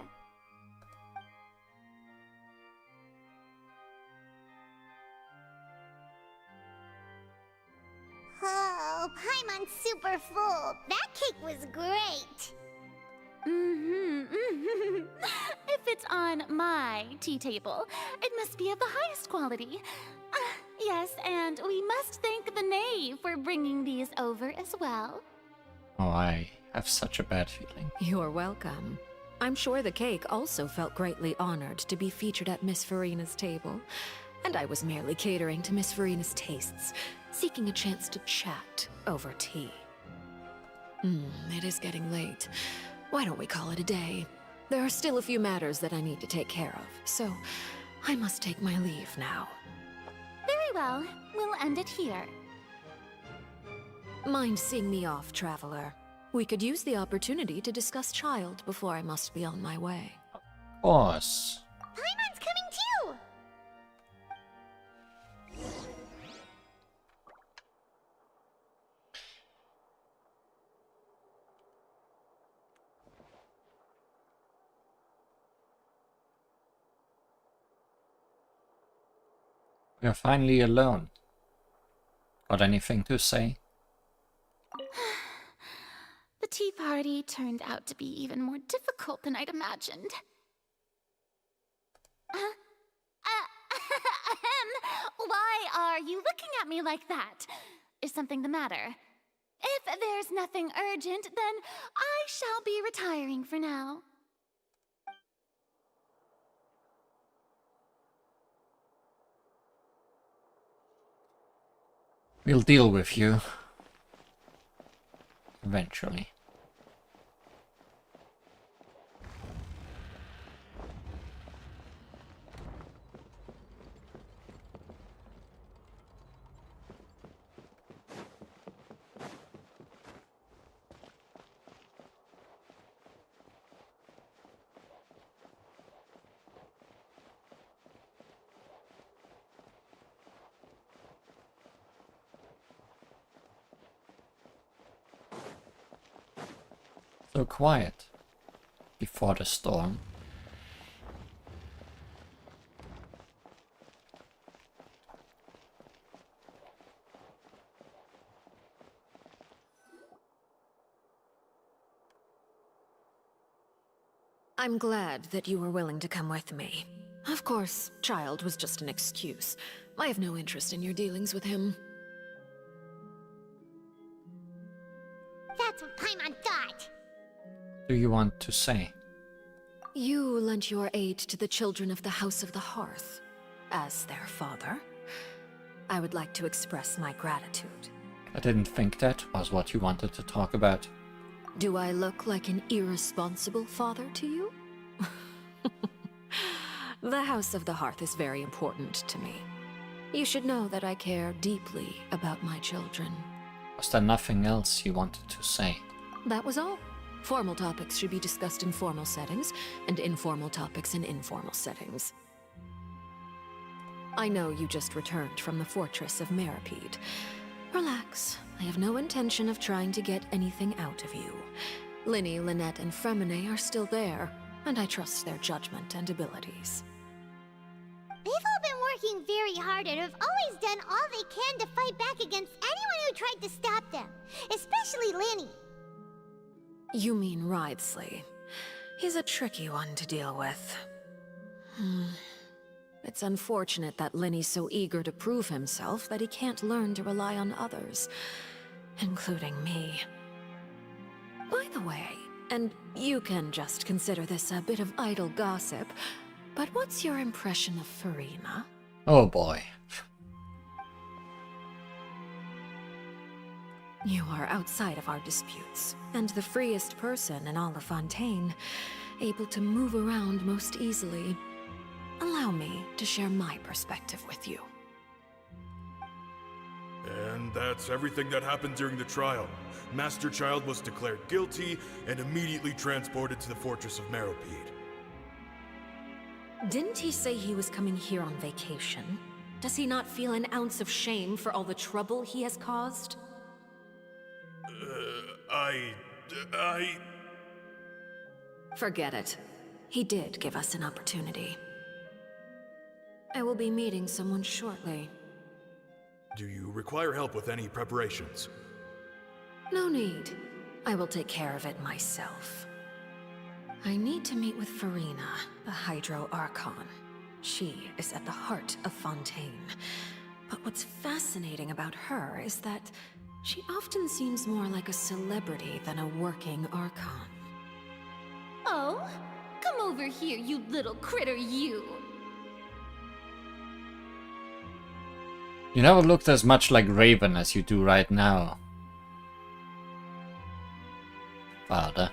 Oh, Paimon's super full. That cake was great. If it's on my tea table, it must be of the highest quality. Yes, and we must thank the knave for bringing these over as well. Oh, I have such a bad feeling. You're welcome. I'm sure the cake also felt greatly honored to be featured at Miss Farina's table. And I was merely catering to Miss Farina's tastes, seeking a chance to chat over tea. It is getting late. Why don't we call it a day? There are still a few matters that I need to take care of, so I must take my leave now. Very well. We'll end it here. Mind seeing me off, Traveler? We could use the opportunity to discuss Child before I must be on my way. Of course. Paimon's coming too! We are finally alone. Got anything to say? The tea party turned out to be even more difficult than I'd imagined. Why are you looking at me like that? Is something the matter? If there's nothing urgent, then I shall be retiring for now. We'll deal with you. Eventually. So quiet before the storm. I'm glad that you were willing to come with me. Of course, Child was just an excuse. I have no interest in your dealings with him. That's what Paimon thought. Do you want to say? You lent your aid to the children of the House of the Hearth. As their father, I would like to express my gratitude. I didn't think that was what you wanted to talk about. Do I look like an irresponsible father to you? The House of the Hearth is very important to me. You should know that I care deeply about my children. Was there nothing else you wanted to say? That was all. Formal topics should be discussed in formal settings, and informal topics in informal settings. I know you just returned from the fortress of Meripede. Relax. I have no intention of trying to get anything out of you. Linny, Lynette, and Fremine are still there, and I trust their judgment and abilities. They've all been working very hard and have always done all they can to fight back against anyone who tried to stop them, especially Linny. You mean Wriothesley. He's a tricky one to deal with. It's unfortunate that Linny's so eager to prove himself that he can't learn to rely on others, including me. By the way, and you can just consider this a bit of idle gossip, but what's your impression of Furina? Oh boy. You are outside of our disputes, and the freest person in all of Fontaine, able to move around most easily. Allow me to share my perspective with you. And that's everything that happened during the trial. Master Child was declared guilty and immediately transported to the Fortress of Meripede. Didn't he say he was coming here on vacation? Does he not feel an ounce of shame for all the trouble he has caused? Forget it. He did give us an opportunity. I will be meeting someone shortly. Do you require help with any preparations? No need. I will take care of it myself. I need to meet with Furina, the Hydro Archon. She is at the heart of Fontaine. But what's fascinating about her is that she often seems more like a celebrity than a working Archon. Oh? Come over here, you little critter, you! You never looked as much like Raven as you do right now, Father.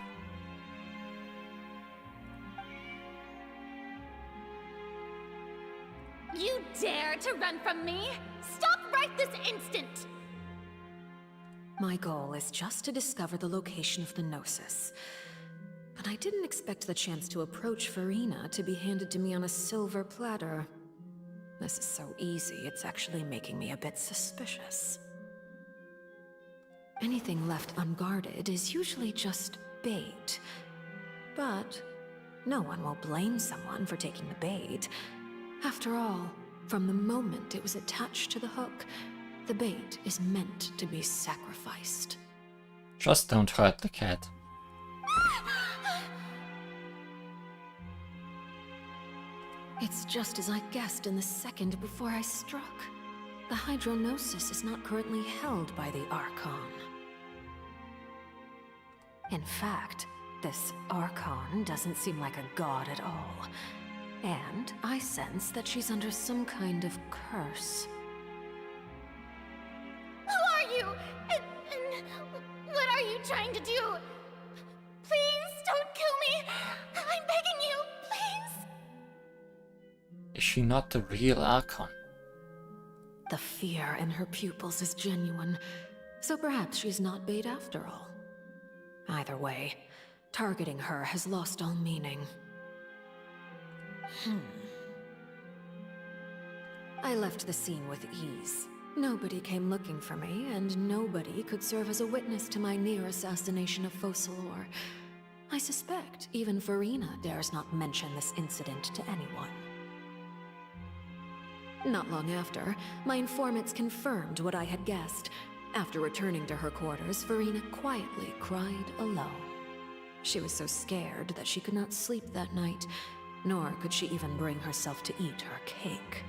You dare to run from me? Stop right this instant! My goal is just to discover the location of the Gnosis. But I didn't expect the chance to approach Furina to be handed to me on a silver platter. This is so easy, it's actually making me a bit suspicious. Anything left unguarded is usually just bait. But no one will blame someone for taking the bait. After all, From the moment it was attached to the hook, the bait is meant to be sacrificed. Just don't hurt the cat. It's just as I guessed in the second before I struck. The hydronosis is not currently held by the Archon. In fact, this Archon doesn't seem like a god at all. And I sense that she's under some kind of curse. Who are you? And what are you trying to do? Please don't kill me. I'm begging you, please. Is she not the real Archon? The fear in her pupils is genuine, so perhaps she's not bait after all. Either way, targeting her has lost all meaning. I left the scene with ease. Nobody came looking for me, and nobody could serve as a witness to my near assassination of Focalor. I suspect even Farina dares not mention this incident to anyone. Not long after, my informants confirmed what I had guessed. After returning to her quarters, Farina quietly cried alone. She was so scared that she could not sleep that night, nor could she even bring herself to eat her cake.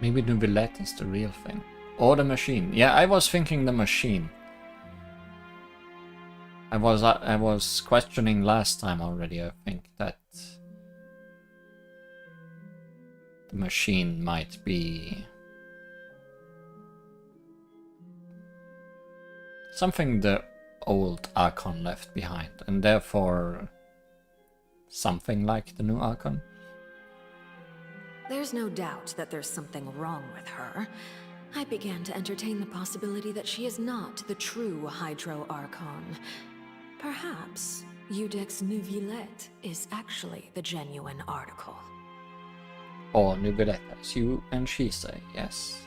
Maybe the Villette is the real thing. Or the machine. Yeah, I was thinking the machine. I was questioning last time already, I think, that the machine might be something the old Archon left behind, and therefore something like the new Archon. There's no doubt that there's something wrong with her. I began to entertain the possibility that she is not the true Hydro Archon. Perhaps Iudex Neuvillette is actually the genuine article. Or Neuvillette, as you and she say, yes.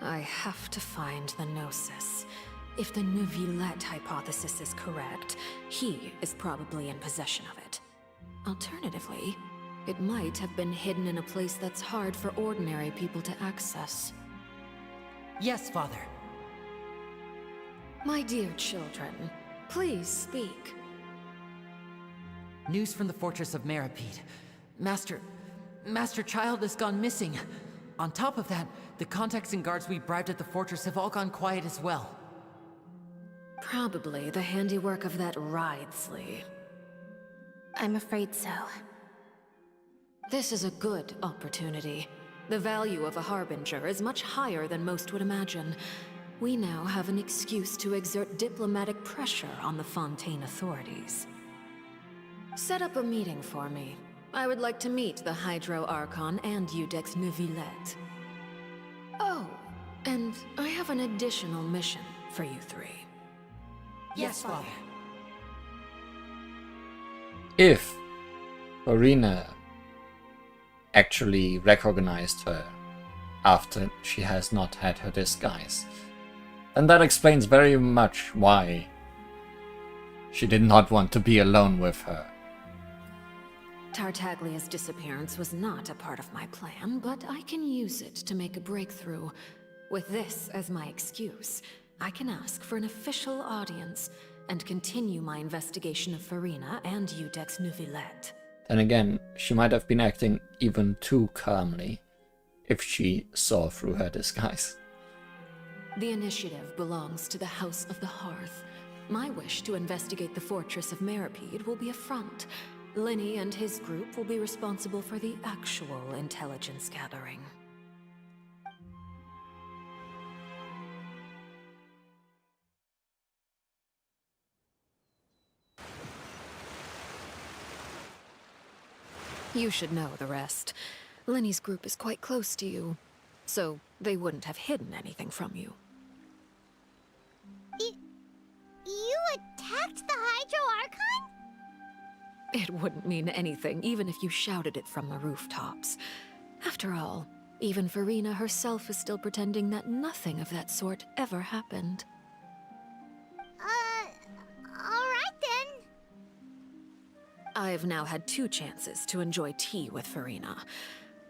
I have to find the Gnosis. If the Neuvillette hypothesis is correct, he is probably in possession of it. Alternatively, it might have been hidden in a place that's hard for ordinary people to access. Yes, Father. My dear children, please speak. News from the fortress of Meripede. Master Child has gone missing. On top of that, the contacts and guards we bribed at the fortress have all gone quiet as well. Probably the handiwork of that Ridesley. I'm afraid so. This is a good opportunity. The value of a Harbinger is much higher than most would imagine. We now have an excuse to exert diplomatic pressure on the Fontaine authorities. Set up a meeting for me. I would like to meet the Hydro Archon and Iudex Neuvillette. Oh, and I have an additional mission for you three. Yes, Father. If Farina actually recognized her after she has not had her disguise, then that explains very much why she did not want to be alone with her. Tartaglia's disappearance was not a part of my plan, but I can use it to make a breakthrough. With this as my excuse, I can ask for an official audience and continue my investigation of Farina and Iudex Neuvillette. Then again, she might have been acting even too calmly if she saw through her disguise. The initiative belongs to the House of the Hearth. My wish to investigate the fortress of Meripede will be a front. Linny and his group will be responsible for the actual intelligence gathering. You should know the rest. Linny's group is quite close to you, so they wouldn't have hidden anything from you. You attacked the Hydro Archon? It wouldn't mean anything, even if you shouted it from the rooftops. After all, even Farina herself is still pretending that nothing of that sort ever happened. Alright then. I've now had 2 chances to enjoy tea with Farina.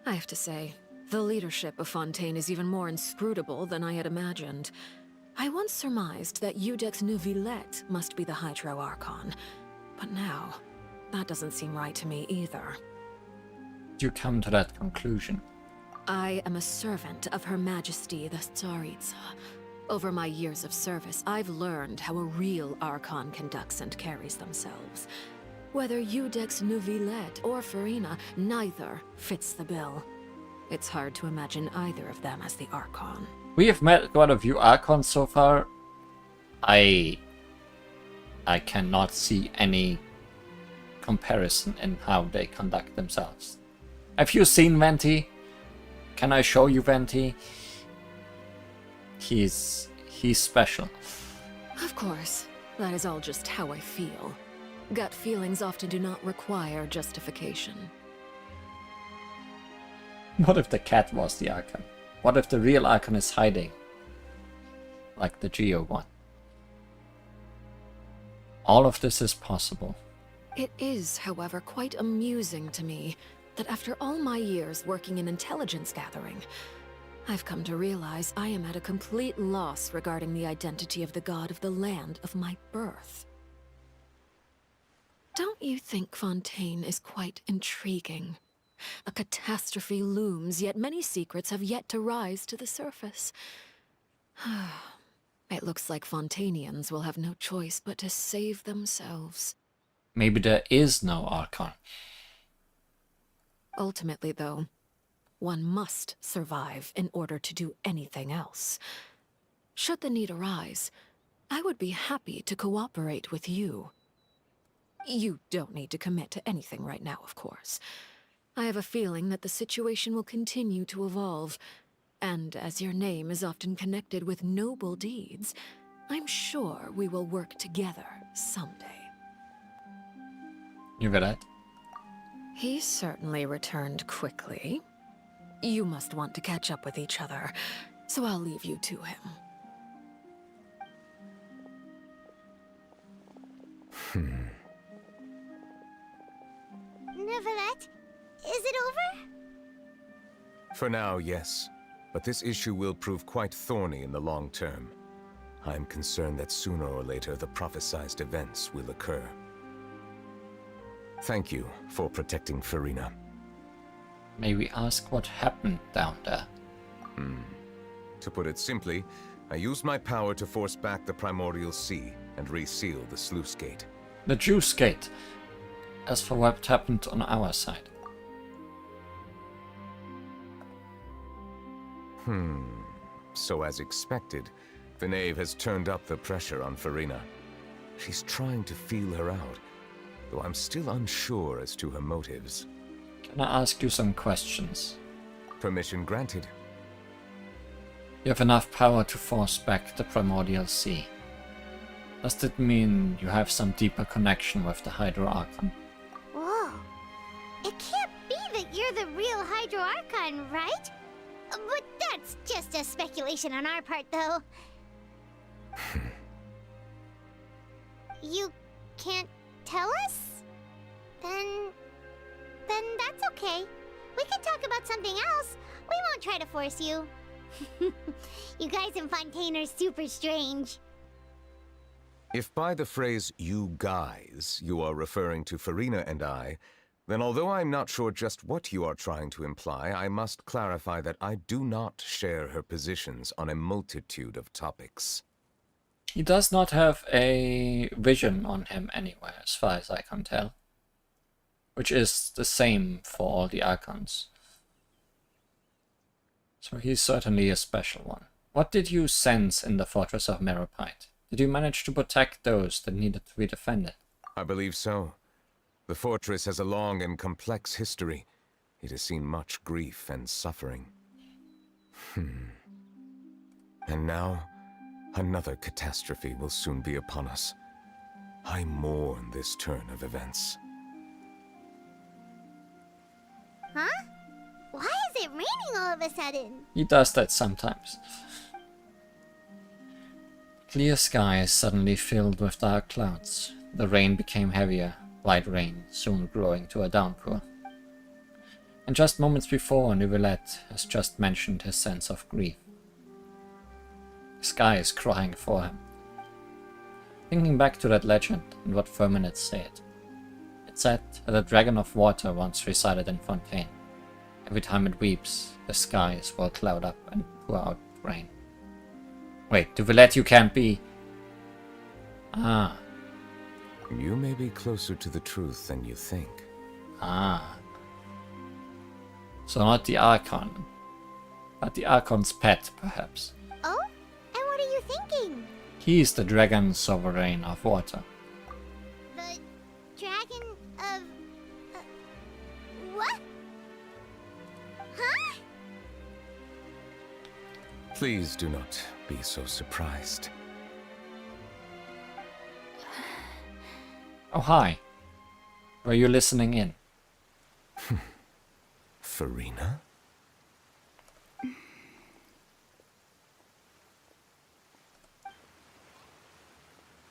I have to say, the leadership of Fontaine is even more inscrutable than I had imagined. I once surmised that Iudex Neuvillette must be the Hydro Archon, but now, that doesn't seem right to me either. You come to that conclusion? I am a servant of Her Majesty the Tsaritsa. Over my years of service, I've learned how a real Archon conducts and carries themselves. Whether Iudex Neuvillette or Farina, neither fits the bill. It's hard to imagine either of them as the Archon. We have met quite a few Archons so far. I cannot see any comparison in how they conduct themselves. Have you seen Venti? Can I show you Venti? He's special. Of course, that is all just how I feel. Gut feelings often do not require justification. What if the cat was the Archon? What if the real Archon is hiding? Like the Geo one. All of this is possible. It is, however, quite amusing to me that after all my years working in intelligence gathering, I've come to realize I am at a complete loss regarding the identity of the god of the land of my birth. Don't you think Fontaine is quite intriguing? A catastrophe looms, yet many secrets have yet to rise to the surface. It looks like Fontainians will have no choice but to save themselves. Maybe there is no Archon. Ultimately, though, one must survive in order to do anything else. Should the need arise, I would be happy to cooperate with you. You don't need to commit to anything right now, of course. I have a feeling that the situation will continue to evolve, and as your name is often connected with noble deeds, I'm sure we will work together someday. You got that? He certainly returned quickly. You must want to catch up with each other, so I'll leave you to him. Neuvillette, is it over? For now, yes. But this issue will prove quite thorny in the long term. I'm concerned that sooner or later the prophesized events will occur. Thank you for protecting Farina. May we ask what happened down there? To put it simply, I used my power to force back the Primordial Sea and reseal the sluice gate. The Juice Gate. As for what happened on our side. So as expected, the Knave has turned up the pressure on Farina. She's trying to feel her out, though I'm still unsure as to her motives. Can I ask you some questions? Permission granted. You have enough power to force back the Primordial Sea. Does that mean you have some deeper connection with the Hydro Archon? Whoa. It can't be that you're the real Hydro Archon, right? But that's just a speculation on our part, though. You can't tell us? Then that's okay. We can talk about something else. We won't try to force you. You guys in Fontaine are super strange. If by the phrase, you guys, you are referring to Farina and I, then although I'm not sure just what you are trying to imply, I must clarify that I do not share her positions on a multitude of topics. He does not have a vision on him anywhere, as far as I can tell. Which is the same for all the Archons. So he's certainly a special one. What did you sense in the Fortress of Meropide? Did you manage to protect those that needed to be defended? I believe so. The fortress has a long and complex history. It has seen much grief and suffering. And now, another catastrophe will soon be upon us. I mourn this turn of events. Huh? Why is it raining all of a sudden? He does that sometimes. Clear skies suddenly filled with dark clouds. The rain became heavier. light rain soon growing to a downpour. And just moments before, Neuvillette has just mentioned his sense of grief. The sky is crying for him. Thinking back to that legend and what Firminate said. It said that a dragon of water once resided in Fontaine. Every time it weeps, the skies will cloud up and pour out rain. Wait, Neuvillette, you can't be... Ah. You may be closer to the truth than you think. Ah. So not the Archon, but the Archon's pet, perhaps. Oh? And what are you thinking? He's the dragon sovereign of water. The dragon of... what? Huh? Please do not be so surprised. Oh, hi. Were you listening in? Farina?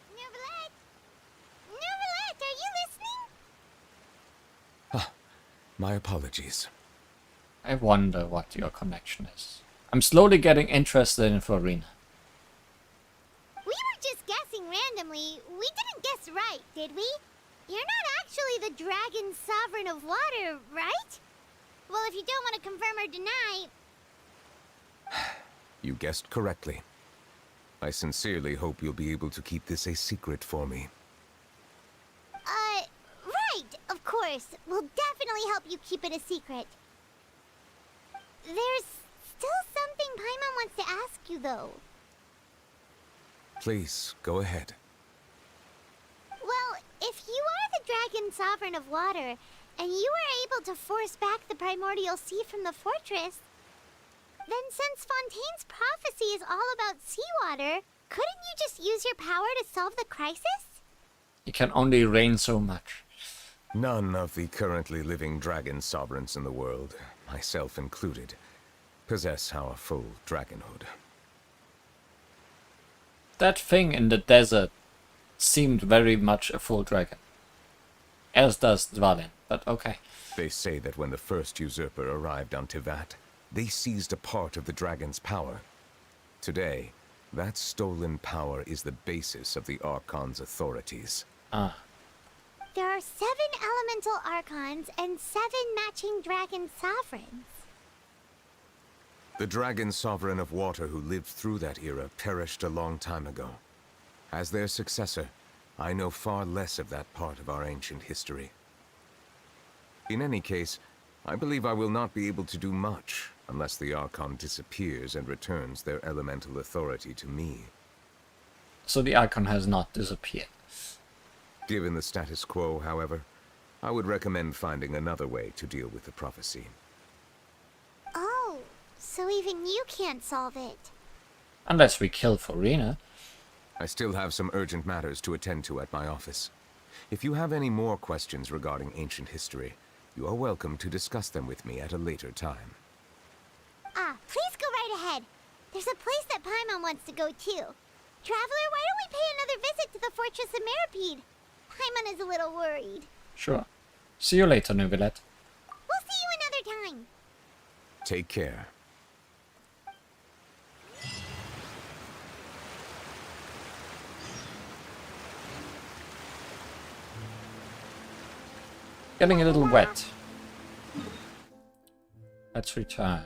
Neuvillette, are you listening? Ah, my apologies. I wonder what your connection is. I'm slowly getting interested in Farina. We were just guessing randomly. We didn't guess right, did we? You're not actually the dragon sovereign of water, right? Well, if you don't want to confirm or deny... You guessed correctly. I sincerely hope you'll be able to keep this a secret for me. Right, of course. We'll definitely help you keep it a secret. There's still something Paimon wants to ask you, though. Please, go ahead. Well, if you are the dragon sovereign of water, and you were able to force back the primordial sea from the fortress, then since Fontaine's prophecy is all about seawater, couldn't you just use your power to solve the crisis? You can only rain so much. None of the currently living dragon sovereigns in the world, myself included, possess our full dragonhood. That thing in the desert seemed very much a full dragon. As does Dvalin, but okay. They say that when the first usurper arrived on Tivat, they seized a part of the dragon's power. Today, that stolen power is the basis of the Archon's authorities. Ah. There are 7 elemental archons and 7 matching dragon sovereigns. The dragon sovereign of water who lived through that era perished a long time ago. As their successor, I know far less of that part of our ancient history. In any case, I believe I will not be able to do much unless the Archon disappears and returns their elemental authority to me. So the Archon has not disappeared. Given the status quo, however, I would recommend finding another way to deal with the prophecy. Oh, so even you can't solve it. Unless we kill Farina. I still have some urgent matters to attend to at my office. If you have any more questions regarding ancient history, you are welcome to discuss them with me at a later time. Please go right ahead. There's a place that Paimon wants to go too. Traveler, why don't we pay another visit to the Fortress of Meropide? Paimon is a little worried. Sure. See you later, Neuvillette. We'll see you another time. Take care. Getting a little wet. Let's return.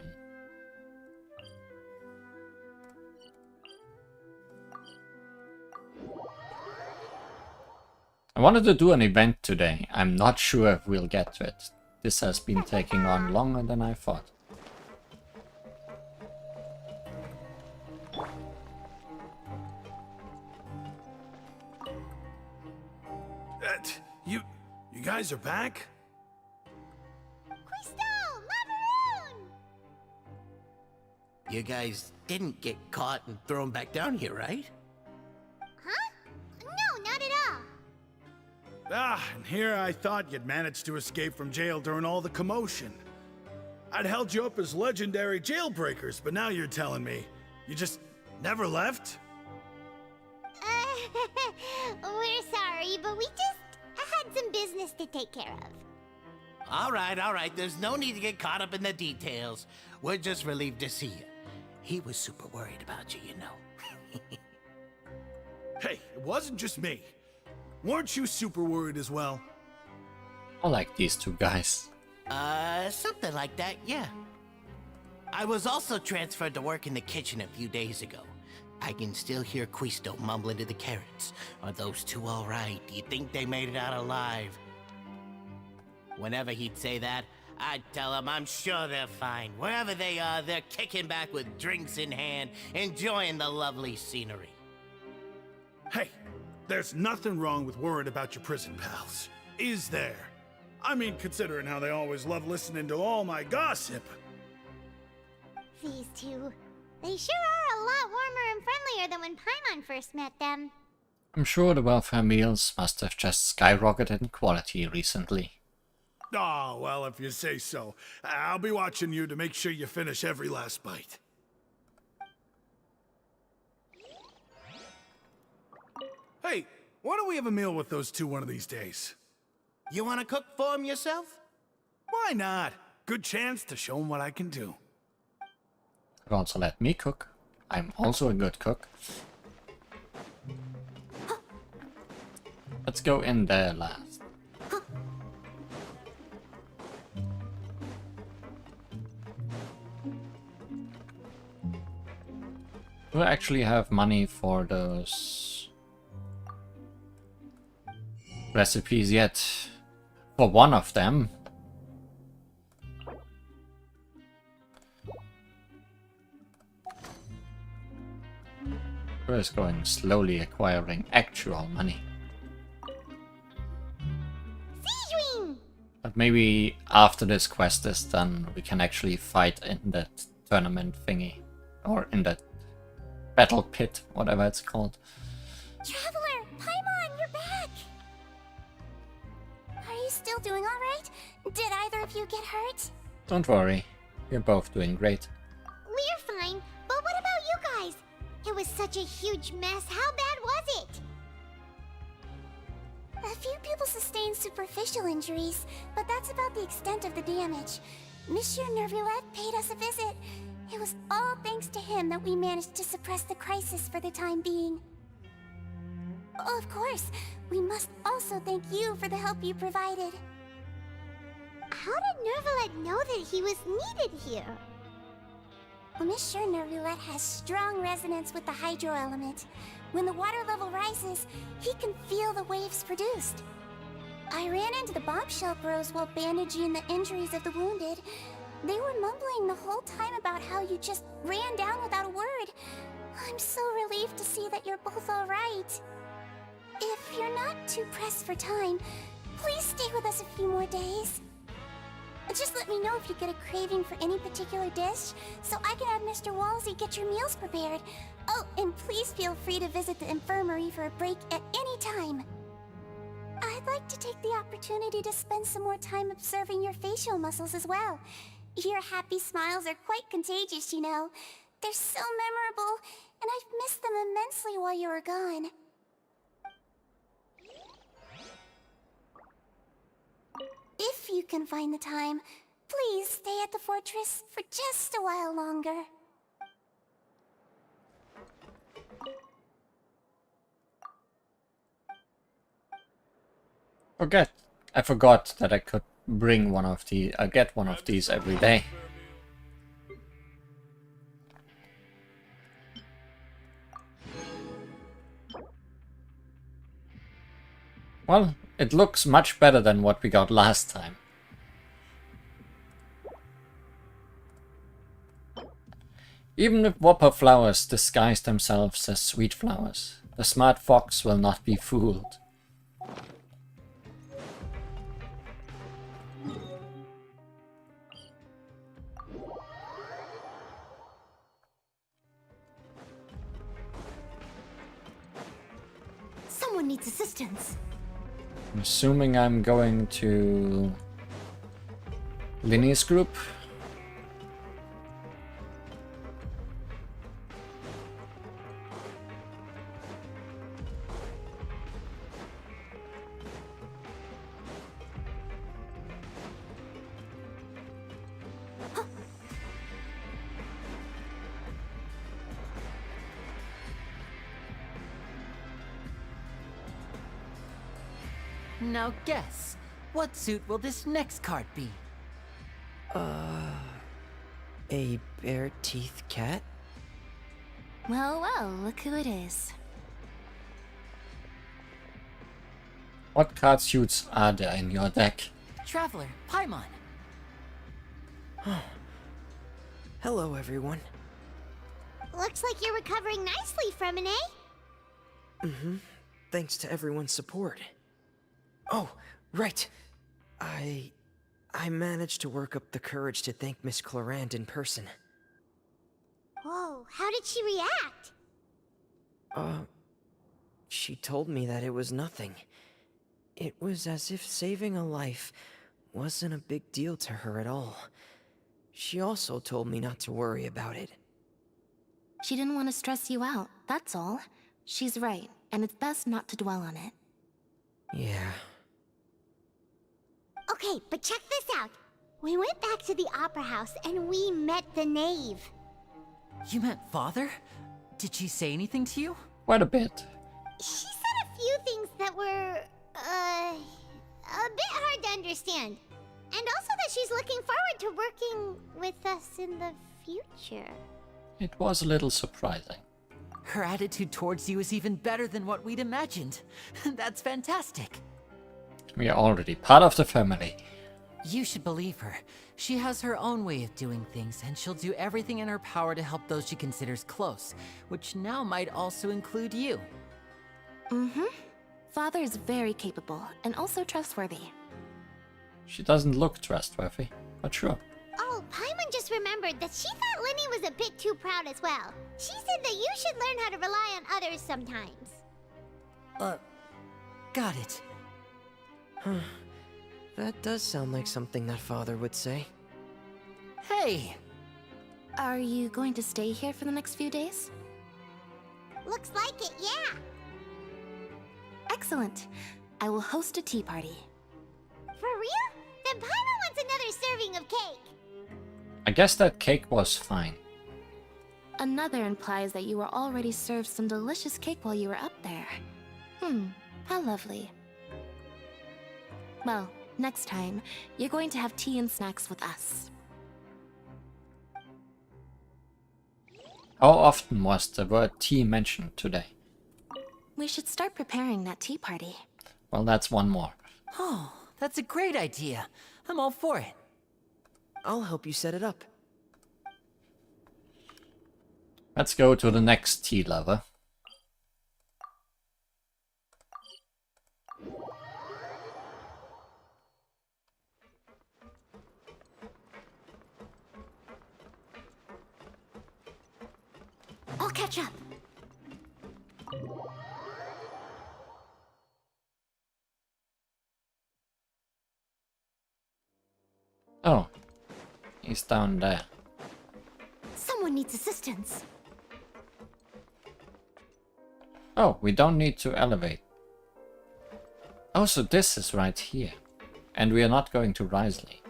I wanted to do an event today. I'm not sure if we'll get to it. This has been taking on longer than I thought. You guys are back? Crystal! Macaroon! You guys didn't get caught and thrown back down here, right? Huh? No, not at all. And here I thought you'd managed to escape from jail during all the commotion. I'd held you up as legendary jailbreakers, but now you're telling me you just never left? We're sorry, but we just I had some business to take care of. All right. There's no need to get caught up in the details. We're just relieved to see you. He was super worried about you, you know. Hey, it wasn't just me. Weren't you super worried as well? I like these two guys. Something like that, yeah. I was also transferred to work in the kitchen a few days ago. I can still hear Quisto mumbling to the carrots. Are those two all right? Do you think they made it out alive? Whenever he'd say that, I'd tell him I'm sure they're fine. Wherever they are, they're kicking back with drinks in hand, enjoying the lovely scenery. Hey, there's nothing wrong with worrying about your prison pals, is there? I mean, considering how they always love listening to all my gossip. These two, they sure are a lot warmer and friendlier than when Paimon first met them. I'm sure the welfare meals must have just skyrocketed in quality recently. Oh, well, if you say so. I'll be watching you to make sure you finish every last bite. Hey, why don't we have a meal with those two one of these days? You want to cook for them yourself? Why not? Good chance to show them what I can do. Could also let me cook. I'm also a good cook. Let's go in there last. Do I actually have money for those recipes yet? For one of them. We're just going slowly acquiring actual money. But maybe after this quest is done, we can actually fight in that tournament thingy. Or in that battle pit, whatever it's called. Traveler, Paimon, you're back! Are you still doing alright? Did either of you get hurt? Don't worry, we're both doing great. We're fine, but what about you guys? It was such a huge mess. How bad was it? A few people sustained superficial injuries, but that's about the extent of the damage. Monsieur Nervulette paid us a visit. It was all thanks to him that we managed to suppress the crisis for the time being. Of course, we must also thank you for the help you provided. How did Nervulette know that he was needed here? Well, Monsieur Nervulette has strong resonance with the hydro element. When the water level rises, he can feel the waves produced. I ran into the bombshell bros while bandaging the injuries of the wounded. They were mumbling the whole time about how you just ran down without a word. I'm so relieved to see that you're both alright. If you're not too pressed for time, please stay with us a few more days. Just let me know if you get a craving for any particular dish, so I can have Mr. Walsey get your meals prepared. Oh, and please feel free to visit the infirmary for a break at any time. I'd like to take the opportunity to spend some more time observing your facial muscles as well. Your happy smiles are quite contagious, you know. They're so memorable, and I've missed them immensely while you were gone. If you can find the time, please stay at the fortress for just a while longer. I forgot that I could bring one of the, get one of these every day. Well, it looks much better than what we got last time. Even if whopper flowers disguise themselves as sweet flowers, the smart fox will not be fooled. Someone needs assistance. I'm assuming I'm going to Linny's group. Now guess, what suit will this next card be? A bare-teeth cat? Well, well, look who it is. What card suits are there in your deck? Traveler, Paimon. Hello, everyone. Looks like you're recovering nicely from it, eh? Mm-hmm. Thanks to everyone's support. Oh, right. I managed to work up the courage to thank Miss Clorand in person. Whoa, how did she react? She told me that it was nothing. It was as if saving a life wasn't a big deal to her at all. She also told me not to worry about it. She didn't want to stress you out, that's all. She's right, and it's best not to dwell on it. Yeah. Okay, but check this out. We went back to the opera house and we met the knave. You met Father? Did she say anything to you? Quite a bit. She said a few things that were, a bit hard to understand. And also that she's looking forward to working with us in the future. It was a little surprising. Her attitude towards you is even better than what we'd imagined. That's fantastic. We are already part of the family. You should believe her. She has her own way of doing things, and she'll do everything in her power to help those she considers close, which now might also include you. Mm-hmm. Father is very capable, and also trustworthy. She doesn't look trustworthy, but sure. Oh, Paimon just remembered that she thought Lenny was a bit too proud as well. She said that you should learn how to rely on others sometimes. Got it. Huh. That does sound like something that Father would say. Hey! Are you going to stay here for the next few days? Looks like it, yeah. Excellent. I will host a tea party. For real? Then Paimon wants another serving of cake. I guess that cake was fine. Another implies that you were already served some delicious cake while you were up there. How lovely. Well, next time, you're going to have tea and snacks with us. How often was the word tea mentioned today? We should start preparing that tea party. Well, that's one more. Oh, that's a great idea. I'm all for it. I'll help you set it up. Let's go to the next tea lover. I'll catch up. Oh, he's down there. Someone needs assistance. Oh, we don't need to elevate. Oh, so this is right here. And we are not going to Risley.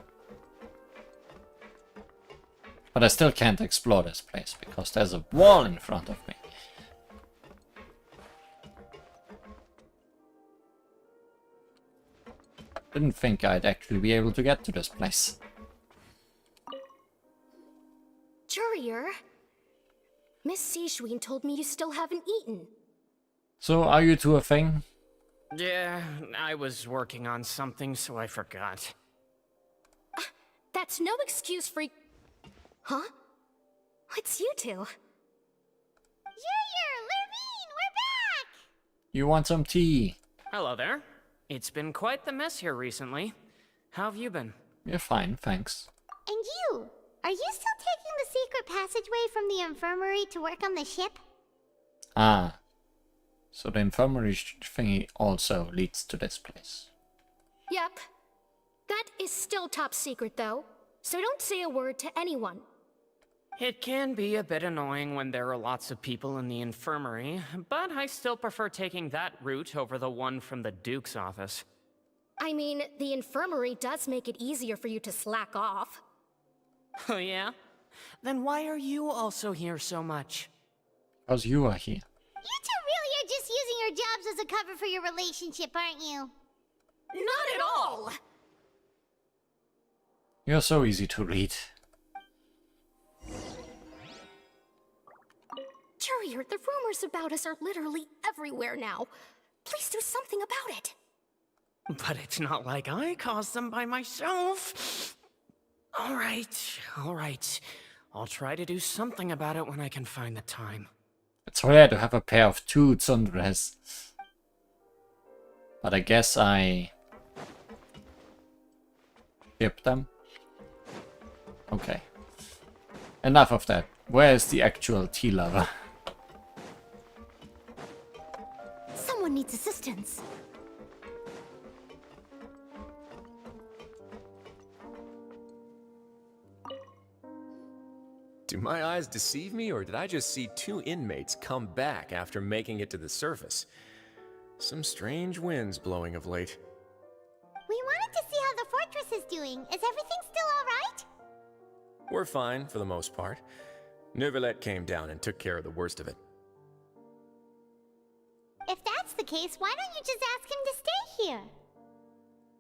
But I still can't explore this place because there's a wall in front of me. Didn't think I'd actually be able to get to this place. Jurier, Miss Sijween told me you still haven't eaten. So, are you two a thing? Yeah, I was working on something, so I forgot. That's no excuse for... Huh? It's you two. Jurier, Lurvine, we're back! You want some tea? Hello there. It's been quite the mess here recently. How have you been? You're fine, thanks. And you? Are you still taking the secret passageway from the infirmary to work on the ship? Ah. So the infirmary thingy also leads to this place. Yep. That is still top secret, though. So don't say a word to anyone. It can be a bit annoying when there are lots of people in the infirmary, but I still prefer taking that route over the one from the Duke's office. I mean, the infirmary does make it easier for you to slack off. Oh yeah? Then why are you also here so much? Because you are here. You two really are just using your jobs as a cover for your relationship, aren't you? Not at all! You're so easy to read. Courier, the rumors about us are literally everywhere now. Please do something about it. But it's not like I caused them by myself. All right. I'll try to do something about it when I can find the time. It's rare to have a pair of two tsundres. But I guess I ship them. Okay. Enough of that. Where is the actual tea lover? Someone needs assistance. Do my eyes deceive me, or did I just see two inmates come back after making it to the surface? Some strange winds blowing of late. We wanted to see how the fortress is doing. Is everything still alright? We're fine, for the most part. Neuvillette came down and took care of the worst of it. If that's the case, why don't you just ask him to stay here?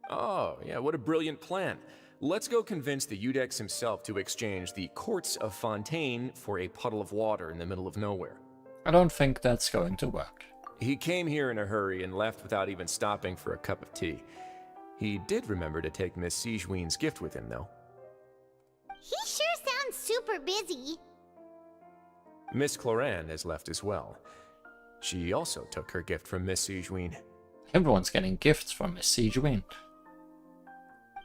Oh, yeah, what a brilliant plan. Let's go convince the Eudex himself to exchange the courts of Fontaine for a puddle of water in the middle of nowhere. I don't think that's going to work. He came here in a hurry and left without even stopping for a cup of tea. He did remember to take Miss Sigewinne's gift with him, though. He sure sounds super busy. Miss Cloran has left as well. She also took her gift from Miss Sigewinne. Everyone's getting gifts from Miss Sigewinne.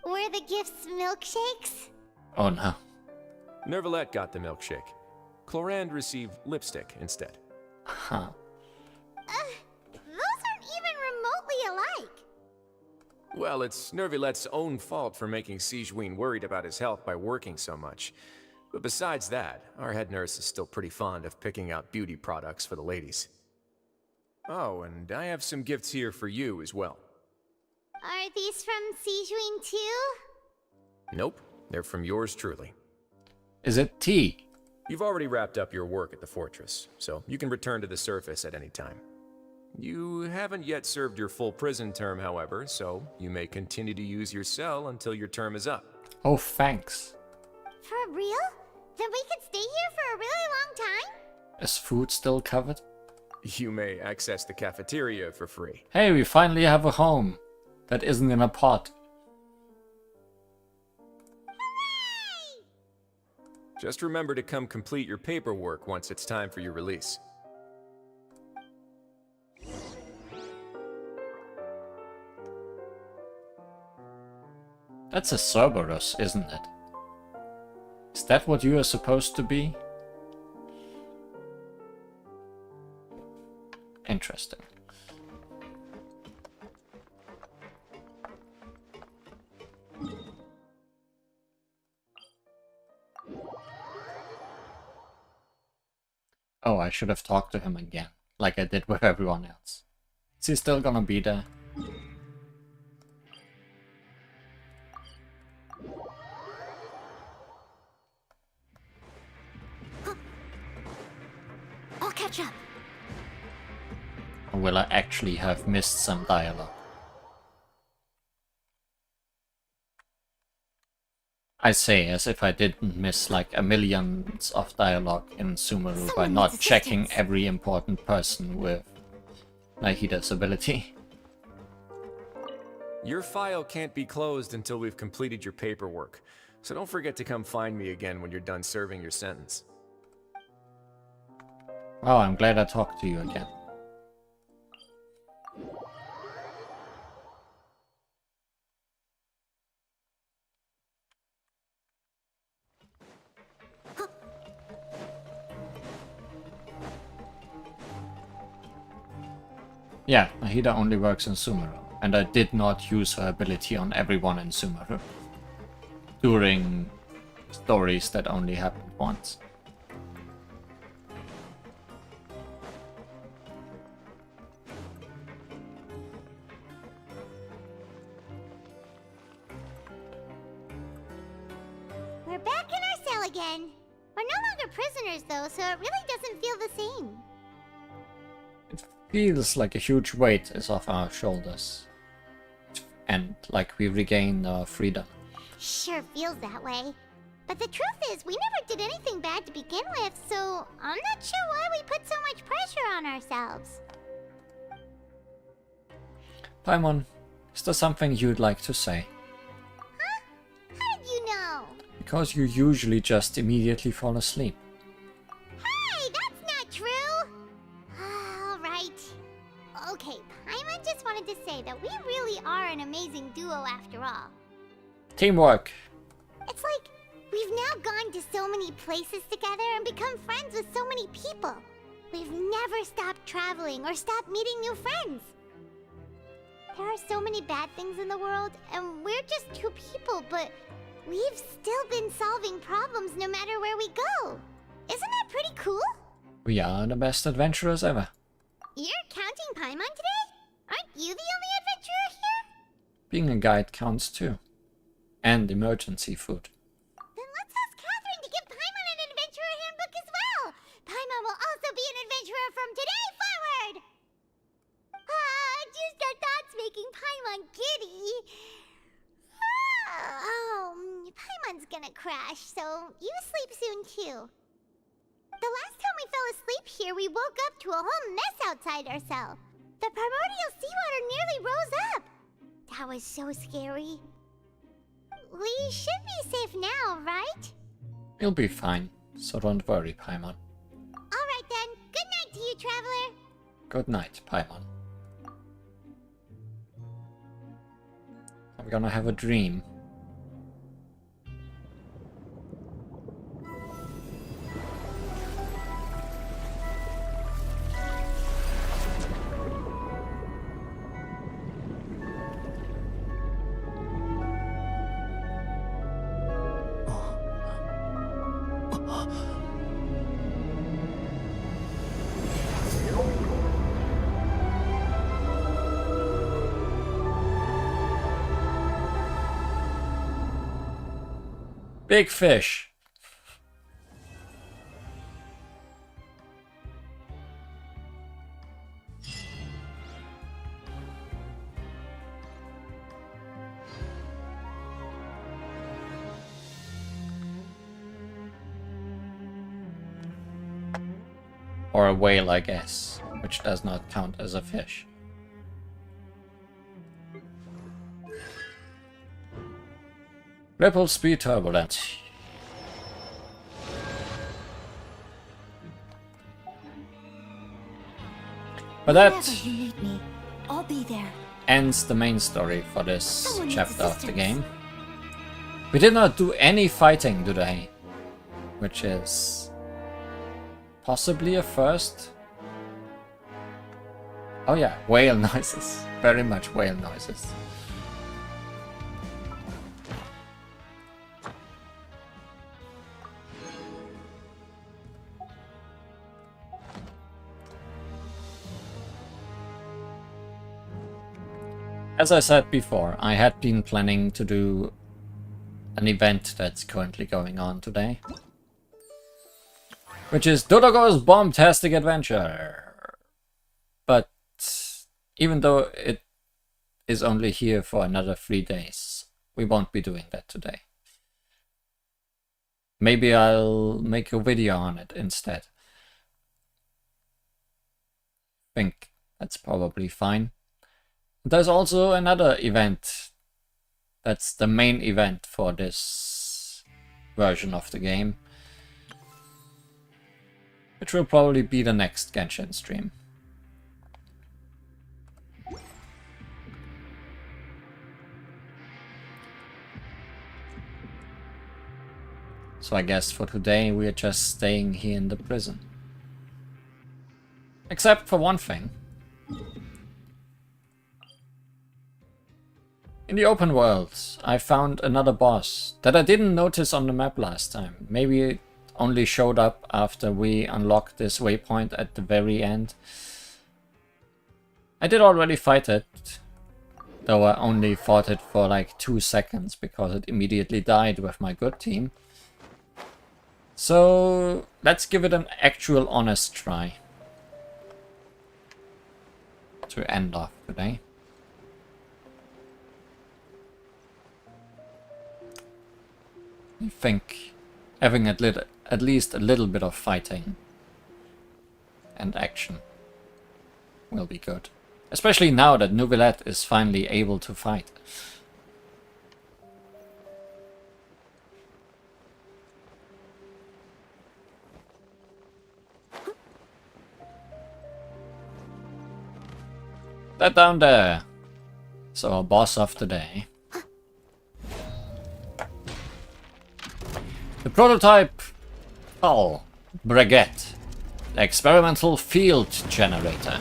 Were the gifts milkshakes? Oh no. Neuvillette got the milkshake. Clorand received lipstick instead. Huh. Those aren't even remotely alike. Well, it's Neuvillette's own fault for making Sigewinne worried about his health by working so much. But besides that, our head nurse is still pretty fond of picking out beauty products for the ladies. Oh, and I have some gifts here for you as well. Are these from Sigewinne too? Nope, they're from yours truly. Is it tea? You've already wrapped up your work at the fortress, so you can return to the surface at any time. You haven't yet served your full prison term, however, so you may continue to use your cell until your term is up. Oh, thanks. For real? Then we could stay here for a really long time? Is food still covered? You may access the cafeteria for free. Hey, we finally have a home that isn't in a pot. Hooray! Just remember to come complete your paperwork once it's time for your release. That's a Cerberus, isn't it? Is that what you are supposed to be? Interesting. Oh, I should have talked to him again, like I did with everyone else. Is he still gonna be there? I'll catch up. Or will I actually have missed some dialogue? I say as if I didn't miss like a millions of dialogue in Sumeru by not checking every important person with Nahida's ability. Your file can't be closed until we've completed your paperwork, so don't forget to come find me again when you're done serving your sentence. Wow, I'm glad I talked to you again. Yeah, Nahida only works in Sumeru, and I did not use her ability on everyone in Sumeru during stories that only happened once. We're back in our cell again. We're no longer prisoners though, so it really doesn't feel the same. Feels like a huge weight is off our shoulders. and like we regain our freedom. Sure feels that way. But the truth is, we never did anything bad to begin with, so I'm not sure why we put so much pressure on ourselves. Paimon, is there something you'd like to say? Huh? How did you know? Because you usually just immediately fall asleep. Hey, that's not true! Alright. Okay, Paimon just wanted to say that we really are an amazing duo after all. Teamwork! It's like, we've now gone to so many places together and become friends with so many people. We've never stopped traveling or stopped meeting new friends. There are so many bad things in the world, and we're just two people, but we've still been solving problems no matter where we go. Isn't that pretty cool? We are the best adventurers ever. You're counting Paimon today? Aren't you the only adventurer here? Being a guide counts too. And emergency food. Then let's ask Catherine to give Paimon an adventurer handbook as well. Paimon will also be an adventurer from today forward. Just the thoughts making Paimon giddy. Paimon's gonna crash, so you sleep soon too. The last time we fell asleep here, we woke up to a whole mess outside our cell. The primordial seawater nearly rose up. That was so scary. We should be safe now, right? You'll be fine, so don't worry, Paimon. Alright then, good night to you, Traveler. Good night, Paimon. I'm gonna have a dream. Big fish. Or a whale, I guess, which does not count as a fish. Ripple speed turbulent. But that Whenever you need me, I'll be there. ends the main story for this chapter of the game. We did not do any fighting today, which is possibly a first. Oh yeah, whale noises. Very much whale noises. As I said before, I had been planning to do an event that's currently going on today, which is Dodogo's Bombtastic Adventure. But even though it is only here for another 3 days, we won't be doing that today. Maybe I'll make a video on it instead. Think that's probably fine. There's also another event that's the main event for this version of the game, which will probably be the next Genshin stream. So I guess for today we are just staying here in the prison. Except for one thing. In the open world, I found another boss that I didn't notice on the map last time. Maybe it only showed up after we unlocked this waypoint at the very end. I did already fight it, though I only fought it for like 2 seconds because it immediately died with my good team. So let's give it an actual honest try to end off today. think having at least a little bit of fighting and action will be good. Especially now that Neuvillette is finally able to fight. That down there. So our boss of the day. The prototype hull Braguette, the experimental field generator.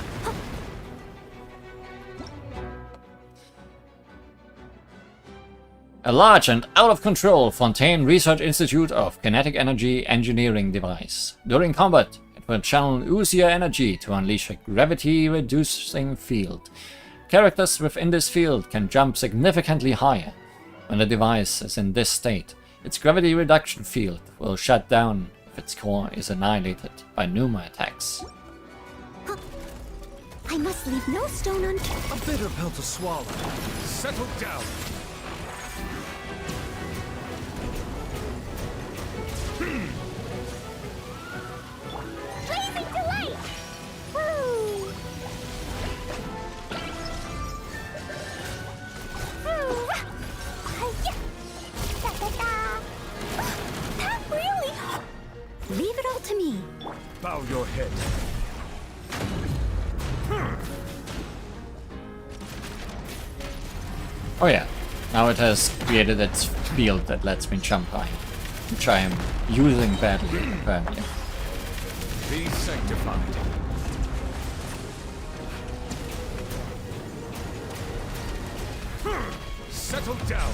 A large and out-of-control Fontaine Research Institute of Kinetic Energy engineering device. During combat, it will channel oozier energy to unleash a gravity-reducing field. Characters within this field can jump significantly higher. When the device is in this state, its gravity reduction field will shut down if its core is annihilated by Numa attacks. I must leave no stone unturned. A bitter pill to swallow. Settle down. Blazing delight! Woo! Woo! Hi-ya! Da-da-da! That really... Leave it all to me. Bow your head. Oh yeah, now it has created its field that lets me jump high, which I am using badly apparently. Be sanctified. Settle down.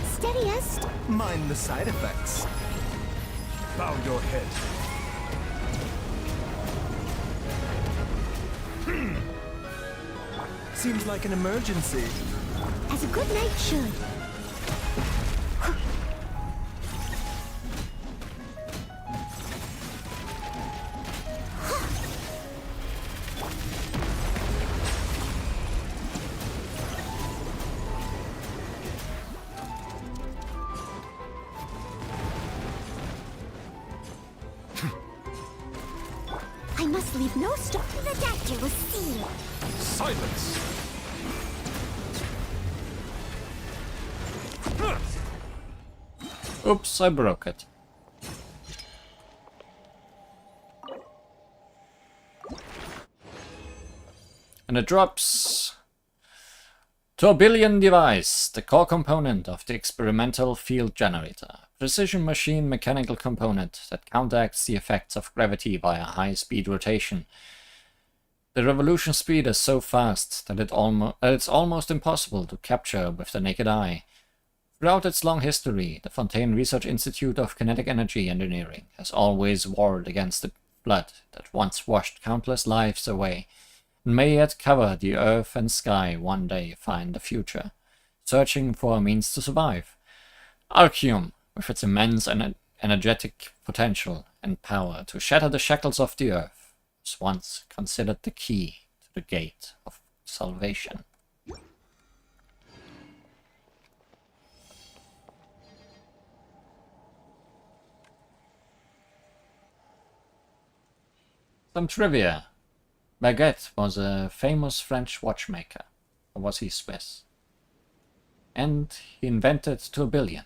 Steady as... Mind the side effects. Bow your head. Seems like an emergency. As a good knight should. I must leave no stone. The doctor will see. Silence. Oops, I broke it. And it drops Tourbillon device, the core component of the experimental field generator. Precision machine mechanical component that counteracts the effects of gravity via high-speed rotation. The revolution speed is so fast that it's almost impossible to capture with the naked eye. Throughout its long history, the Fontaine Research Institute of Kinetic Energy Engineering has always warred against the flood that once washed countless lives away, and may yet cover the earth and sky one day far in the future, searching for a means to survive. Archon, with its immense energetic potential and power to shatter the shackles of the earth, was once considered the key to the gate of salvation. Some trivia. Baguette was a famous French watchmaker, or was he Swiss? And he invented tourbillon.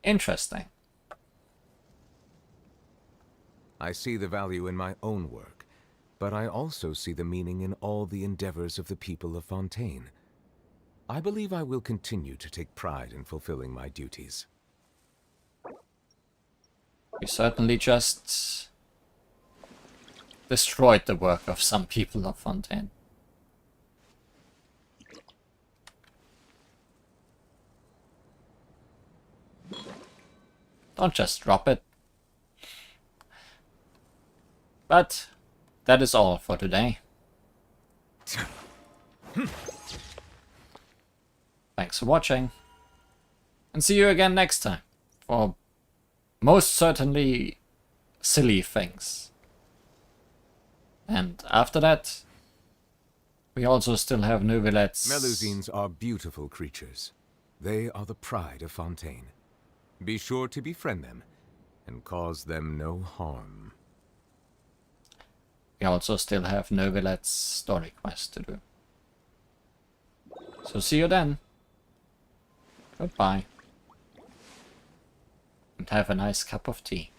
Interesting. I see the value in my own work, but I also see the meaning in all the endeavors of the people of Fontaine. I believe I will continue to take pride in fulfilling my duties. We certainly just destroyed the work of some people of Fontaine. Don't just drop it. But that is all for today. Thanks for watching, and see you again next time for most certainly silly things. And after that, we also still have Neuvillets. Melusines are beautiful creatures. They are the pride of Fontaine. Be sure to befriend them and cause them no harm. We also still have Neuvillets story quest to do. So see you then. Goodbye. And have a nice cup of tea.